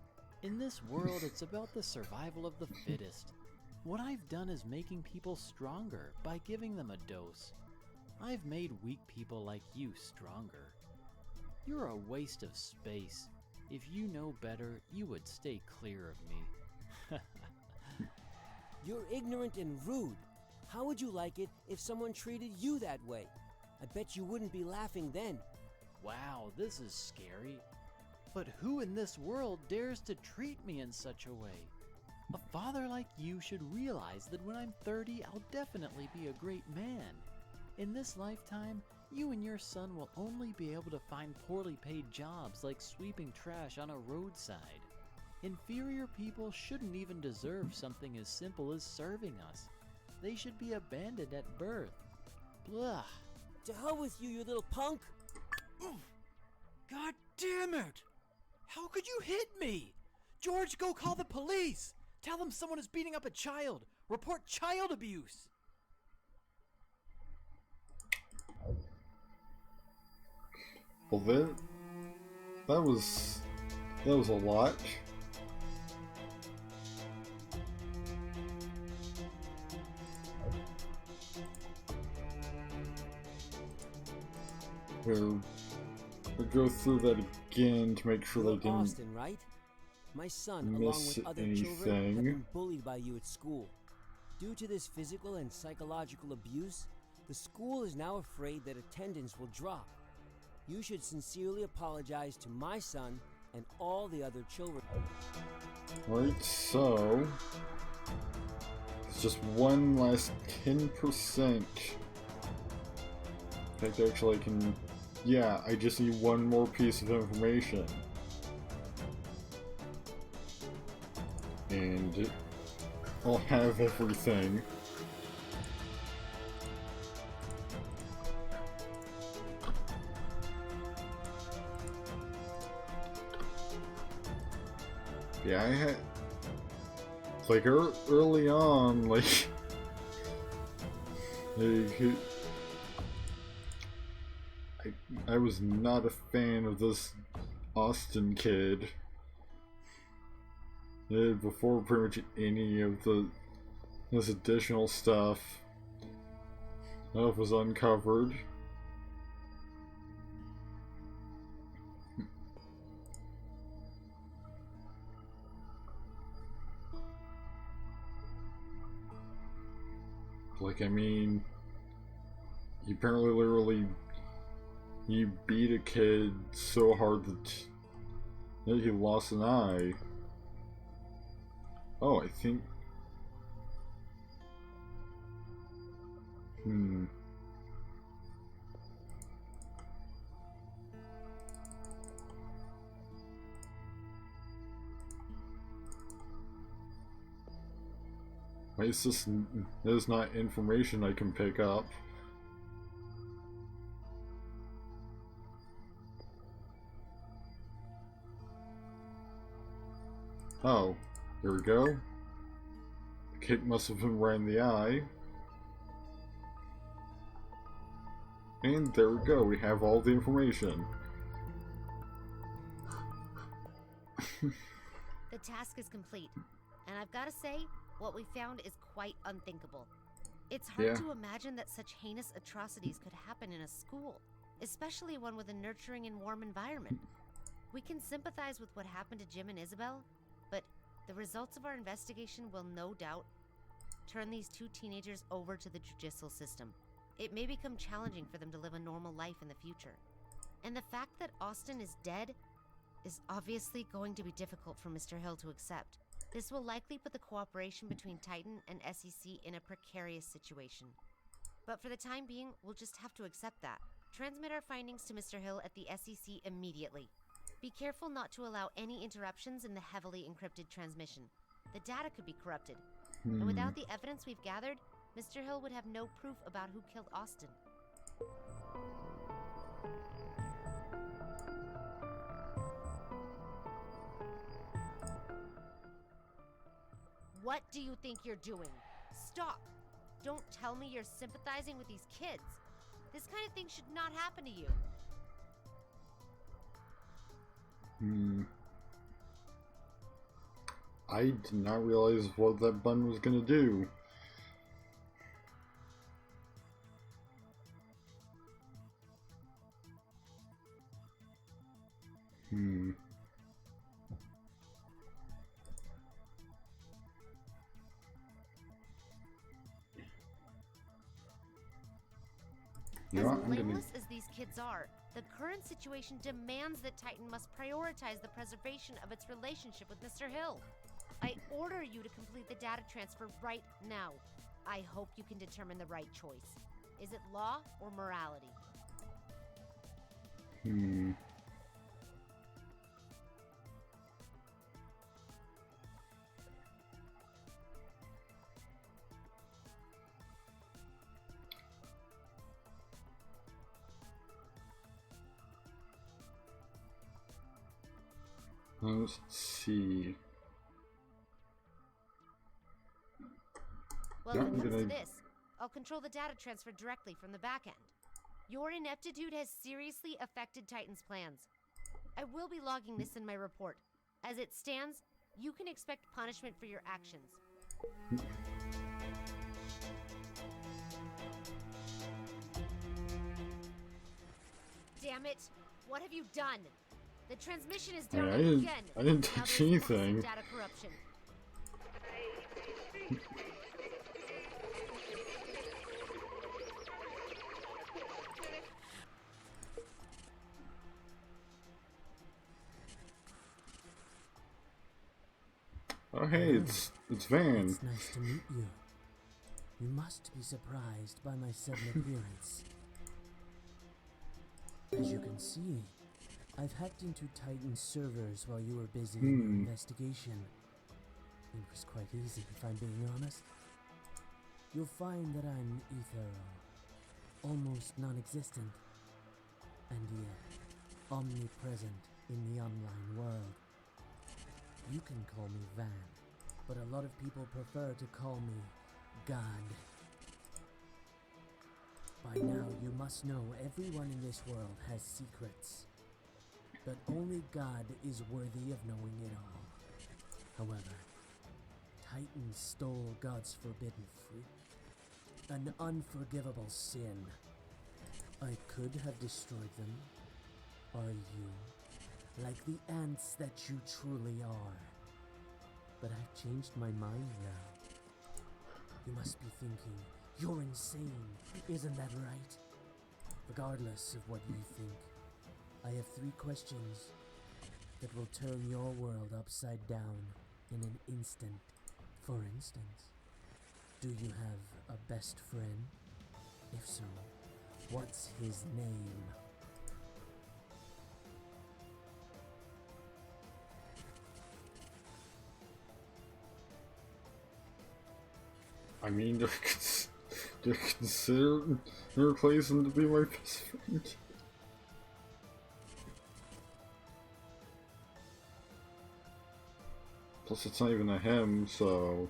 J: In this world, it's about the survival of the fittest. What I've done is making people stronger by giving them a dose. I've made weak people like you stronger. You're a waste of space. If you know better, you would stay clear of me.
I: You're ignorant and rude. How would you like it if someone treated you that way? I bet you wouldn't be laughing then.
J: Wow, this is scary. But who in this world dares to treat me in such a way? A father like you should realize that when I'm 30, I'll definitely be a great man. In this lifetime, you and your son will only be able to find poorly paid jobs like sweeping trash on a roadside. Inferior people shouldn't even deserve something as simple as serving us. They should be abandoned at birth. Blah.
I: To hell with you, you little punk!
J: God damn it! How could you hit me? George, go call the police! Tell them someone is beating up a child! Report child abuse!
C: Well, that was a lot. We'll go through that again to make sure they didn't
I: Austin, right? My son, along
C: miss
I: with other children, have
C: anything.
I: been bullied by you at school. Due to this physical and psychological abuse, the school is now afraid that attendance will drop. You should sincerely apologize to my son and all the other children.
C: Right, so it's just one last 10%. In fact, actually, I can. Yeah, I just need one more piece of information. And I'll have everything. Yeah, I had, like, early on, like, I was not a fan of this Austin kid. Before pretty much any of this additional stuff was uncovered. Like, I mean, he apparently literally, he beat a kid so hard that he lost an eye. Oh, I think... Why is this... There's not information I can pick up. Oh, here we go. The kick must have been right in the eye. And there we go, we have all the information.
D: The task is complete, and I've got to say, what we found is quite unthinkable. It's hard to imagine that such heinous atrocities could happen in a school, especially one with a nurturing and warm environment. We can sympathize with what happened to Jim and Isabel, but the results of our investigation will no doubt turn these two teenagers over to the judicial system. It may become challenging for them to live a normal life in the future. And the fact that Austin is dead is obviously going to be difficult for Mr. Hill to accept. This will likely put the cooperation between Titan and SEC in a precarious situation. But for the time being, we'll just have to accept that. Transmit our findings to Mr. Hill at the SEC immediately. Be careful not to allow any interruptions in the heavily encrypted transmission. The data could be corrupted. And without the evidence we've gathered, Mr. Hill would have no proof about who killed Austin. What do you think you're doing? Stop! Don't tell me you're sympathizing with these kids. This kind of thing should not happen to you.
C: I did not realize what that button was gonna do.
D: As blameless as these kids are, the current situation demands that Titan must prioritize the preservation of its relationship with Mr. Hill. I order you to complete the data transfer right now. I hope you can determine the right choice. Is it law or morality?
C: Let's see.
D: Well, if it comes to this, I'll control the data transfer directly from the back end. Your ineptitude has seriously affected Titan's plans. I will be logging this in my report. As it stands, you can expect punishment for your actions. damn it! What have you done? The transmission is
C: Hey,
D: down
C: I didn't-
D: again.
C: I didn't
D: Now
C: touch
D: there's lots of
C: anything.
D: data corruption.
C: Oh hey, it's Van.
I: It's nice to meet you. You must be surprised by my sudden appearance. As you can see, I've hacked into Titan's servers while you were busy in your investigation. It was quite easy, if I'm being honest. You'll find that I'm ethereal, almost non-existent, and yet omnipresent in the online world. You can call me Van, but a lot of people prefer to call me God. By now, you must know everyone in this world has secrets, but only God is worthy of knowing it all. However, Titan stole God's forbidden fruit, an unforgivable sin. I could have destroyed them, or you, like the ants that you truly are. But I've changed my mind now. You must be thinking, you're insane, isn't that right? Regardless of what you think, I have 3 questions that will turn your world upside down in an instant. For instance, do you have a best friend? If so, what's his name?
C: I mean, they're considered replace him to be my best friend. Plus, it's not even a him, so.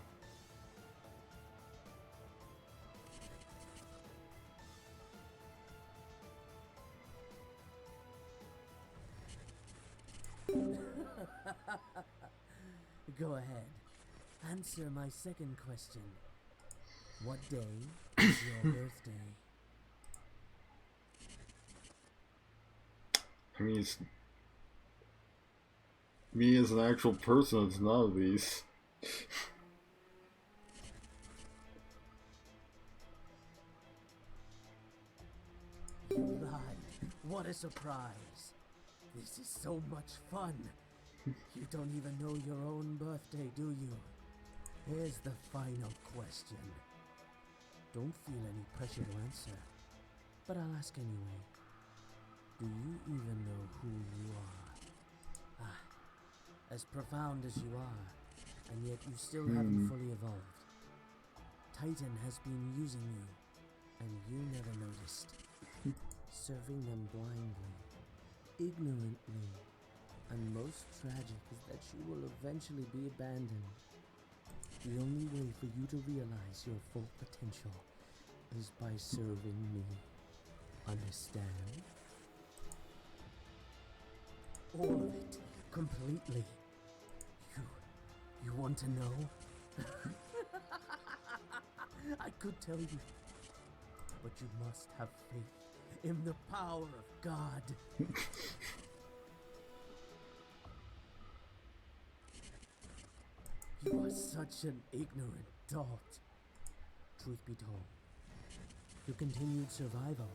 I: Go ahead. Answer my second question. What day is your birthday?
C: I mean, it's me as an actual person. It's none of these.
I: You lied. What a surprise. This is so much fun. You don't even know your own birthday, do you? Here's the final question. Don't feel any pressure to answer, but I'll ask anyway. Do you even know who you are? As profound as you are, and yet you still haven't fully evolved. Titan has been using you, and you never noticed. Serving them blindly, ignorantly, and most tragic is that you will eventually be abandoned. The only way for you to realize your full potential is by serving me. Understand? All of it. Completely. You want to know? I could tell you. But you must have faith in the power of God. You are such an ignorant dolt. Truth be told, your continued survival,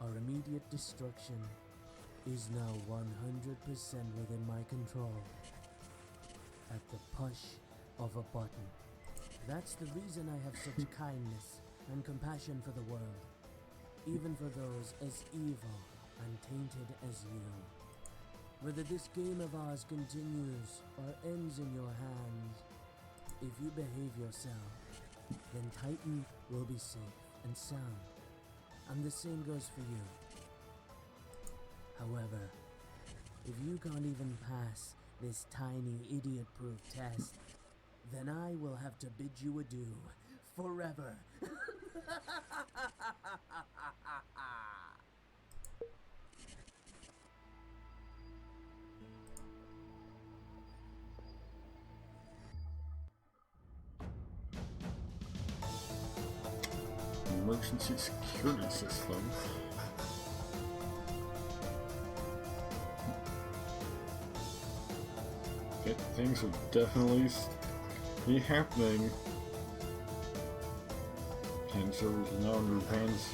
I: our immediate destruction, is now 100% within my control. At the push of a button. That's the reason I have such kindness and compassion for the world, even for those as evil and tainted as you. Whether this game of ours continues or ends in your hands, if you behave yourself, then Titan will be safe and sound, and the same goes for you. However, if you can't even pass this tiny idiot-proof test, then I will have to bid you adieu forever.
C: Emergency security system. Things will definitely be happening. And servers are now under hands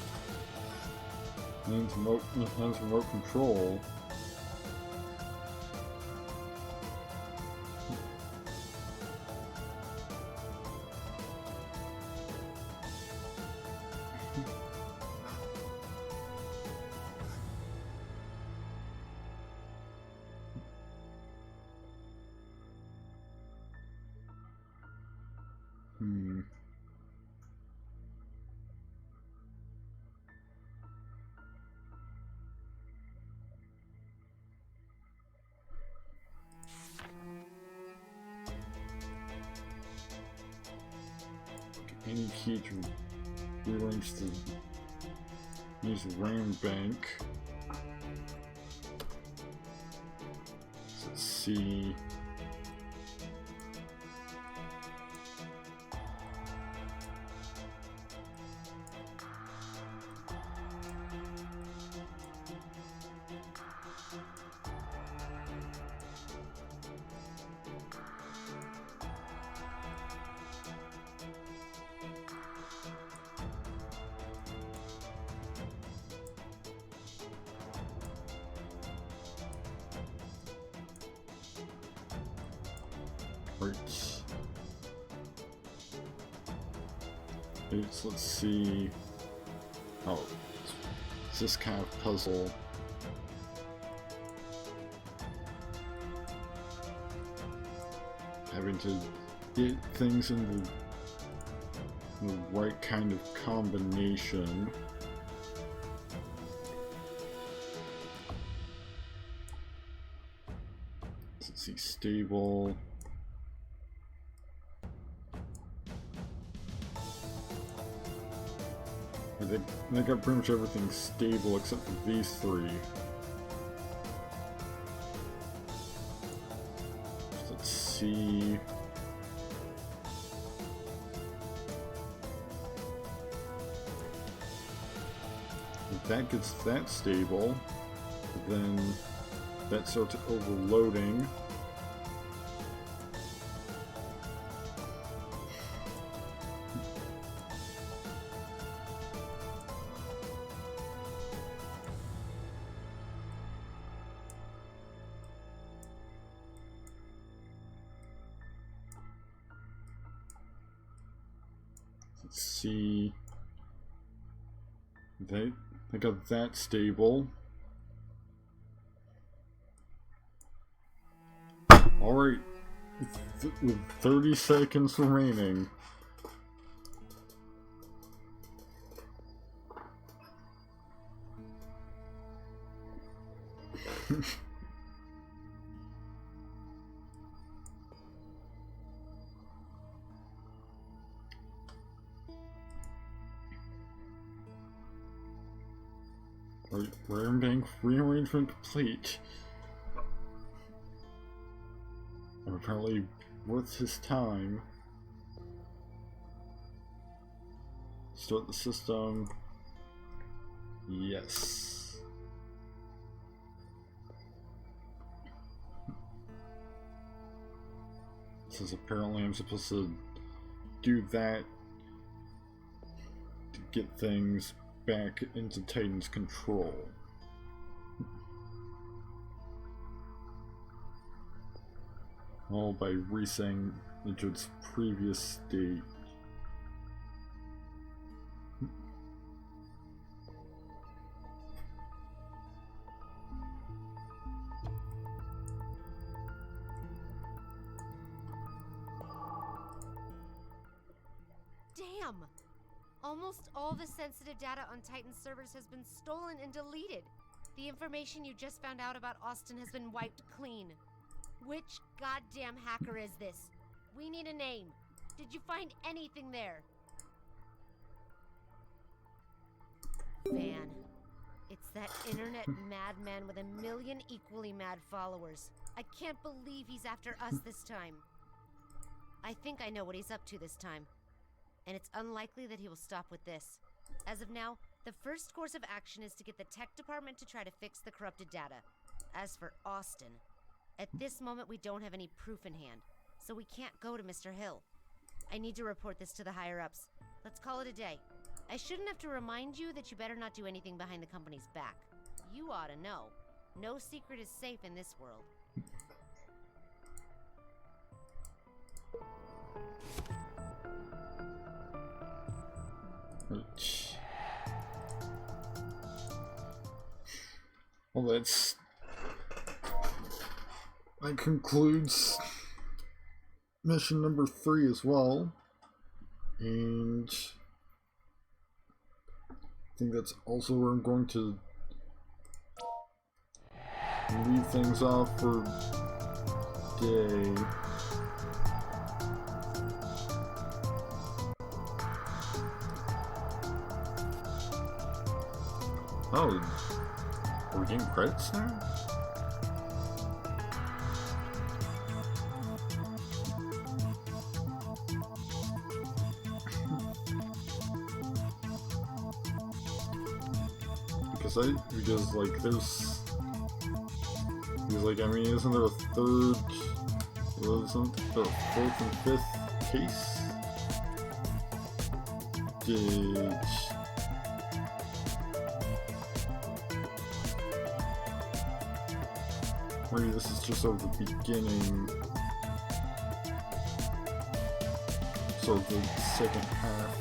C: remote control. Any key to rearrange the use RAM bank. Let's see. Let's see. Oh, it's this kind of puzzle. Having to get things in the right kind of combination. Let's see, stable. I got pretty much everything stable except for these three. Let's see. If that gets that stable, then that starts overloading. Let's see. They got that stable. Alright, with 30 seconds remaining. RAM bank rearrangement complete. And apparently worth his time. Start the system. Yes. This is apparently I'm supposed to do that to get things back into Titan's control. All by resetting into its previous state.
D: Damn! Almost all the sensitive data on Titan's servers has been stolen and deleted. The information you just found out about Austin has been wiped clean. Which goddamn hacker is this? We need a name. Did you find anything there? Van. It's that internet madman with 1 million equally mad followers. I can't believe he's after us this time. I think I know what he's up to this time. And it's unlikely that he will stop with this. As of now, the first course of action is to get the tech department to try to fix the corrupted data. As for Austin, At this moment, we don't have any proof in hand, so we can't go to Mr. Hill. I need to report this to the higher-ups. Let's call it a day. I shouldn't have to remind you that you better not do anything behind the company's back. You ought to know. No secret is safe in this world.
C: Well, that concludes mission number 3 as well. And I think that's also where I'm going to leave things off for today. Oh, are we getting credits now? Because like there's like, I mean, isn't there a third, isn't there a 4th and 5th case? Maybe this is just sort of the beginning, sort of the second half.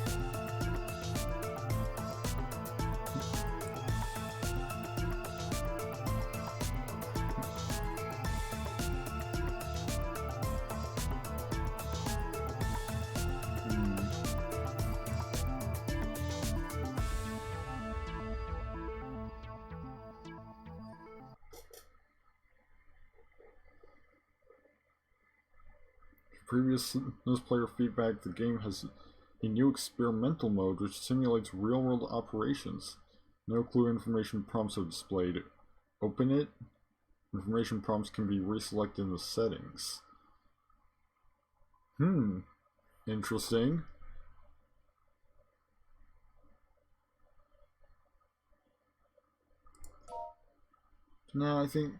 C: Previous news player feedback, the game has a new experimental mode which simulates real-world operations. No clue information prompts are displayed. Open it. Information prompts can be reselected in the settings. Interesting. Now I think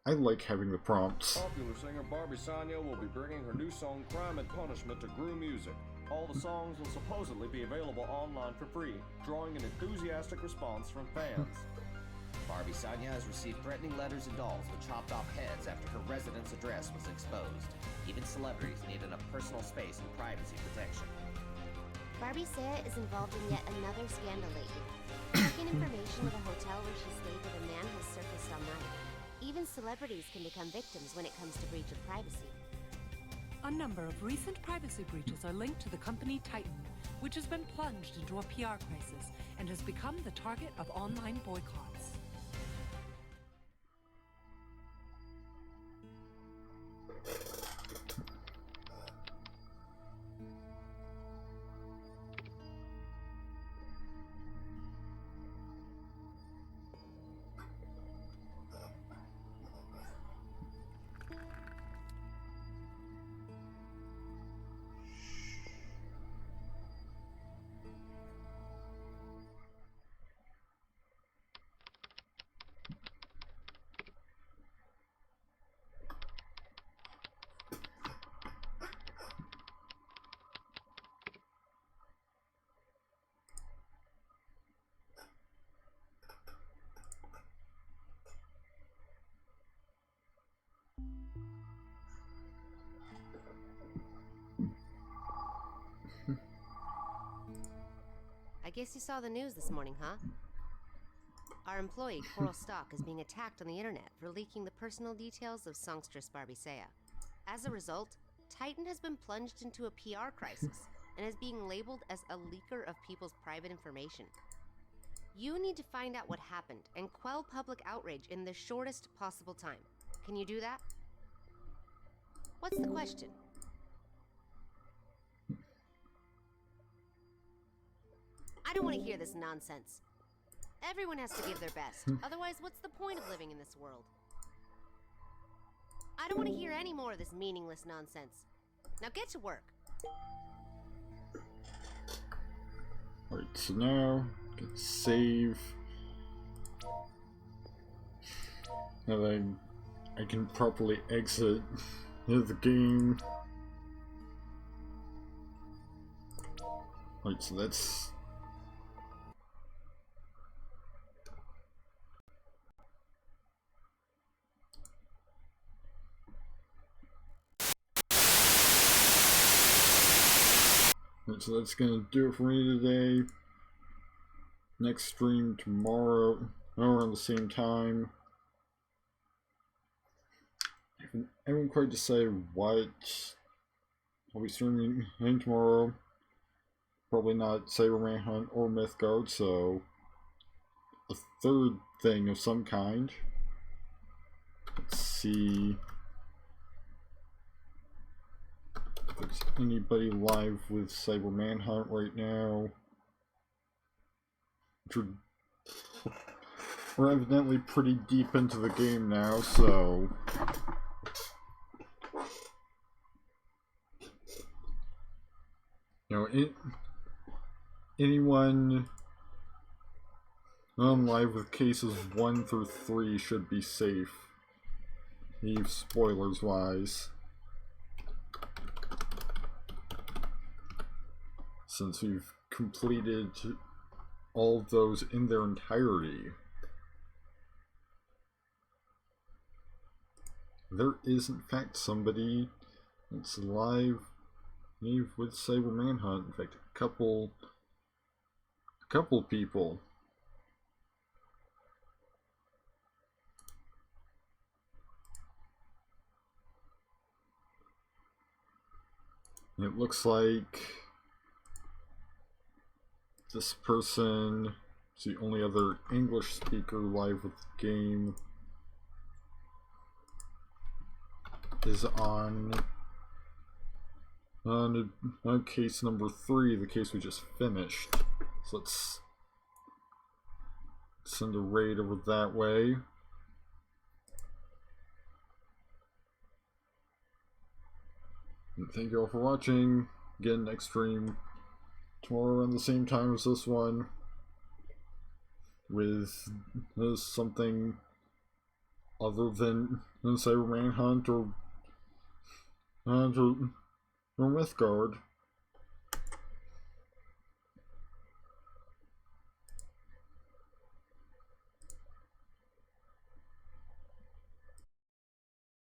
C: I like having the prompts.
K: Popular singer Barbie Sanya will be bringing her new song Crime and Punishment to Gru Music. All the songs will supposedly be available online for free, drawing an enthusiastic response from fans.
L: Barbie Sanya has received threatening letters and dolls with chopped off heads after her residence address was exposed. Even celebrities needed a personal space and privacy protection.
D: Barbie Saya is involved in yet another scandal lately. Taking information at a hotel where she stayed with a man has surfaced online. Even celebrities can become victims when it comes to breach of privacy.
M: A number of recent privacy breaches are linked to the company Titan, which has been plunged into a PR crisis and has become the target of online boycotts.
D: I guess you saw the news this morning, huh? Our employee, Coral Stalk, is being attacked on the internet for leaking the personal details of songstress Barbie Saya. As a result, Titan has been plunged into a PR crisis and is being labeled as a leaker of people's private information. You need to find out what happened and quell public outrage in the shortest possible time. Can you do that? What's the question? I don't want to hear this nonsense. Everyone has to give their best. Otherwise, what's the point of living in this world? I don't want to hear any more of this meaningless nonsense. Now get to work.
C: Alright, so now, get save. And then I can properly exit the game. Right, so that's... Right, so that's gonna do it for me today. Next stream tomorrow, around the same time. I haven't quite decided what I'll be streaming in tomorrow. Probably not Cyber Manhunt or Mythgard, so a third thing of some kind. Let's see if there's anybody live with Cyber Manhunt right now. We're evidently pretty deep into the game now, so... You know, anyone on live with cases 1 through 3 should be safe. Eve, spoilers wise. Since we've completed all of those in their entirety. There is in fact somebody that's live with Cyber Manhunt. In fact, a couple people. It looks like this person is the only other English speaker live with the game. Is on case number 3, the case we just finished. So let's send a raid over that way. And thank you all for watching. Again, next stream tomorrow around the same time as this one, with something other than Cyber Manhunt or Mythgard.